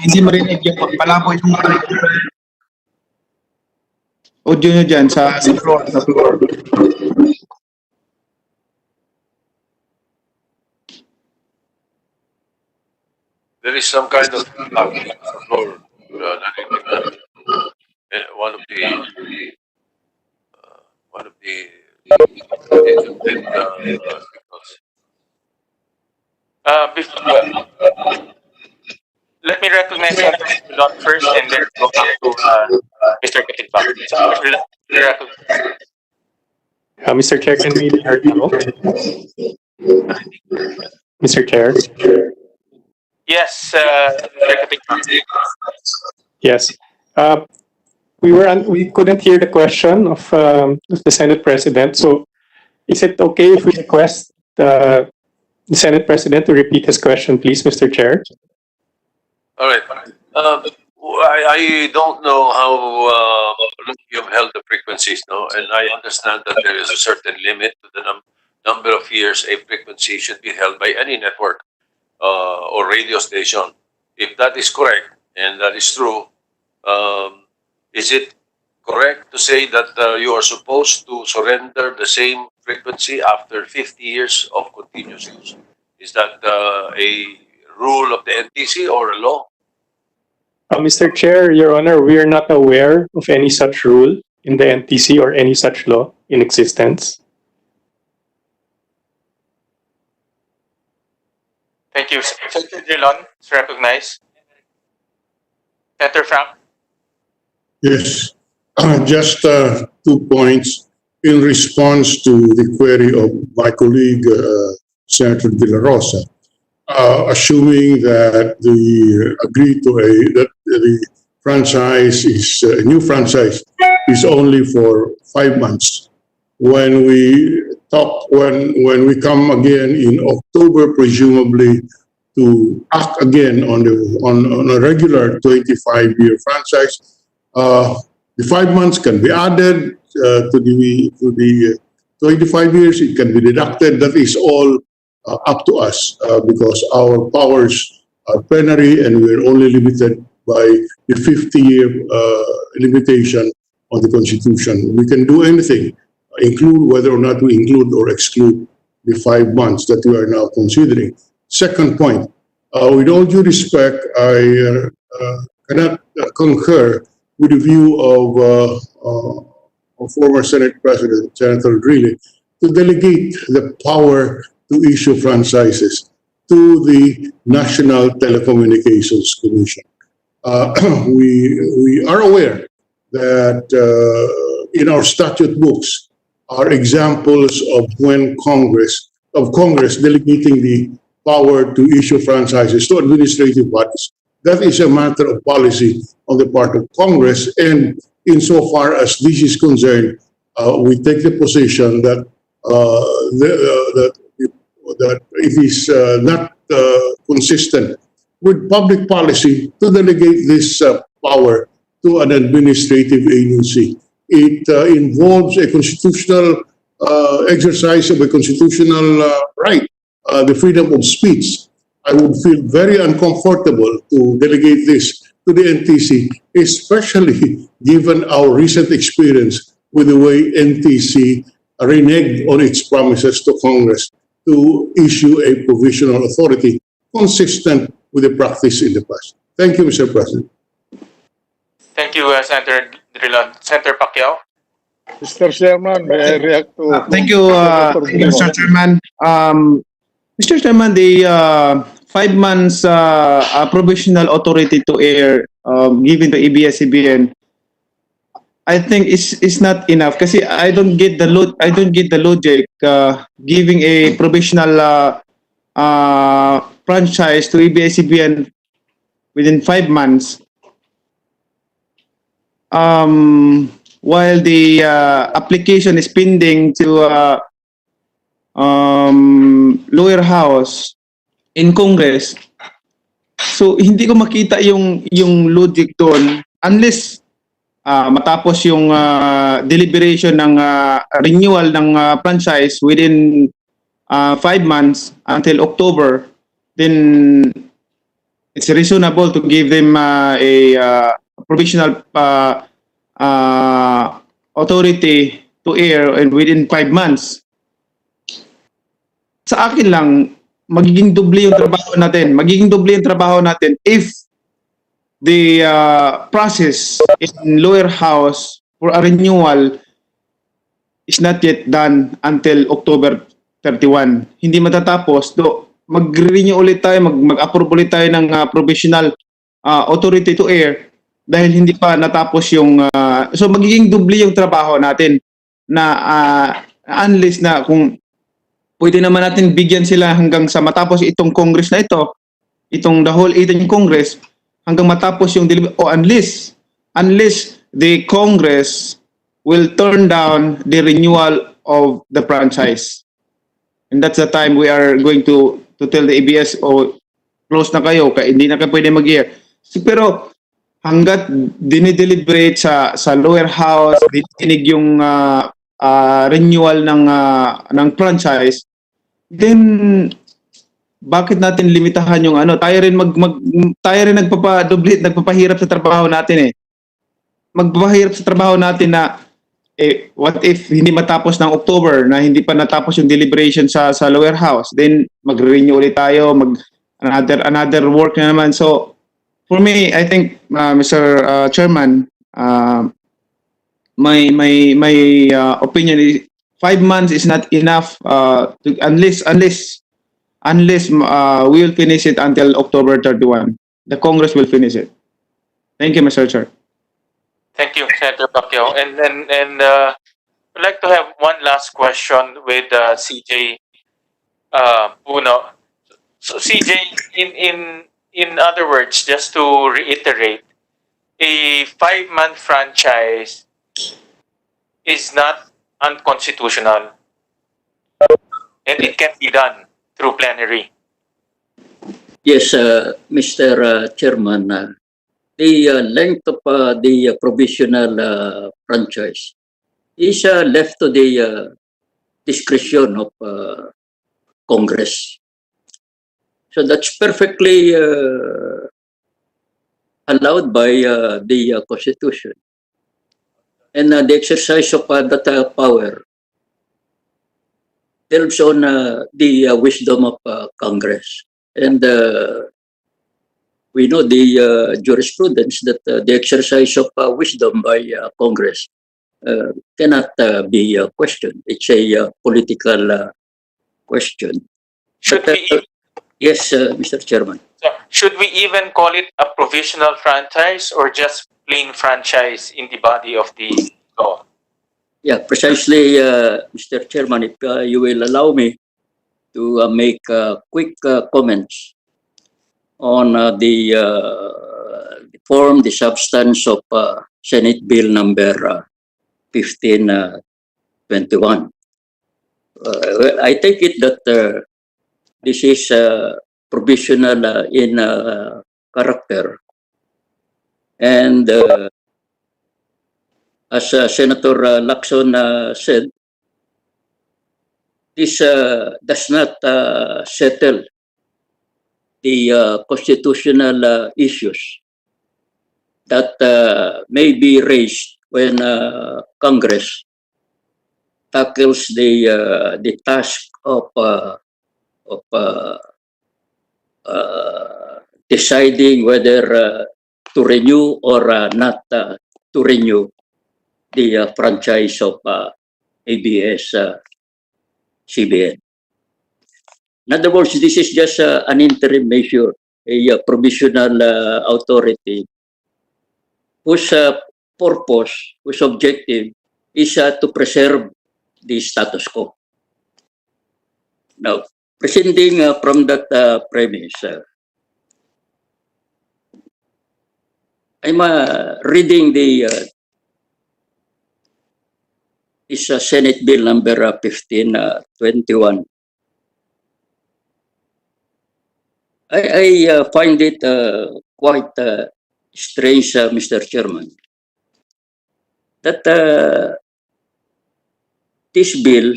Speaker 16: hindi marinig yung pagpalabo yung audio nyo dyan sa floor.
Speaker 6: There is some kind of floor. One of the
Speaker 1: let me recognize Don first and then go back to Mr. Katigbak.
Speaker 14: Mr. Chair, can we be heard now? Mr. Chair?
Speaker 1: Yes, Mr. Katigbak.
Speaker 14: Yes. We couldn't hear the question of the Senate President. So, is it okay if we request the Senate President to repeat his question, please, Mr. Chair?
Speaker 6: All right. I don't know how long you've held the frequencies, no? And I understand that there is a certain limit to the number of years a frequency should be held by any network or radio station. If that is correct and that is true, is it correct to say that you are supposed to surrender the same frequency after 50 years of continuous use? Is that a rule of the NTC or a law?
Speaker 14: Mr. Chair, Your Honor, we are not aware of any such rule in the NTC or any such law in existence.
Speaker 1: Thank you. Senator Drilon is recognized. Senator Frank.
Speaker 2: Yes, just 2 points in response to the query of my colleague, Senator De La Rosa. Assuming that that the franchise is a new franchise is only for 5 months. When we come again in October, presumably to act again on a regular 25-year franchise, the 5 months can be added to the 25 years. It can be deducted. That is all up to us because our powers are plenary and we're only limited by the 50-year limitation on the Constitution. We can do anything, include whether or not we include or exclude the 5 months that we are now considering. Second point, with all due respect, I cannot concur with the view of former Senate President Senator Drilon to delegate the power to issue franchises to the National Telecommunications Commission. We are aware that in our statute books are examples of when Congress delegating the power to issue franchises to administrative bodies. That is a matter of policy on the part of Congress, and insofar as this is concerned, we take the position that that it is not consistent with public policy to delegate this power to an administrative agency. It involves a constitutional exercise of a constitutional right, the freedom of speech. I would feel very uncomfortable to delegate this to the NTC, especially given our recent experience with the way NTC reneged on its promises to Congress to issue a provisional authority consistent with the practice in the past. Thank you, Mr. President.
Speaker 1: Thank you, Senator Drilon. Senator Pacquiao.
Speaker 11: Mr. Chairman, may I react to...
Speaker 16: Thank you, Mr. Chairman. Mr. Chairman, the 5 months provisional authority to air given to ABS-CBN, I think it's not enough kasi I don't get the logic giving a provisional franchise to ABS-CBN within 5 months while the application is pending to lower house in Congress. So hindi ko makita yung logic doon unless matapos yung deliberation ng renewal ng franchise within 5 months until October, then it's reasonable to give them a provisional authority to air and within 5 months. Sa akin lang, magiging doble yung trabaho natin if the process in lower house for a renewal is not yet done until October 31. Hindi matatapos. Mag-renew ulit tayo, mag-approve ulit tayo ng provisional authority to air dahil hindi pa natapos yung... so magiging doble yung trabaho natin na unless na kung pwede naman natin bigyan sila hanggang sa matapos itong Congress na ito, itong the whole 18 Congress, hanggang matapos yung unless the Congress will turn down the renewal of the franchise. And that's the time we are going to tell the ABS, close na kayo, hindi na kayo pwede mag-air. Pero hanggat dinideliberate sa lower house, dinidinig yung renewal ng franchise, then bakit natin limitahan yung tayo rin nagpapahirap sa trabaho natin eh. magpapahirap sa trabaho natin na what if hindi matapos ng October na hindi pa natapos yung deliberation sa lower house, then magre-renew ulit tayo, another work na naman. So for me, I think Mr. Chairman, my opinion is 5 months is not enough unless we will finish it until October 31. The Congress will finish it. Thank you, Mr. Chair.
Speaker 1: Thank you, Senator Pacquiao. And I'd like to have one last question with CJ Puno. So CJ, in other words, just to reiterate, a 5-month franchise is not unconstitutional, and it can be done through plenary.
Speaker 13: Yes, Mr. Chairman, the length of the provisional franchise is left to the discretion of Congress. So that's perfectly allowed by the Constitution. And the exercise of that power delves on the wisdom of Congress. And we know the jurisprudence that the exercise of wisdom by Congress cannot be questioned. It's a political question.
Speaker 1: Should we?
Speaker 13: Yes, Mr. Chairman.
Speaker 1: So should we even call it a provisional franchise or just plain franchise in the body of the law?
Speaker 13: Yeah, precisely, Mr. Chairman, if you will allow me to make quick comments on the form, the substance of Senate Bill number 1521. Well, I take it that this is provisional in character. And as Senator Lacson said, this does not settle the constitutional issues that may be raised when Congress tackles the task of deciding whether to renew or not to renew the franchise of ABS-CBN. In other words, this is just an interim measure, a provisional authority whose purpose, whose objective is to preserve the status quo. Now, proceeding from that premise, I'm reading this Senate Bill number 1521. I find it quite strange, Mr. Chairman, that this bill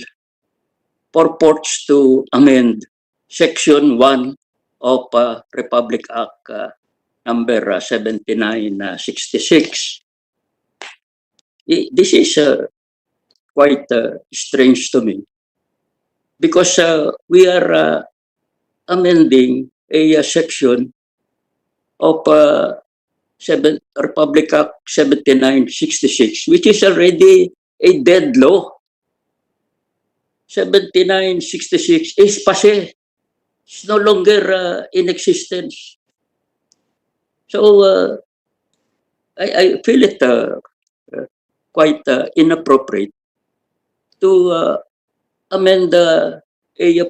Speaker 13: purports to amend Section 1 of Republic Act number 7966. This is quite strange to me because we are amending a section of Republic Act 7966, which is already a dead law. 7966 is passé. It's no longer in existence. So I feel it quite inappropriate to amend a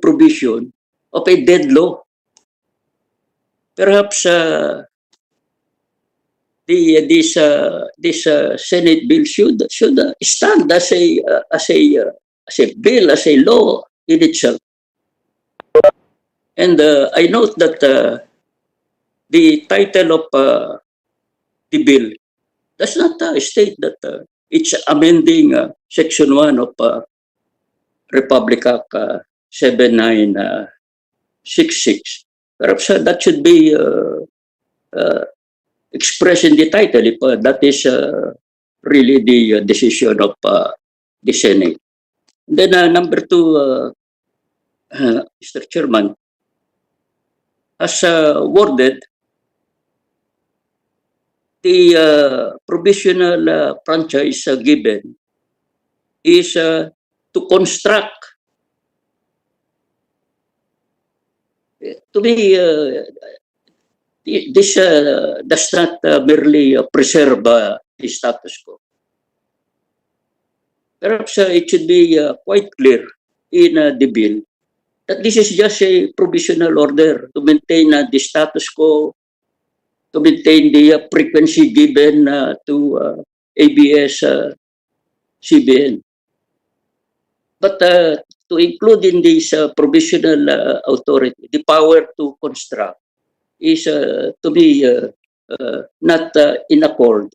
Speaker 13: provision of a dead law. Perhaps this Senate bill should stand as a bill, as a law in itself. And I note that the title of the bill does not state that it's amending Section 1 of Republic Act 7966. Perhaps that should be expressed in the title if that is really the decision of the Senate. Then number two, Mr. Chairman, as worded, the provisional franchise given is to construct. To me, this does not merely preserve the status quo. Perhaps it should be quite clear in the bill that this is just a provisional order to maintain the status quo, to maintain the frequency given to ABS-CBN. But to include in this provisional authority, the power to construct is to be not in accord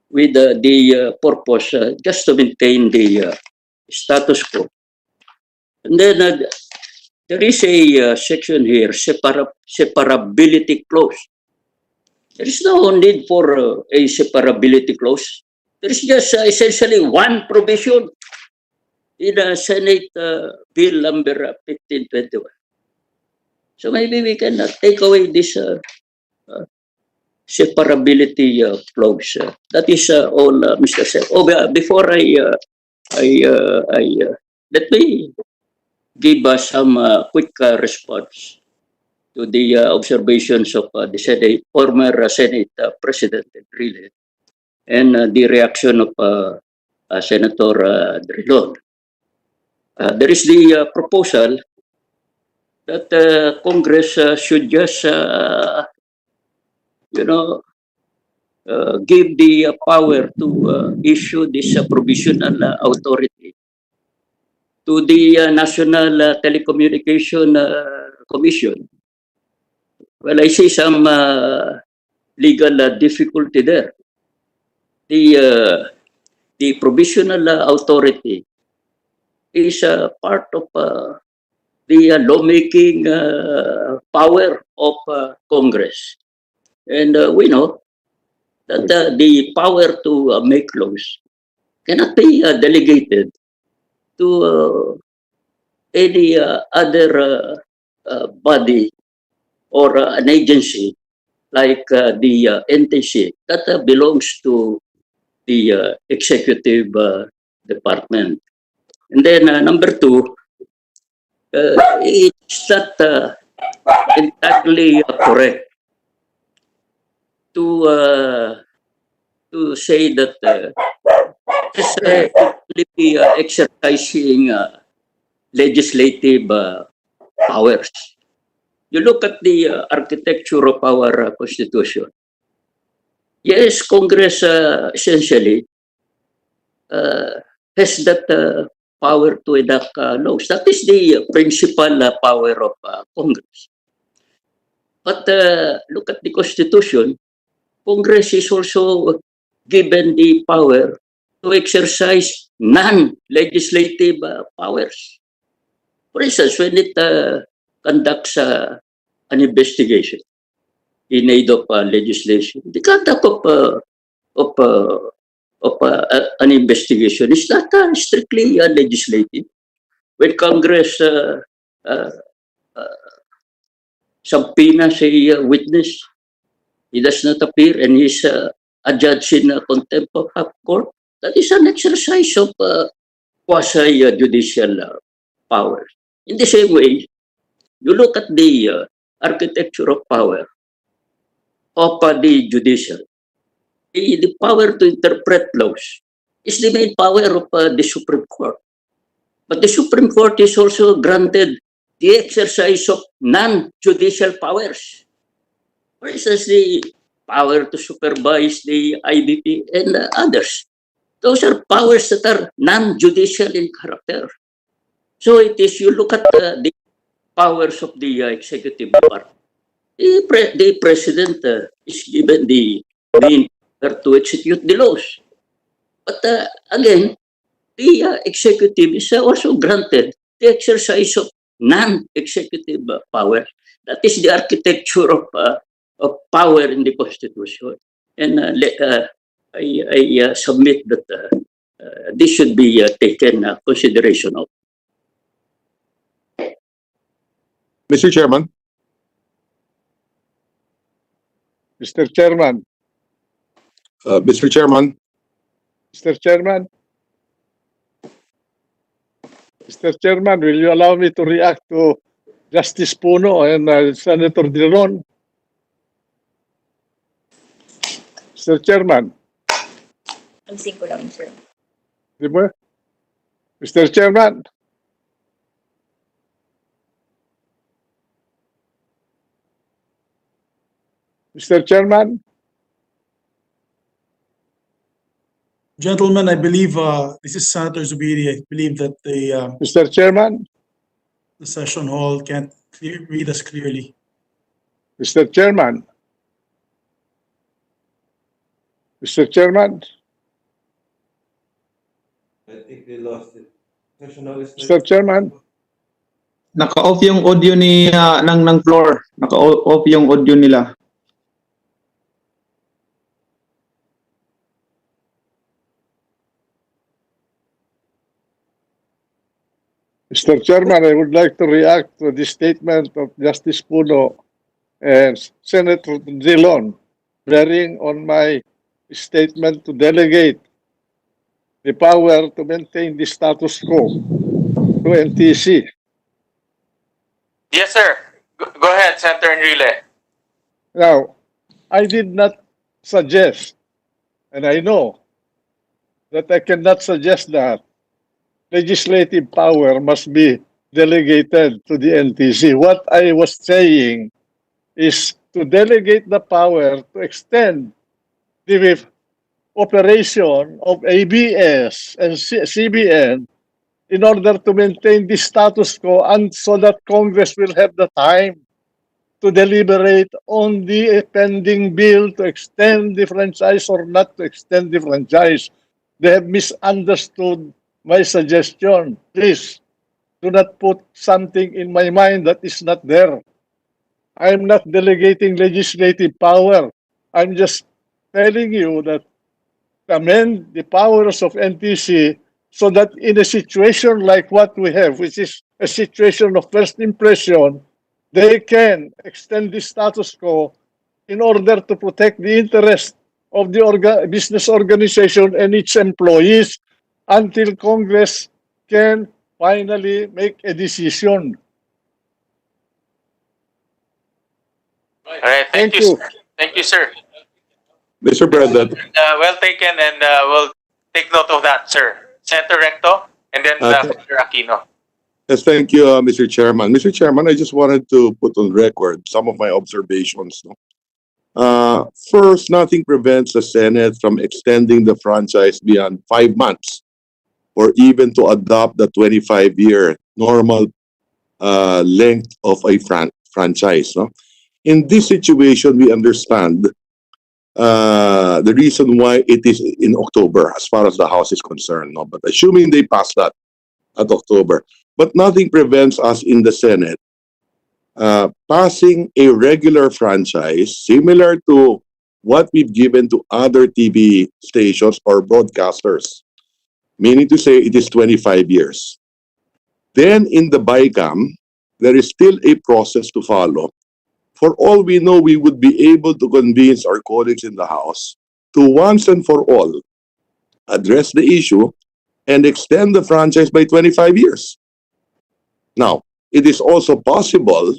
Speaker 13: with the purpose just to maintain the status quo. And then there is a section here, separability clause. There is no need for a separability clause. There is just essentially one provision in Senate Bill number 1521. So maybe we can take away this separability clause. That is all, Mr. Sep. Before let me give some quick response to the observations of the former Senate President Enrile and the reaction of Senator Drilon. There is the proposal that Congress should just, give the power to issue this provisional authority to the National Telecommunication Commission. Well, I see some legal difficulty there. The provisional authority is part of the lawmaking power of Congress. And we know that the power to make laws cannot be delegated to any other body or an agency like the NTC that belongs to the executive department. And then number two, it's not entirely correct to say that it's only exercising legislative powers. You look at the architecture of our Constitution. Yes, Congress essentially has that power to enact laws. That is the principal power of Congress. But look at the Constitution. Congress is also given the power to exercise non-legislative powers. For instance, when it conducts an investigation in aid of legislation, the conduct of an investigation is not strictly legislative. When Congress subpoenas a witness, he does not appear and he is adjudged in contempt of court, that is an exercise of quasi-judicial power. In the same way, you look at the architecture of power of the judicial. The power to interpret laws is the main power of the Supreme Court. But the Supreme Court is also granted the exercise of non-judicial powers. For instance, the power to supervise the IBP and others. Those are powers that are non-judicial in character. So it is, you look at the powers of the executive department. The president is given the main power to execute the laws. But again, the executive is also granted the exercise of non-executive power. That is the architecture of power in the Constitution. And I submit that this should be taken consideration of.
Speaker 11: Mr. Chairman. Mr. Chairman. Mr. Chairman. Mr. Chairman. Mr. Chairman, will you allow me to react to Justice Puno and Senator Dillon? Mr. Chairman.
Speaker 17: Alisin ko lang, sir.
Speaker 11: Di ba? Mr. Chairman. Mr. Chairman.
Speaker 9: Gentlemen, I believe this is Senator Zubiri. I believe that the
Speaker 11: Mr. Chairman.
Speaker 9: the session hall can't read us clearly.
Speaker 11: Mr. Chairman. Mr. Chairman.
Speaker 10: I think they lost it.
Speaker 11: Mr. Chairman.
Speaker 16: Naka-off yung audio ni ng floor. Naka-off yung audio nila.
Speaker 11: Mr. Chairman, I would like to react to the statement of Justice Puno and Senator Dillon, bearing on my statement to delegate the power to maintain the status quo to NTC.
Speaker 1: Yes, sir. Go ahead, Senator Enrile.
Speaker 11: Now, I did not suggest, and I know that I cannot suggest that legislative power must be delegated to the NTC. What I was saying is to delegate the power to extend the operation of ABS and CBN in order to maintain the status quo and so that Congress will have the time to deliberate on the pending bill to extend the franchise or not to extend the franchise. They have misunderstood my suggestion. Please do not put something in my mind that is not there. I'm not delegating legislative power. I'm just telling you that amend the powers of NTC so that in a situation like what we have, which is a situation of first impression, they can extend the status quo in order to protect the interest of the business organization and its employees until Congress can finally make a decision.
Speaker 1: All right. Thank you, sir. Thank you, sir.
Speaker 11: Mr. President.
Speaker 1: Well taken, and we'll take note of that, sir. Senator Recto, and then Senator Aquino.
Speaker 11: Yes, thank you, Mr. Chairman. Mr. Chairman, I just wanted to put on record some of my observations. First, nothing prevents the Senate from extending the franchise beyond 5 months or even to adopt the 25-year normal length of a franchise. No? In this situation, we understand the reason why it is in October as far as the House is concerned. No? But assuming they pass that at October, but nothing prevents us in the Senate passing a regular franchise similar to what we've given to other TV stations or broadcasters, meaning to say it is 25 years. Then in the BICAM, there is still a process to follow. For all we know, we would be able to convince our colleagues in the House to once and for all address the issue and extend the franchise by 25 years. Now, it is also possible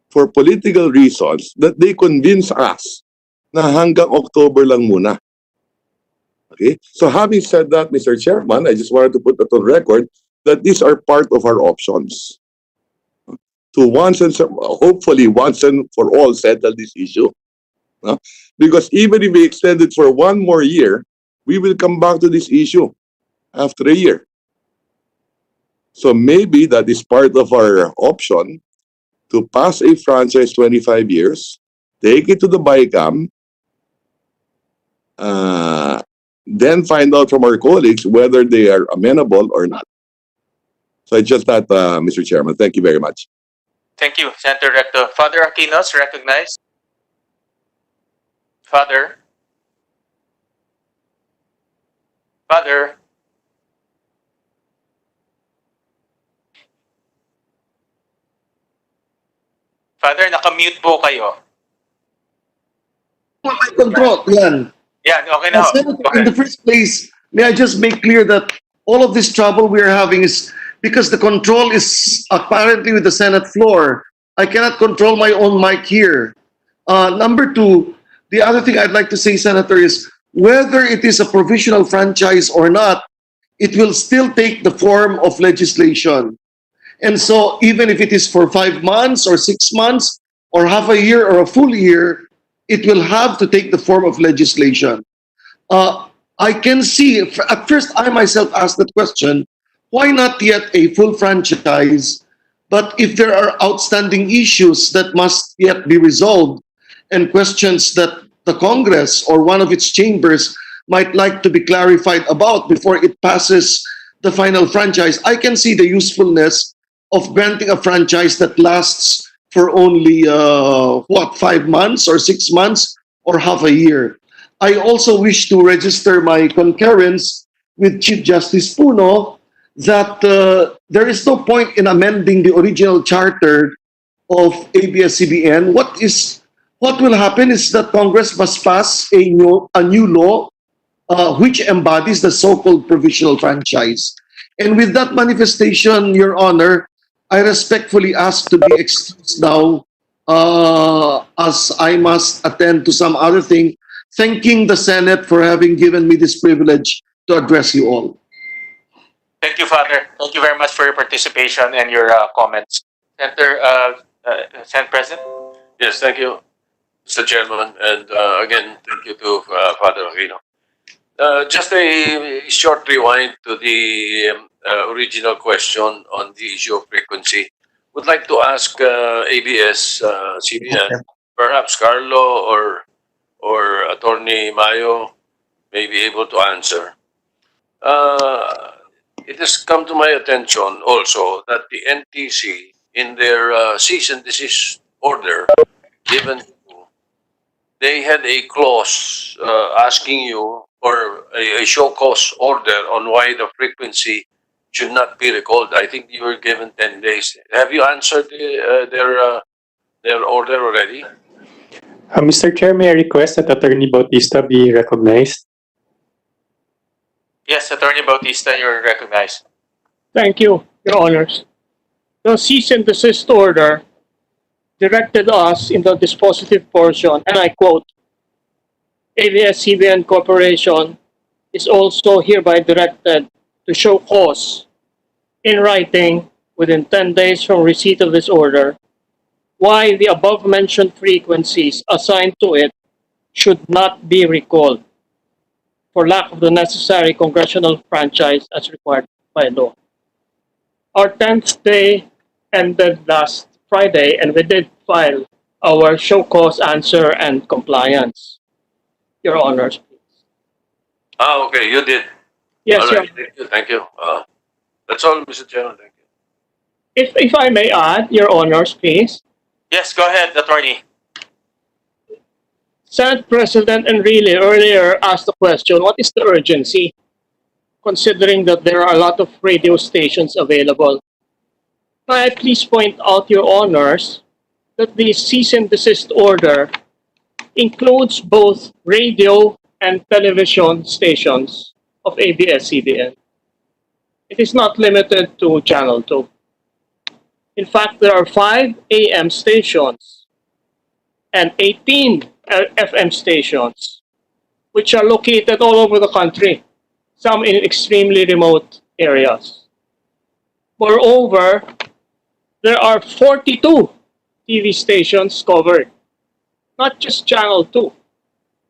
Speaker 11: for political reasons that they convince us na hanggang October lang muna. Okay? So having said that, Mr. Chairman, I just wanted to put that on record that these are part of our options to hopefully once and for all settle this issue. Because even if we extend it for 1 more year, we will come back to this issue after a year. So maybe that is part of our option to pass a franchise 25 years, take it to the BICAM, then find out from our colleagues whether they are amenable or not. So it's just that, Mr. Chairman. Thank you very much.
Speaker 1: Thank you, Senator Recto. Father Aquinos, recognized. Father. Father, Father, naka-mute po kayo.
Speaker 12: My control, yan.
Speaker 1: Yan, okay na.
Speaker 12: Senator,
Speaker 1: Go
Speaker 12: in
Speaker 1: ahead.
Speaker 12: the first place, may I just make clear that all of this trouble we are having is because the control is apparently with the Senate floor. I cannot control my own mic here. Number two, the other thing I'd like to say, Senator, is whether it is a provisional franchise or not, it will still take the form of legislation. And so even if it is for 5 months or 6 months or half a year or a full year, it will have to take the form of legislation. I can see, at first I myself asked that question, why not yet a full franchise? But if there are outstanding issues that must yet be resolved and questions that the Congress or one of its chambers might like to be clarified about before it passes the final franchise, I can see the usefulness of granting a franchise that lasts for only, 5 months or 6 months or half a year. I also wish to register my concurrence with Chief Justice Puno that there is no point in amending the original charter of ABS-CBN. What will happen is that Congress must pass a new law which embodies the so-called provisional franchise. And with that manifestation, Your Honor, I respectfully ask to be excused now as I must attend to some other thing, thanking the Senate for having given me this privilege to address you all.
Speaker 1: Thank you, Father. Thank you very much for your participation and your comments. Senate President?
Speaker 6: Yes, thank you, Mr. Chairman, and again, thank you to Father Aquino. Just a short rewind to the original question on the issue of frequency. Would like to ask ABS-CBN, perhaps Carlo or Attorney Mayo may be able to answer. It has come to my attention also that the NTC, in their cease and desist order given to you, they had a clause asking you for a show cause order on why the frequency should not be recalled. I think you were given 10 days. Have you answered their order already?
Speaker 14: Mr. Chair, may I request that Attorney Bautista be recognized?
Speaker 1: Yes, Attorney Bautista, you're recognized.
Speaker 15: Thank you, Your Honors. The cease and desist order directed us in the dispositive portion, and I quote, ABS-CBN Corporation is also hereby directed to show cause in writing within 10 days from receipt of this order why the above-mentioned frequencies assigned to it should not be recalled for lack of the necessary congressional franchise as required by law. Our 10th day ended last Friday, and we did file our show cause answer and compliance. Your Honors.
Speaker 6: Okay, you did.
Speaker 15: Yes,
Speaker 6: All right,
Speaker 15: Your
Speaker 6: thank you. That's all, Mr. Chairman. Thank you.
Speaker 15: If I may add, Your Honors, please.
Speaker 1: Yes, go ahead, Attorney.
Speaker 15: Senate President Enrile earlier asked the question, what is the urgency, considering that there are a lot of radio stations available? May I please point out, Your Honors, that the cease and desist order includes both radio and television stations of ABS-CBN. It is not limited to Channel 2. In fact, there are 5 AM stations and 18 FM stations, which are located all over the country, some in extremely remote areas. Moreover, there are 42 TV stations covered, not just Channel 2.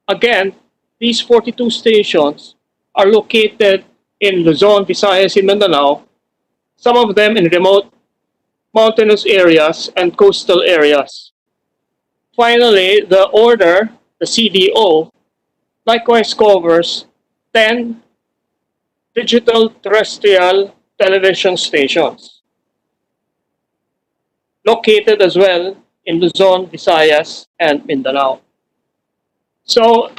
Speaker 15: Again, these 42 stations are located in Luzon, Visayas, and Mindanao, some of them in remote mountainous areas and coastal areas. Finally, the order, the CDO, likewise covers 10 digital terrestrial television stations, located as well in Luzon, Visayas, and Mindanao. So,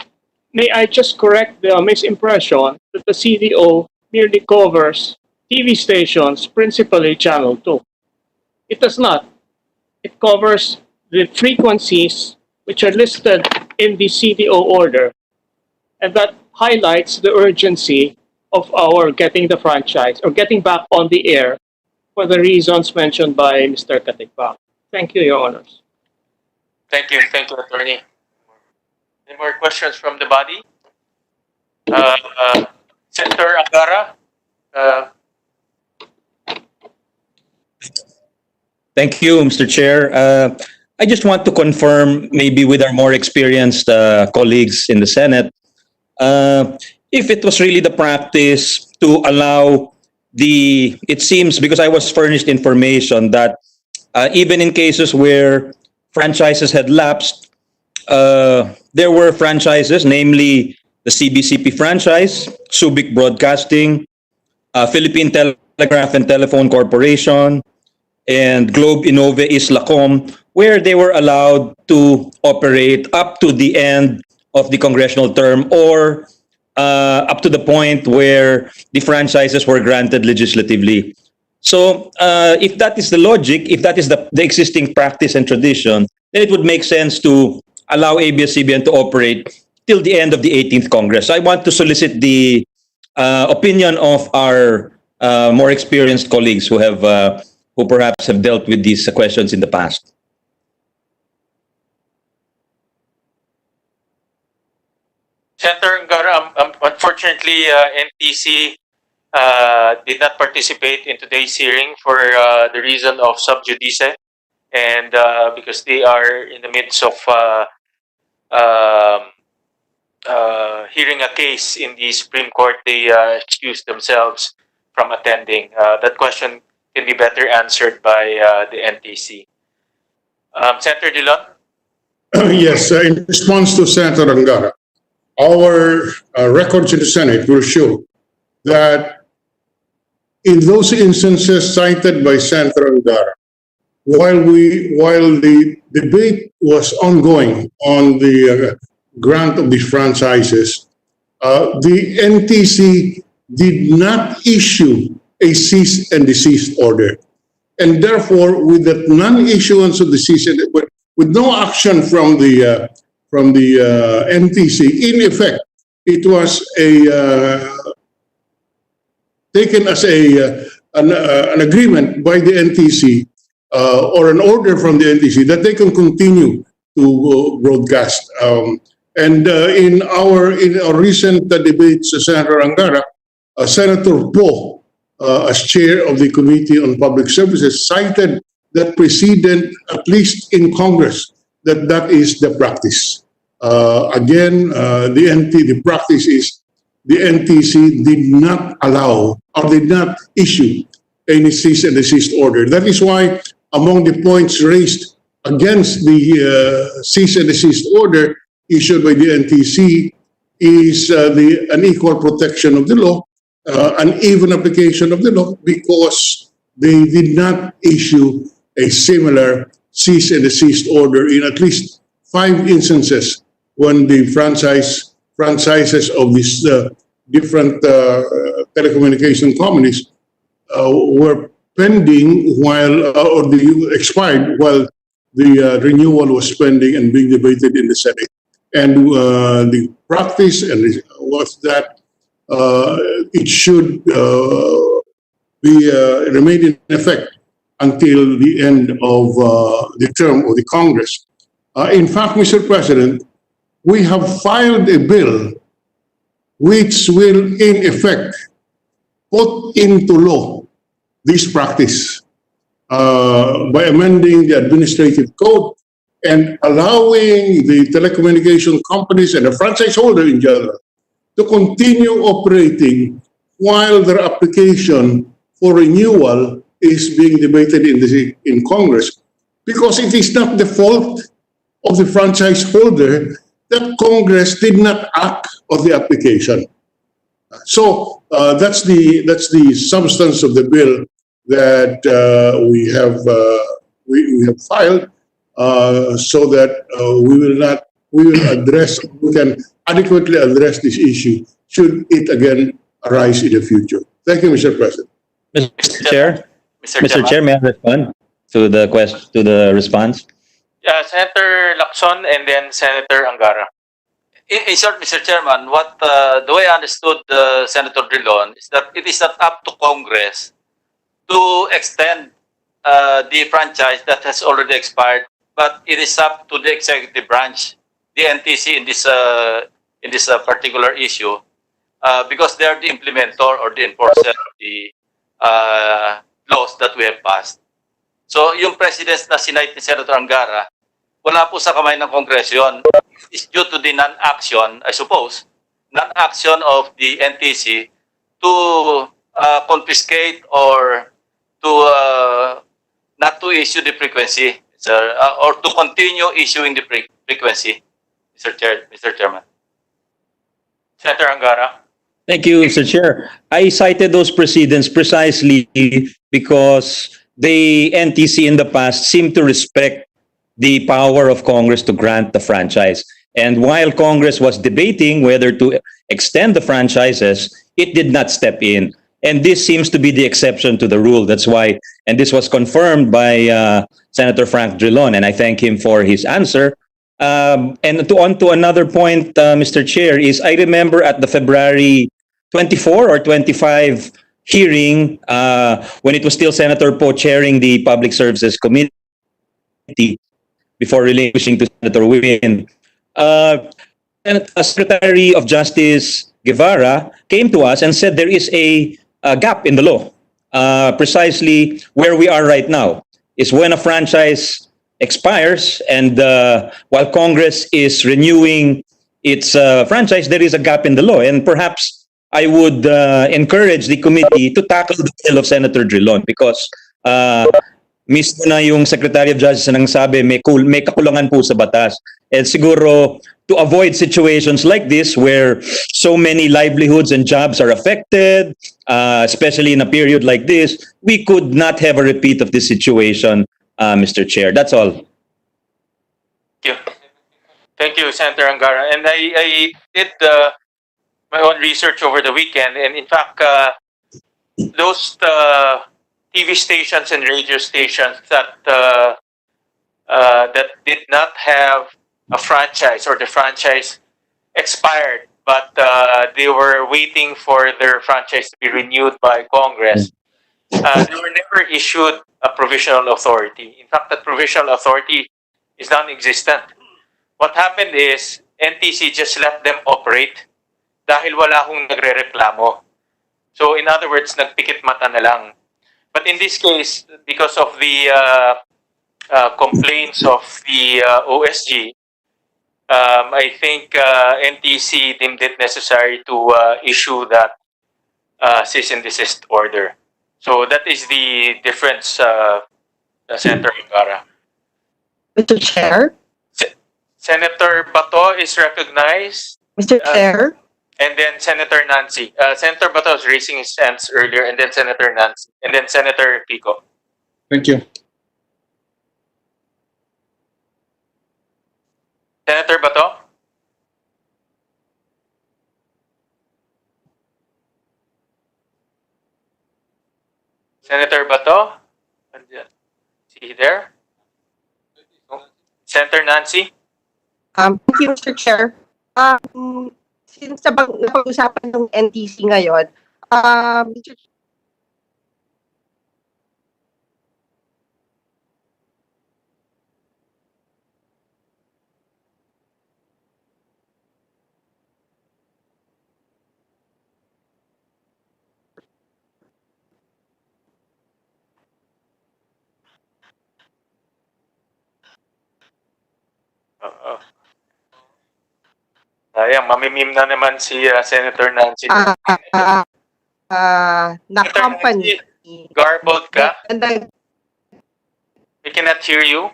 Speaker 18: may I just correct the misimpression that the CDO merely covers TV stations, principally Channel 2. It does not. It covers the frequencies which are listed in the CDO order, and that highlights the urgency of our getting the franchise or getting back on the air for the reasons mentioned by Mr. Katikbak. Thank you, Your Honors.
Speaker 1: Thank you, Attorney. Any more questions from the body? Senator Angara.
Speaker 10: Thank you, Mr. Chair. I just want to confirm, maybe with our more experienced colleagues in the Senate, if it was really the practice to allow it seems, because I was furnished information that even in cases where franchises had lapsed, there were franchises, namely the CBCP franchise, Subic Broadcasting, Philippine Telegraph and Telephone Corporation, and Globe Innove Islacom, where they were allowed to operate up to the end of the congressional term or up to the point where the franchises were granted legislatively. So if that is the logic, if that is the existing practice and tradition, then it would make sense to allow ABS-CBN to operate till the end of the 18th Congress. I want to solicit the opinion of our more experienced colleagues who perhaps have dealt with these questions in the past.
Speaker 1: Senator Angara, unfortunately, NTC did not participate in today's hearing for the reason of sub judice, and because they are in the midst of hearing a case in the Supreme Court, they excused themselves from attending. That question can be better answered by the NTC. Senator Dillon?
Speaker 2: Yes, in response to Senator Angara, our records in the Senate will show that in those instances cited by Senator Angara, while the debate was ongoing on the grant of these franchises, the NTC did not issue a cease and desist order. And therefore, with the non-issuance of the cease and with no action from the NTC, in effect, it was taken as an agreement by the NTC or an order from the NTC that they can continue to broadcast. And in our recent debates, Senator Angara, Senator Poe, as chair of the Committee on Public Services, cited that precedent, at least in Congress, that is the practice. Again, the practice is the NTC did not allow or did not issue any cease and desist order. That is why among the points raised against the cease and desist order issued by the NTC is the unequal protection of the law, uneven application of the law, because they did not issue a similar cease and desist order in at least 5 instances when the franchises of these different telecommunication companies were pending or expired while the renewal was pending and being debated in the Senate. And the practice was that it should remain in effect until the end of the term of the Congress. In fact, Mr. President, we have filed a bill which will, in effect, put into law this practice by amending the administrative code and allowing the telecommunication companies and the franchise holder in general to continue operating while their application for renewal is being debated in Congress, because it is not the fault of the franchise holder that Congress did not act on the application. So that's the substance of the bill that we have filed, so that we will not we can adequately address this issue should it again arise in the future. Thank you, Mr. President.
Speaker 10: Mr. Chair,
Speaker 7: Mr.
Speaker 10: Mr.
Speaker 7: Chairman.
Speaker 10: Chair, may I respond to the response?
Speaker 1: Senator Lacson and then Senator Angara.
Speaker 7: In short, Mr. Chairman, what the way I understood Senator Drilon is that it is not up to Congress to extend the franchise that has already expired, but it is up to the executive branch, the NTC in this particular issue, because they are the implementer or the enforcer of the laws that we have passed. So yung precedents na sinight ni Senator Angara, wala po sa kamay ng Kongreso yun. It's due to the non-action, I suppose, non-action of the NTC to confiscate or to not to issue the frequency, sir, or to continue issuing the frequency, Mr. Chairman.
Speaker 1: Senator Angara.
Speaker 10: Thank you, Mr. Chair. I cited those precedents precisely because the NTC in the past seemed to respect the power of Congress to grant the franchise. And while Congress was debating whether to extend the franchises, it did not step in. And this seems to be the exception to the rule. That's why, and this was confirmed by Senator Frank Drilon, and I thank him for his answer. And on to another point, Mr. Chair, is I remember at the February 24 or 25 hearing, when it was still Senator Poe chairing the Public Services Committee, before relinquishing to Senator Win, Secretary of Justice Guevara came to us and said there is a gap in the law. Precisely where we are right now is when a franchise expires and while Congress is renewing its franchise, there is a gap in the law. And perhaps I would encourage the committee to tackle the bill of Senator Drilon because mismo na yung Secretary of Justice nang sabi may kakulangan po sa batas. And siguro to avoid situations like this where so many livelihoods and jobs are affected, especially in a period like this, we could not have a repeat of this situation, Mr. Chair. That's all.
Speaker 1: Thank you. Thank you, Senator Angara. And I did my own research over the weekend, and in fact, those TV stations and radio stations that that did not have a franchise or the franchise expired, but they were waiting for their franchise to be renewed by Congress. They were never issued a provisional authority. In fact, that provisional authority is non-existent. What happened is NTC just let them operate dahil wala akong nagre-reklamo. So in other words, nagpikit mata na lang. But in this case, because of the complaints of the OSG, I think NTC deemed it necessary to issue that cease and desist order. So that is the difference, Senator Ibarra.
Speaker 19: Mr. Chair?
Speaker 1: Senator Bato is recognized.
Speaker 19: Mr. Chair?
Speaker 1: And then Senator Nancy. Senator Bato was raising his hands earlier, and then Senator Nancy, and then Senator Pico.
Speaker 16: Thank you.
Speaker 1: Senator Bato? Senator Bato? Is he there? Senator Nancy?
Speaker 19: Thank you, Mr. Chair. Since napag-usapan ng NTC ngayon, Mr.
Speaker 1: Sayang, mamimim na naman si Senator Nancy.
Speaker 19: Na-company.
Speaker 1: Garbled ka?
Speaker 19: And then,
Speaker 1: We cannot hear you.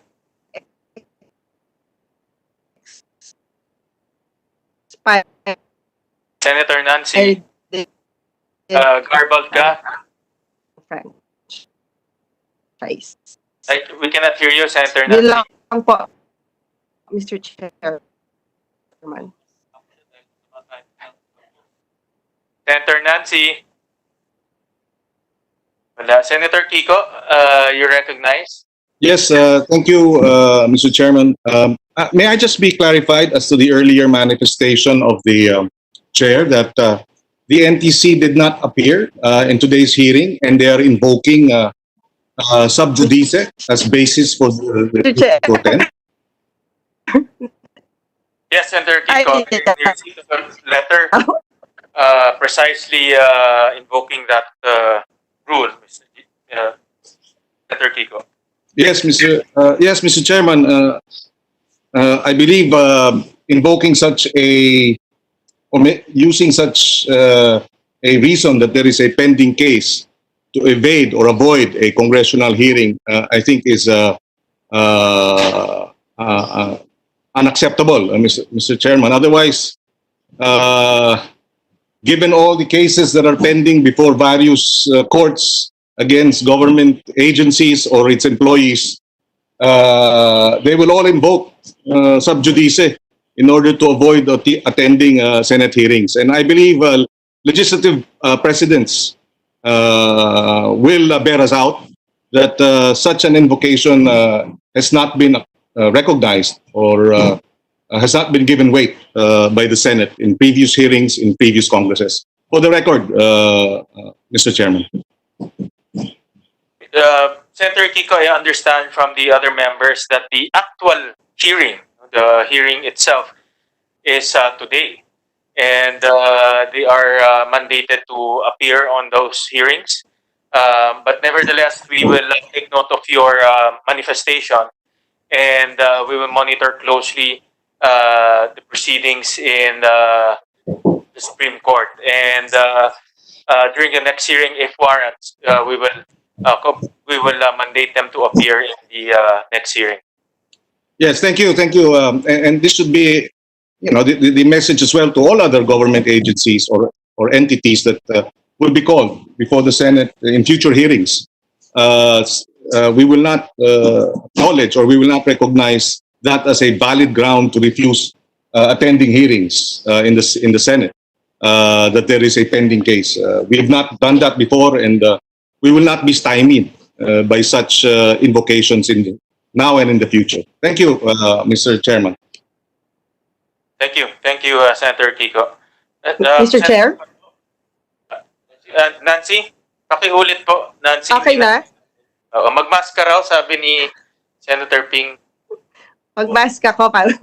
Speaker 1: Senator Nancy, garbled ka? We cannot hear you, Senator
Speaker 19: Yun
Speaker 1: Nancy.
Speaker 19: lang po, Mr. Chair. Chairman.
Speaker 1: Senator Nancy. Wala. Senator Kiko, you recognize?
Speaker 20: Yes, thank you, Mr. Chairman. May I just be clarified as to the earlier manifestation of the chair that the NTC did not appear in today's hearing, and they are invoking sub judice as basis for the
Speaker 19: Chair.
Speaker 20: content?
Speaker 1: Yes, Senator Kiko. We received a letter precisely invoking that rule, Senator Kiko.
Speaker 20: Yes, Mr. Chairman. I believe invoking such a or using such a reason that there is a pending case to evade or avoid a congressional hearing, I think is unacceptable, Mr. Chairman. Otherwise, given all the cases that are pending before various courts against government agencies or its employees, they will all invoke sub judice in order to avoid attending Senate hearings. And I believe legislative precedents will bear us out that such an invocation has not been recognized or has not been given weight by the Senate in previous hearings in previous Congresses. For the record, Mr. Chairman.
Speaker 1: Senator Kiko, I understand from the other members that the actual hearing, the hearing itself, is today. And they are mandated to appear on those hearings. But nevertheless, we will take note of your manifestation, and we will monitor closely the proceedings in the Supreme Court. And during the next hearing, if warrants, we will mandate them to appear in the next hearing.
Speaker 20: Yes, thank you. And this should be, the message as well to all other government agencies or entities that will be called before the Senate in future hearings. We will not acknowledge or we will not recognize that as a valid ground to refuse attending hearings in the Senate. That there is a pending case. We have not done that before, and we will not be stymied by such invocations now and in the future. Thank you, Mr. Chairman.
Speaker 1: Thank you, Senator Kiko.
Speaker 19: Mr. Chair?
Speaker 1: Nancy, pakiulit po, Nancy.
Speaker 19: Okay na?
Speaker 1: Magmask ka raw, sabi ni Senator Ping.
Speaker 19: Mag-mask ako para...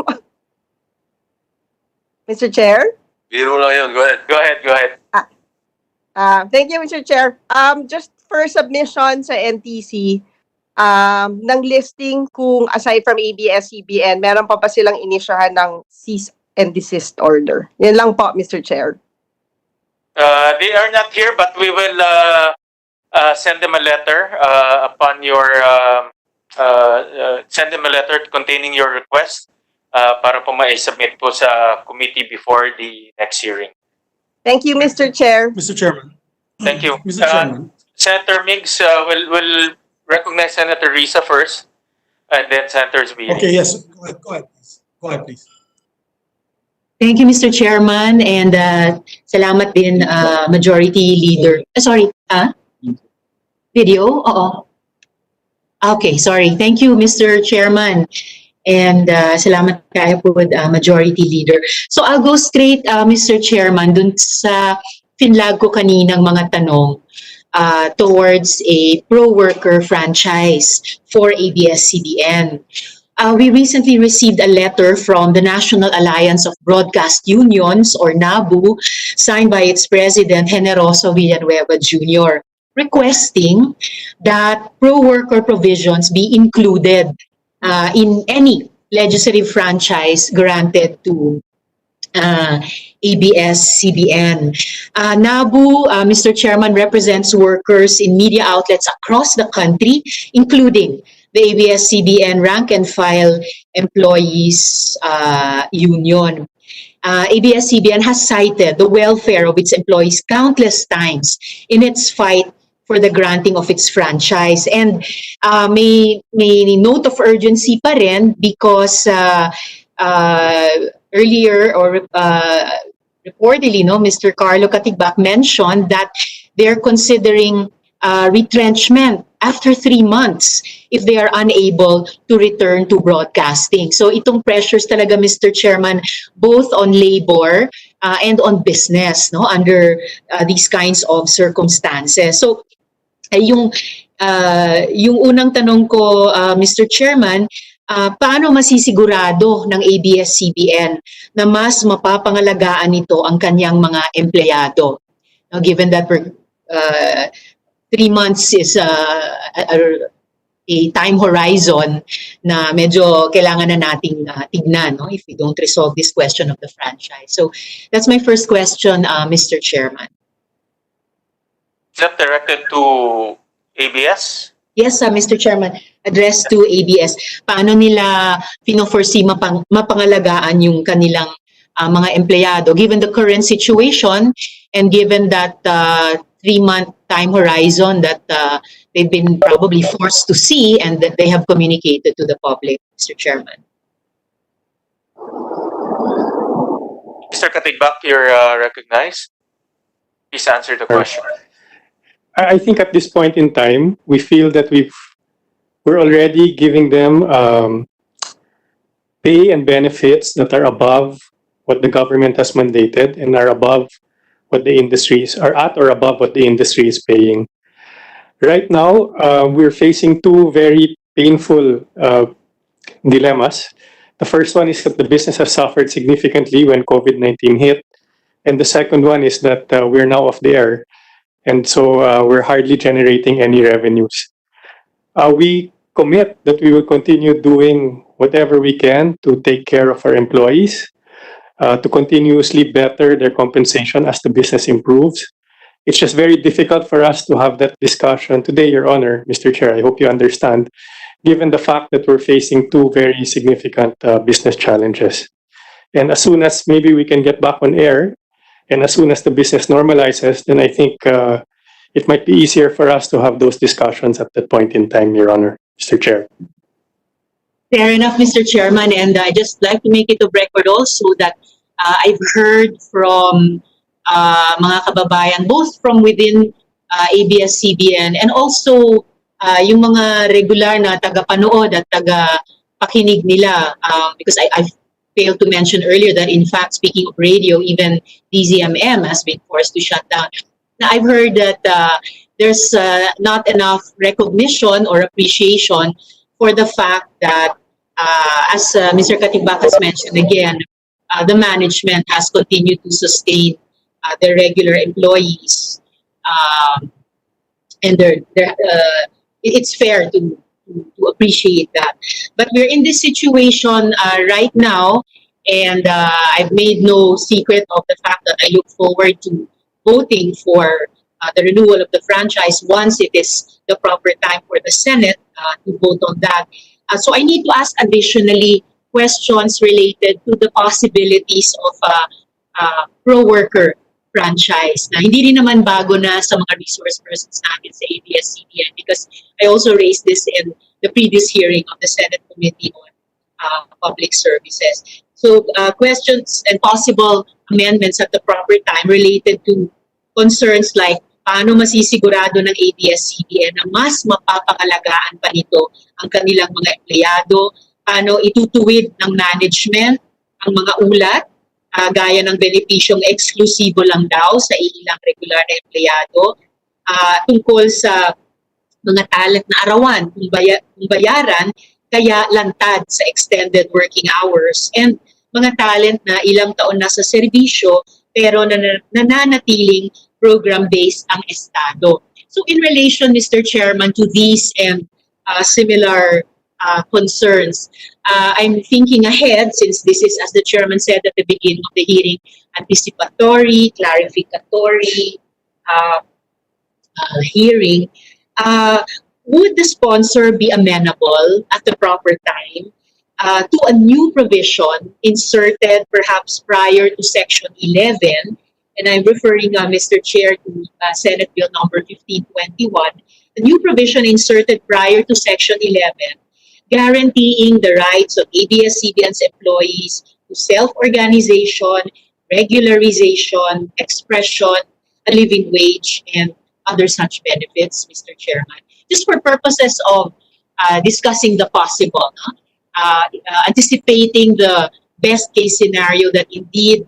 Speaker 19: Mr. Chair?
Speaker 6: Biro lang yun. Go ahead.
Speaker 19: Thank you, Mr. Chair. Just for submission sa NTC, ng listing kung aside from ABS-CBN, meron pa silang inisyahan ng cease and desist order. Yan lang po, Mr. Chair.
Speaker 1: They are not here, but we will send them a letter upon your send them a letter containing your request para po ma-submit po sa committee before the next hearing.
Speaker 19: Thank you, Mr. Chair.
Speaker 9: Mr. Chairman.
Speaker 1: Thank you.
Speaker 9: Mr. Chairman.
Speaker 1: Senator Miggs will recognize Senator Risa first, and then Senator Zubiri.
Speaker 9: Okay, yes. Go ahead, please.
Speaker 4: Thank you, Mr. Chairman, and salamat din, Majority Leader. Video? Oo. Okay, sorry. Thank you, Mr. Chairman. And salamat kayo po, Majority Leader. So I'll go straight, Mr. Chairman, dun sa finlag ko kaninang mga tanong towards a pro-worker franchise for ABS-CBN. We recently received a letter from the National Alliance of Broadcast Unions, or NABU, signed by its president, Generoso Villanueva Jr., requesting that pro-worker provisions be included in any legislative franchise granted to ABS-CBN. NABU, Mr. Chairman, represents workers in media outlets across the country, including the ABS-CBN Rank and File Employees Union. ABS-CBN has cited the welfare of its employees countless times in its fight for the granting of its franchise. And may note of urgency pa rin because earlier, or reportedly, no, Mr. Carlo Katigbak mentioned that they're considering retrenchment after 3 months if they are unable to return to broadcasting. So itong pressures talaga, Mr. Chairman, both on labor and on business, no, under these kinds of circumstances. So yung unang tanong ko, Mr. Chairman, paano masisigurado ng ABS-CBN na mas mapapangalagaan nito ang kanyang mga empleyado? Now, given that 3 months is a time horizon na medyo kailangan na nating tignan, no, if we don't resolve this question of the franchise. So that's my first question, Mr. Chairman.
Speaker 1: Is that directed to ABS?
Speaker 4: Yes, Mr. Chairman, addressed to ABS. Paano nila pino-foresee mapangalagaan yung kanilang mga empleyado given the current situation and given that 3-month time horizon that they've been probably forced to see and that they have communicated to the public, Mr. Chairman.
Speaker 1: Mr. Katigbak, you're recognized. Please answer the question.
Speaker 14: I think at this point in time, we feel that we're already giving them pay and benefits that are above what the government has mandated and are above what the industries are at or above what the industry is paying. Right now, we're facing two very painful dilemmas. The first one is that the business has suffered significantly when COVID-19 hit. And the second one is that we're now off the air. And so we're hardly generating any revenues. We commit that we will continue doing whatever we can to take care of our employees, to continuously better their compensation as the business improves. It's just very difficult for us to have that discussion today, Your Honor, Mr. Chair. I hope you understand, given the fact that we're facing two very significant business challenges. And as soon as maybe we can get back on air, and as soon as the business normalizes, then I think it might be easier for us to have those discussions at that point in time, Your Honor, Mr. Chair.
Speaker 4: Fair enough, Mr. Chairman, and I just like to make it a record also that I've heard from mga kababayan, both from within ABS-CBN and also yung mga regular na taga-panood at taga-pakinig nila, because I've failed to mention earlier that in fact, speaking of radio, even DZMM has been forced to shut down. Now, I've heard that there's not enough recognition or appreciation for the fact that, as Mr. Katigbak has mentioned again, the management has continued to sustain their regular employees, and it's fair to appreciate that. But we're in this situation right now, and I've made no secret of the fact that I look forward to voting for the renewal of the franchise once it is the proper time for the Senate to vote on that. So I need to ask additionally questions related to the possibilities of pro-worker franchise na hindi rin naman bago na sa mga resource persons natin sa ABS-CBN, because I also raised this in the previous hearing of the Senate Committee on Public Services. So questions and possible amendments at the proper time related to concerns like paano masisigurado ng ABS-CBN na mas mapapangalagaan pa nito ang kanilang mga empleyado, paano itutuwid ng management ang mga ulat, gaya ng benepisyong eksklusibo lang daw sa ilang regular na empleyado, tungkol sa mga talent na arawan, kung bayaran, kaya lantad sa extended working hours, and mga talent na ilang taon na sa serbisyo pero nananatiling program-based ang Estado. So in relation, Mr. Chairman, to these and similar concerns, I'm thinking ahead, since this is, as the Chairman said at the beginning of the hearing, anticipatory, clarificatory hearing. Would the sponsor be amenable at the proper time to a new provision inserted perhaps prior to Section 11? And I'm referring, Mr. Chair, to Senate Bill number 1521, a new provision inserted prior to Section 11, guaranteeing the rights of ABS-CBN's employees to self-organization, regularization, expression, a living wage, and other such benefits, Mr. Chairman. Just for purposes of discussing the possible, no? Anticipating the best case scenario that indeed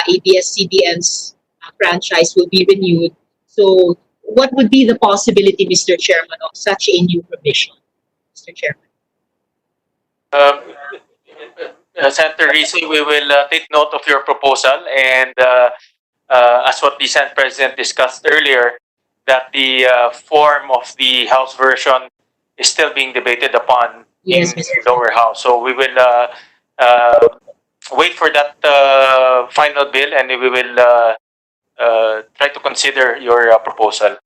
Speaker 4: ABS-CBN's franchise will be renewed. So what would be the possibility, Mr. Chairman, of such a new provision, Mr. Chairman?
Speaker 1: Senator Risi, we will take note of your proposal, and as what the Senate President discussed earlier, that the form of the House version is still being debated upon in the lower house. So we will wait for that final bill, and we will try to consider your proposal.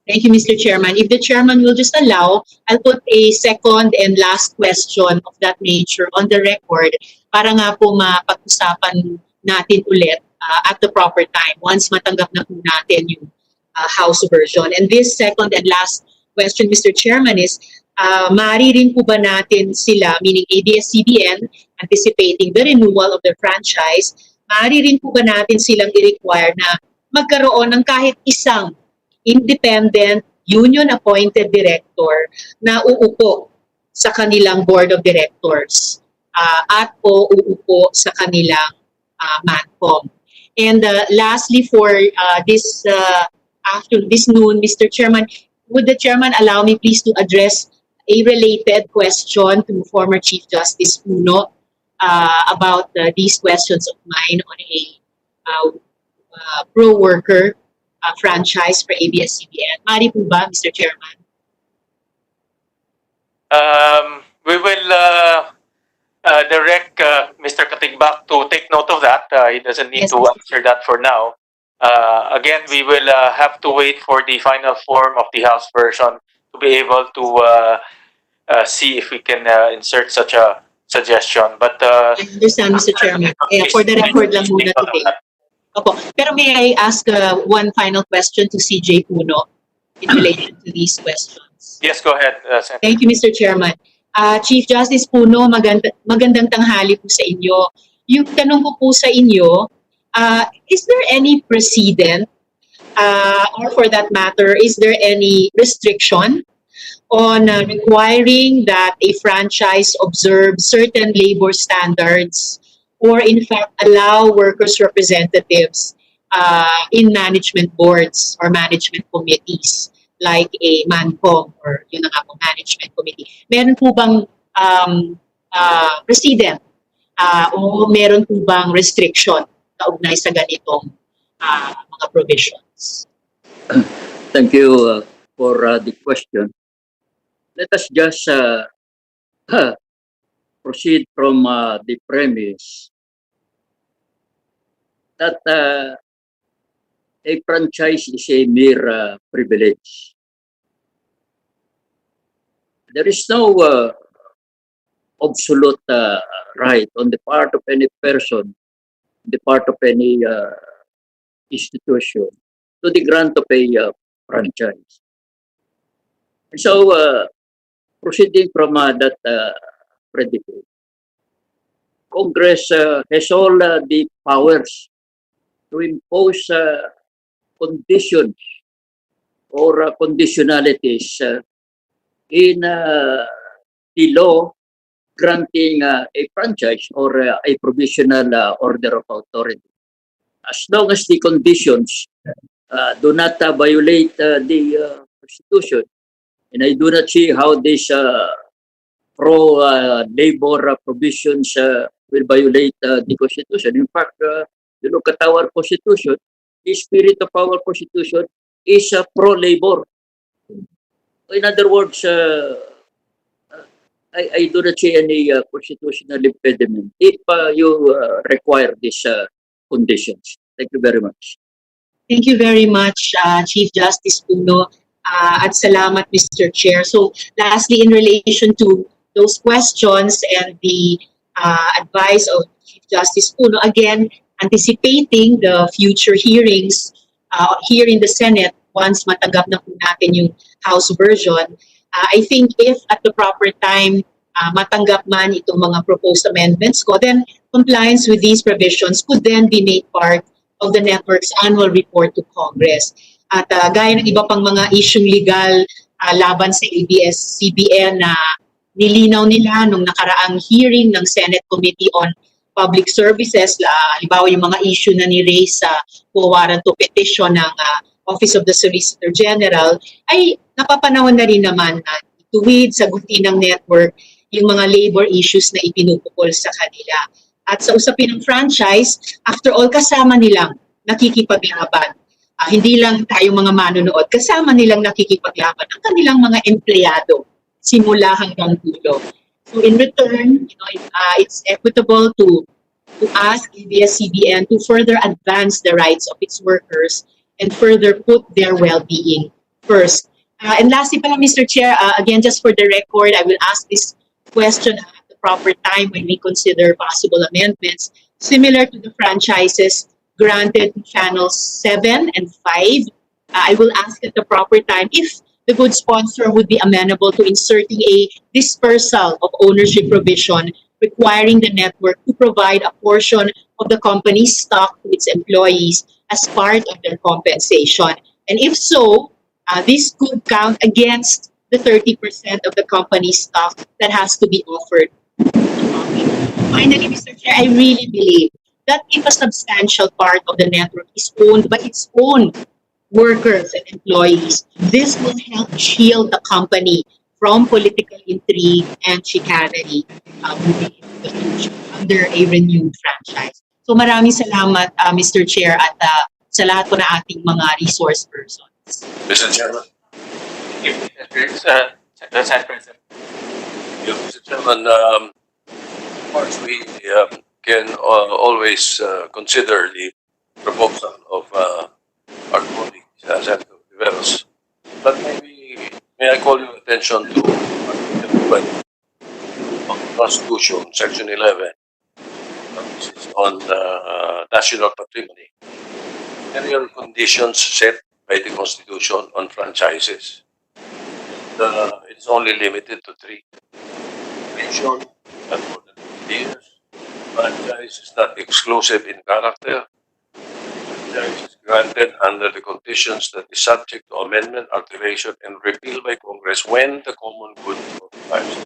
Speaker 4: Thank you, Mr. Chairman. If the chairman will just allow, I'll put a second and last question of that nature on the record para nga po mapag-usapan natin ulit at the proper time once matanggap na po natin yung House version. And this second and last question, Mr. Chairman, is maaari rin po ba natin sila, meaning ABS-CBN, anticipating the renewal of the franchise, maaari rin po ba natin silang i-require na magkaroon ng kahit isang independent union-appointed director na uupo sa kanilang board of directors at o uupo sa kanilang MANCOM. And lastly, for this after this noon, Mr. Chairman, would the chairman allow me please to address a related question to former Chief Justice Puno about these questions of mine on a pro-worker franchise for ABS-CBN. Mari po ba, Mr. Chairman?
Speaker 1: We will direct Mr. Katigbak to take note of that. He doesn't need to answer that for now. Again, we will have to wait for the final form of the House version to be able to see if we can insert such a suggestion. But
Speaker 4: I understand, Mr. Chairman. For the record lang muna today. Opo. Pero may I ask one final question to CJ Puno in relation to these questions?
Speaker 1: Yes, go ahead, Senator.
Speaker 4: Thank you, Mr. Chairman. Chief Justice Puno, magandang tanghali po sa inyo. Yung tanong ko po sa inyo, is there any precedent, or for that matter, is there any restriction on requiring that a franchise observe certain labor standards or in fact allow workers' representatives in management boards or management committees like a MANCOM or yun nga po, management committee? Meron po bang precedent o meron po bang restriction kaugnay sa ganitong mga provisions?
Speaker 13: Thank you for the question. Let us just proceed from the premise that a franchise is a mere privilege. There is no absolute right on the part of any person, the part of any institution, to the grant of a franchise. So, proceeding from that predicate, Congress has all the powers to impose conditions or conditionalities in the law granting a franchise or a provisional order of authority. As long as the conditions do not violate the Constitution, and I do not see how these pro-labor provisions will violate the Constitution. In fact, you look at our Constitution, the spirit of our Constitution is pro-labor. In other words, I do not see any constitutional impediment if you require these conditions. Thank you very much.
Speaker 4: Thank you very much, Chief Justice Puno, at salamat, Mr. Chair. So, lastly, in relation to those questions and the advice of Chief Justice Puno, again, anticipating the future hearings here in the Senate once matanggap na po natin yung House version, I think if at the proper time matanggap man itong mga proposed amendments ko, then compliance with these provisions could then be made part of the network's annual report to Congress. At gaya ng iba pang mga isyung legal laban sa ABS-CBN na nilinaw nila nung nakaraang hearing ng Senate Committee on Public Services, halimbawa yung mga issue na ni-raise sa warrant to petition ng Office of the Solicitor General, ay napapanahon na rin naman na tuwid sagutin ng network yung mga labor issues na ipinupukol sa kanila. At sa usapin ng franchise, after all, kasama nilang nakikipaglaban. Hindi lang tayo mga manonood, kasama nilang nakikipaglaban ang kanilang mga empleyado simula hanggang dulo. So in return, it's equitable to ask ABS-CBN to further advance the rights of its workers and further put their well-being first. And lastly pala, Mr. Chair, again, just for the record, I will ask this question at the proper time when we consider possible amendments, similar to the franchises granted to Channels 7 and 5. I will ask at the proper time if the good sponsor would be amenable to inserting a dispersal of ownership provision requiring the network to provide a portion of the company's stock to its employees as part of their compensation. And if so, this could count against the 30% of the company's stock that has to be offered. Finally, Mr. Chair, I really believe that if a substantial part of the network is owned by its own workers and employees, this will help shield the company from political intrigue and chicanery moving into the future under a renewed franchise. So maraming salamat, Mr. Chair, at sa lahat po na ating mga resource persons.
Speaker 6: Mr. Chairman. Mr. Chairman, of course, we can always consider the proposal of our colleague, Senator Riveros. But may I call your attention to Article 20 of the Constitution, Section 11, which is on national patrimony. There are conditions set by the Constitution on franchises. It's only limited to 3. Mention that more than 50 years. Franchise is not exclusive in character. Franchise is granted under the conditions that is subject to amendment, alteration, and repeal by Congress when the common good occupies.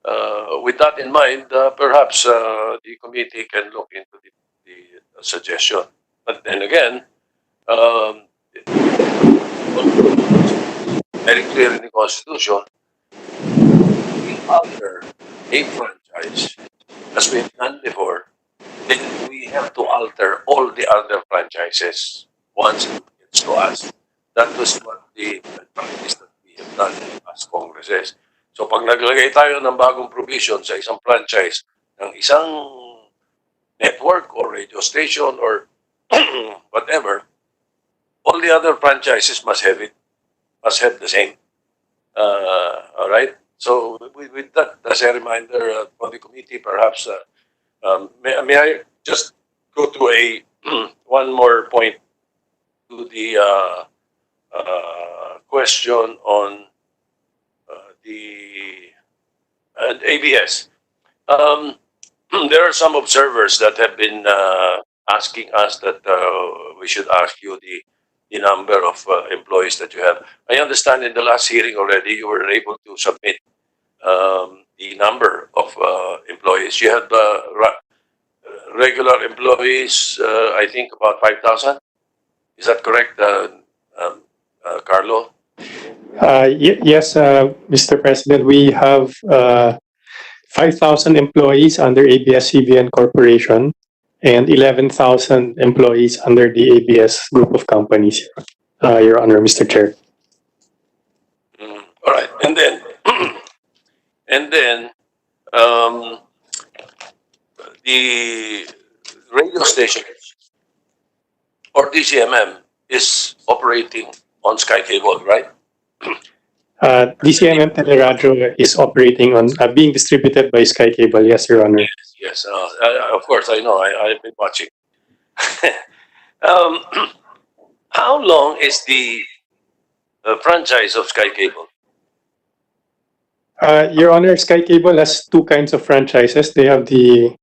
Speaker 6: So, with that in mind, perhaps the committee can look into the suggestion. But then again, very clear in the Constitution, we alter a franchise as we've done before, then we have to alter all the other franchises once it gets to us. That was what the practice that we have done as Congresses. So pag naglagay tayo ng bagong provision sa isang franchise ng isang network or radio station or whatever, all the other franchises must have it, must have the same. All right. So with that as a reminder for the committee, perhaps may I just go to a one more point to the question on the ABS. There are some observers that have been asking us that we should ask you the number of employees that you have. I understand in the last hearing already you were able to submit the number of employees. You had regular employees, I think about 5,000. Is that correct, Carlo?
Speaker 14: Yes, Mr. President, we have 5,000 employees under ABS-CBN Corporation and 11,000 employees under the ABS group of companies, Your Honor, Mr. Chair.
Speaker 6: All right, and then the radio station or DCMM is operating on Sky Cable, right?
Speaker 14: DCMM Teleradio is operating on, being distributed by Sky Cable, yes, Your Honor.
Speaker 6: Yes, of course, I know. I've been watching. How long is the franchise of Sky Cable?
Speaker 14: Your Honor, Sky Cable has two kinds of franchises. They have the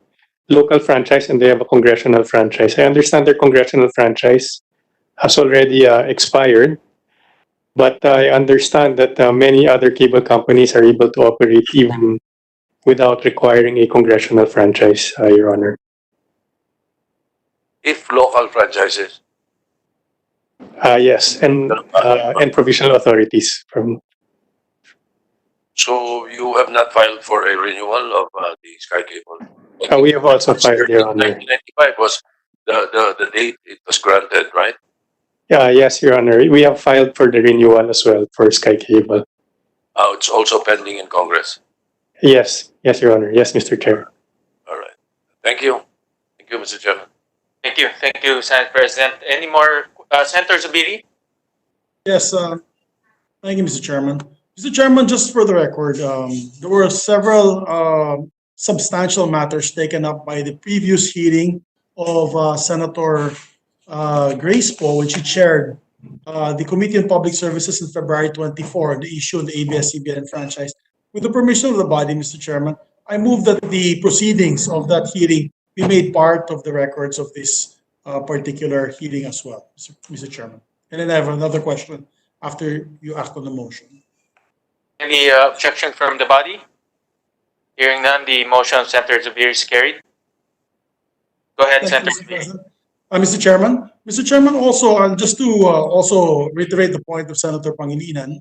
Speaker 14: local franchise and they have a congressional franchise. I understand their congressional franchise has already expired, but I understand that many other cable companies are able to operate even without requiring a congressional franchise, Your Honor.
Speaker 6: If local franchises,
Speaker 14: Yes, and provisional authorities from.
Speaker 6: so you have not filed for a renewal of the Sky Cable?
Speaker 14: We have also filed, Your Honor.
Speaker 6: 1995 was the date it was granted, right?
Speaker 14: Yes, Your Honor. We have filed for the renewal as well for Sky Cable.
Speaker 6: It's also pending in Congress.
Speaker 14: Yes, Your Honor. Yes, Mr. Chair.
Speaker 6: All right. Thank you. Thank you, Mr. Chairman.
Speaker 1: Thank you, Senate President. Any more, Senator Zubiri?
Speaker 9: Yes, thank you, Mr. Chairman. Mr. Chairman, just for the record, there were several substantial matters taken up by the previous hearing of Senator Grace Poe when she chaired the Committee on Public Services in February 24, the issue on the ABS-CBN franchise. With the permission of the body, Mr. Chairman, I move that the proceedings of that hearing be made part of the records of this particular hearing as well, Mr. Chairman. And then I have another question after you act on the motion.
Speaker 1: Any objection from the body? Hearing none, the motion of Senator Zubiri is carried. Go ahead, Senator Zubiri.
Speaker 9: Mr. Chairman, also just to also reiterate the point of Senator Pangilinan,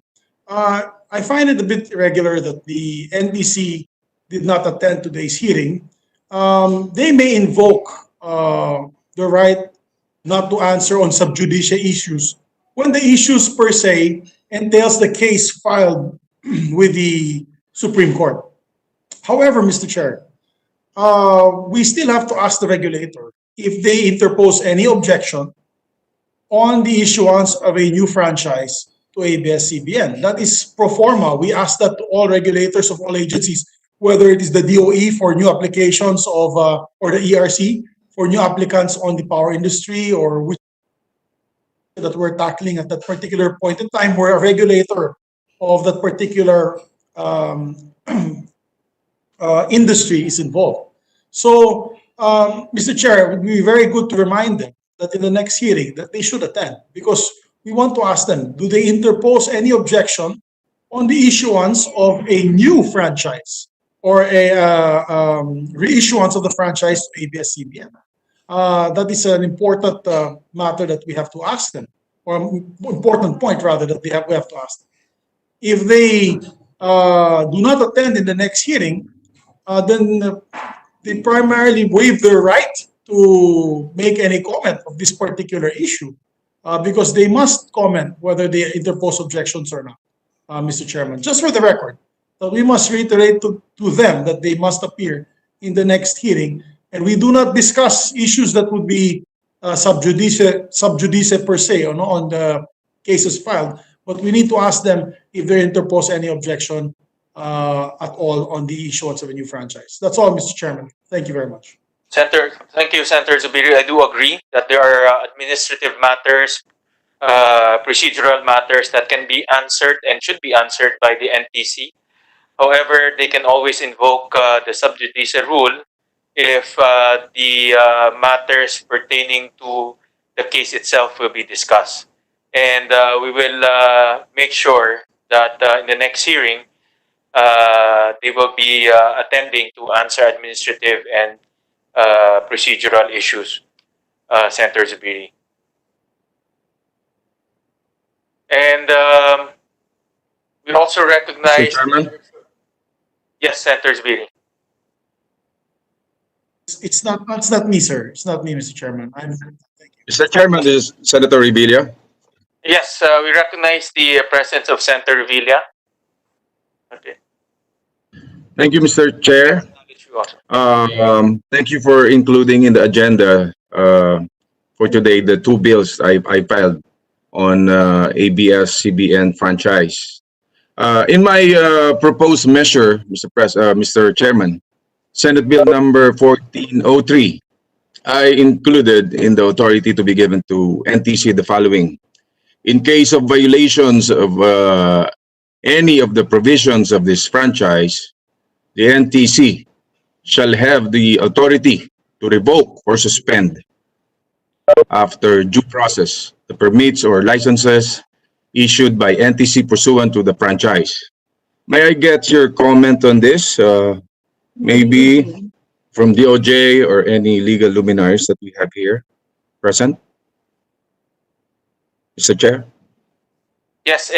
Speaker 9: I find it a bit irregular that the NBC did not attend today's hearing. They may invoke the right not to answer on sub judice issues when the issues per se entails the case filed with the Supreme Court. However, Mr. Chair, we still have to ask the regulator if they interpose any objection on the issuance of a new franchise to ABS-CBN. That is pro forma. We ask that to all regulators of all agencies, whether it is the DOE for new applications of, or the ERC for new applicants on the power industry, or which that we're tackling at that particular point in time where a regulator of that particular industry is involved. So, Mr. Chair, it would be very good to remind them that in the next hearing that they should attend, because we want to ask them, do they interpose any objection on the issuance of a new franchise or a reissuance of the franchise to ABS-CBN? That is an important matter that we have to ask them, or important point rather that we have to ask them. If they do not attend in the next hearing, then they primarily waive their right to make any comment of this particular issue, because they must comment whether they interpose objections or not, Mr. Chairman. Just for the record, that we must reiterate to them that they must appear in the next hearing, and we do not discuss issues that would be sub judice per se on the cases filed, but we need to ask them if they interpose any objection at all on the issuance of a new franchise. That's all, Mr. Chairman. Thank you very much.
Speaker 1: Thank you, Senator Zubiri. I do agree that there are administrative matters, procedural matters that can be answered and should be answered by the NTC. However, they can always invoke the sub judice rule if the matters pertaining to the case itself will be discussed. And we will make sure that in the next hearing, they will be attending to answer administrative and procedural issues, Senator Zubiri. And we also recognize...
Speaker 20: Mr. Chairman?
Speaker 1: Yes, Senator Zubiri.
Speaker 9: It's not me, sir. It's not me, Mr. Chairman.
Speaker 20: Mr. Chairman, this is Senator Revilla.
Speaker 1: Yes, we recognize the presence of Senator Revilla. Okay.
Speaker 20: Thank you, Mr. Chair. Thank you for including in the agenda for today the two bills I filed on ABS-CBN franchise. In my proposed measure, Mr. Chairman, Senate Bill number 1403, I included in the authority to be given to NTC the following. In case of violations of
Speaker 21: any of the provisions of this franchise, the NTC shall have the authority to revoke or suspend after due process the permits or licenses issued by NTC pursuant to the franchise. May I get your comment on this? Maybe from DOJ or any legal luminaries that we have here present? Mr. Chair?
Speaker 1: Yes,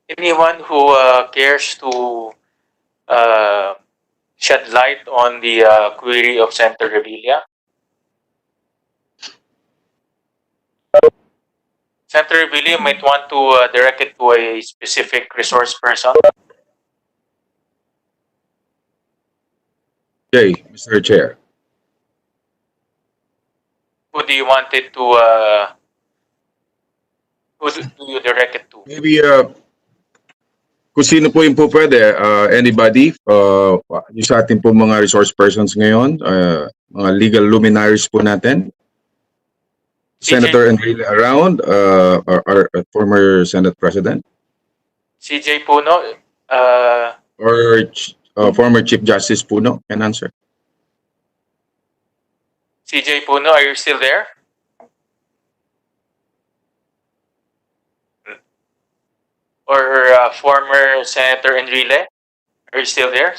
Speaker 1: anyone who cares to shed light on the query of Senator Revilla? Senator Revilla, you might want to direct it to a specific resource person.
Speaker 21: Okay, Mr. Chair.
Speaker 1: Who do you want it to, who do you direct it to?
Speaker 21: Maybe kung sino po yung po pwede, anybody, yung sa ating po mga resource persons ngayon, mga legal luminaries po natin. Senator Enrile around, our former Senate President.
Speaker 1: CJ Puno.
Speaker 21: Or former Chief Justice Puno can answer.
Speaker 1: CJ Puno, are you still there? Or former Senator Enrile, are you still there?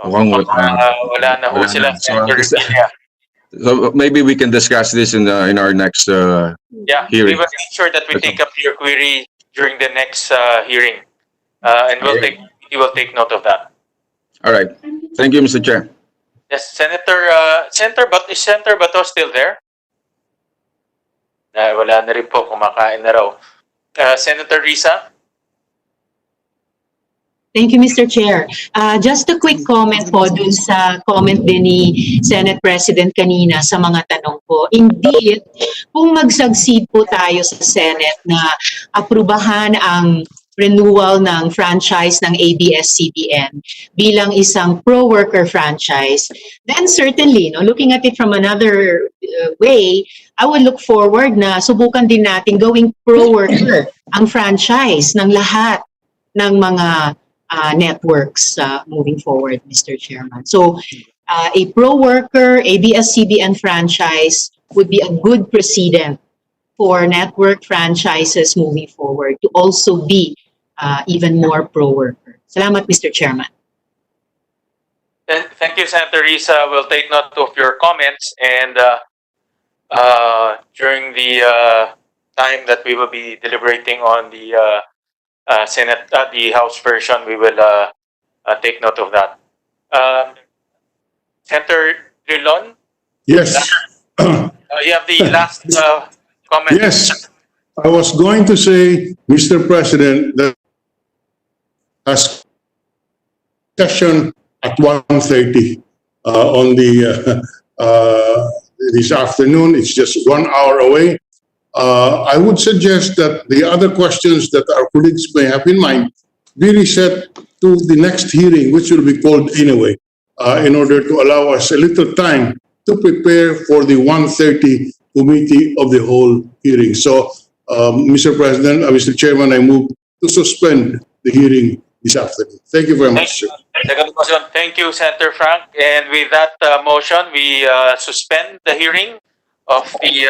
Speaker 1: Wala na ho sila, Senator Revilla.
Speaker 21: So maybe we can discuss this in our next
Speaker 1: Yeah,
Speaker 21: hearing.
Speaker 1: we will make sure that we take up your query during the next hearing, and we will take note of that.
Speaker 21: All right. Thank you, Mr. Chair.
Speaker 1: Yes, Senator Bato still there? Wala na rin po, kumakain na raw. Senator Risa?
Speaker 4: Thank you, Mr. Chair. Just a quick comment po dun sa comment din ni Senate President kanina sa mga tanong po. Indeed, kung mag-succeed po tayo sa Senate na aprubahan ang renewal ng franchise ng ABS-CBN bilang isang pro-worker franchise, then certainly, looking at it from another way, I would look forward na subukan din natin gawing pro-worker ang franchise ng lahat ng mga networks moving forward, Mr. Chairman. So, a pro-worker ABS-CBN franchise would be a good precedent for network franchises moving forward to also be even more pro-worker. Salamat, Mr. Chairman.
Speaker 1: Thank you, Senator Risa. We'll take note of your comments, and during the time that we will be deliberating on the the House version, we will take note of that. Senator Drilon?
Speaker 2: Yes.
Speaker 1: You have the last comment.
Speaker 2: Yes. I was going to say, Mr. President, that as session at 1:30 on the this afternoon, it's just 1 hour away. I would suggest that the other questions that our colleagues may have in mind be reset to the next hearing, which will be called anyway, in order to allow us a little time to prepare for the 1:30 committee of the whole hearing. So, Mr. President, Mr. Chairman, I move to suspend the hearing this afternoon. Thank you very much, sir.
Speaker 1: Thank you, Senator Frank. And with that motion, we suspend the hearing of the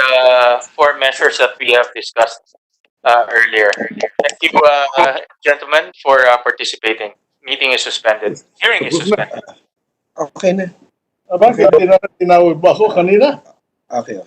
Speaker 1: 4 measures that we have discussed earlier. Thank you, gentlemen, for participating. Meeting is suspended. Hearing is suspended.
Speaker 15: Okay na.
Speaker 11: Bakit tinawag ba ako kanina?
Speaker 15: Okay.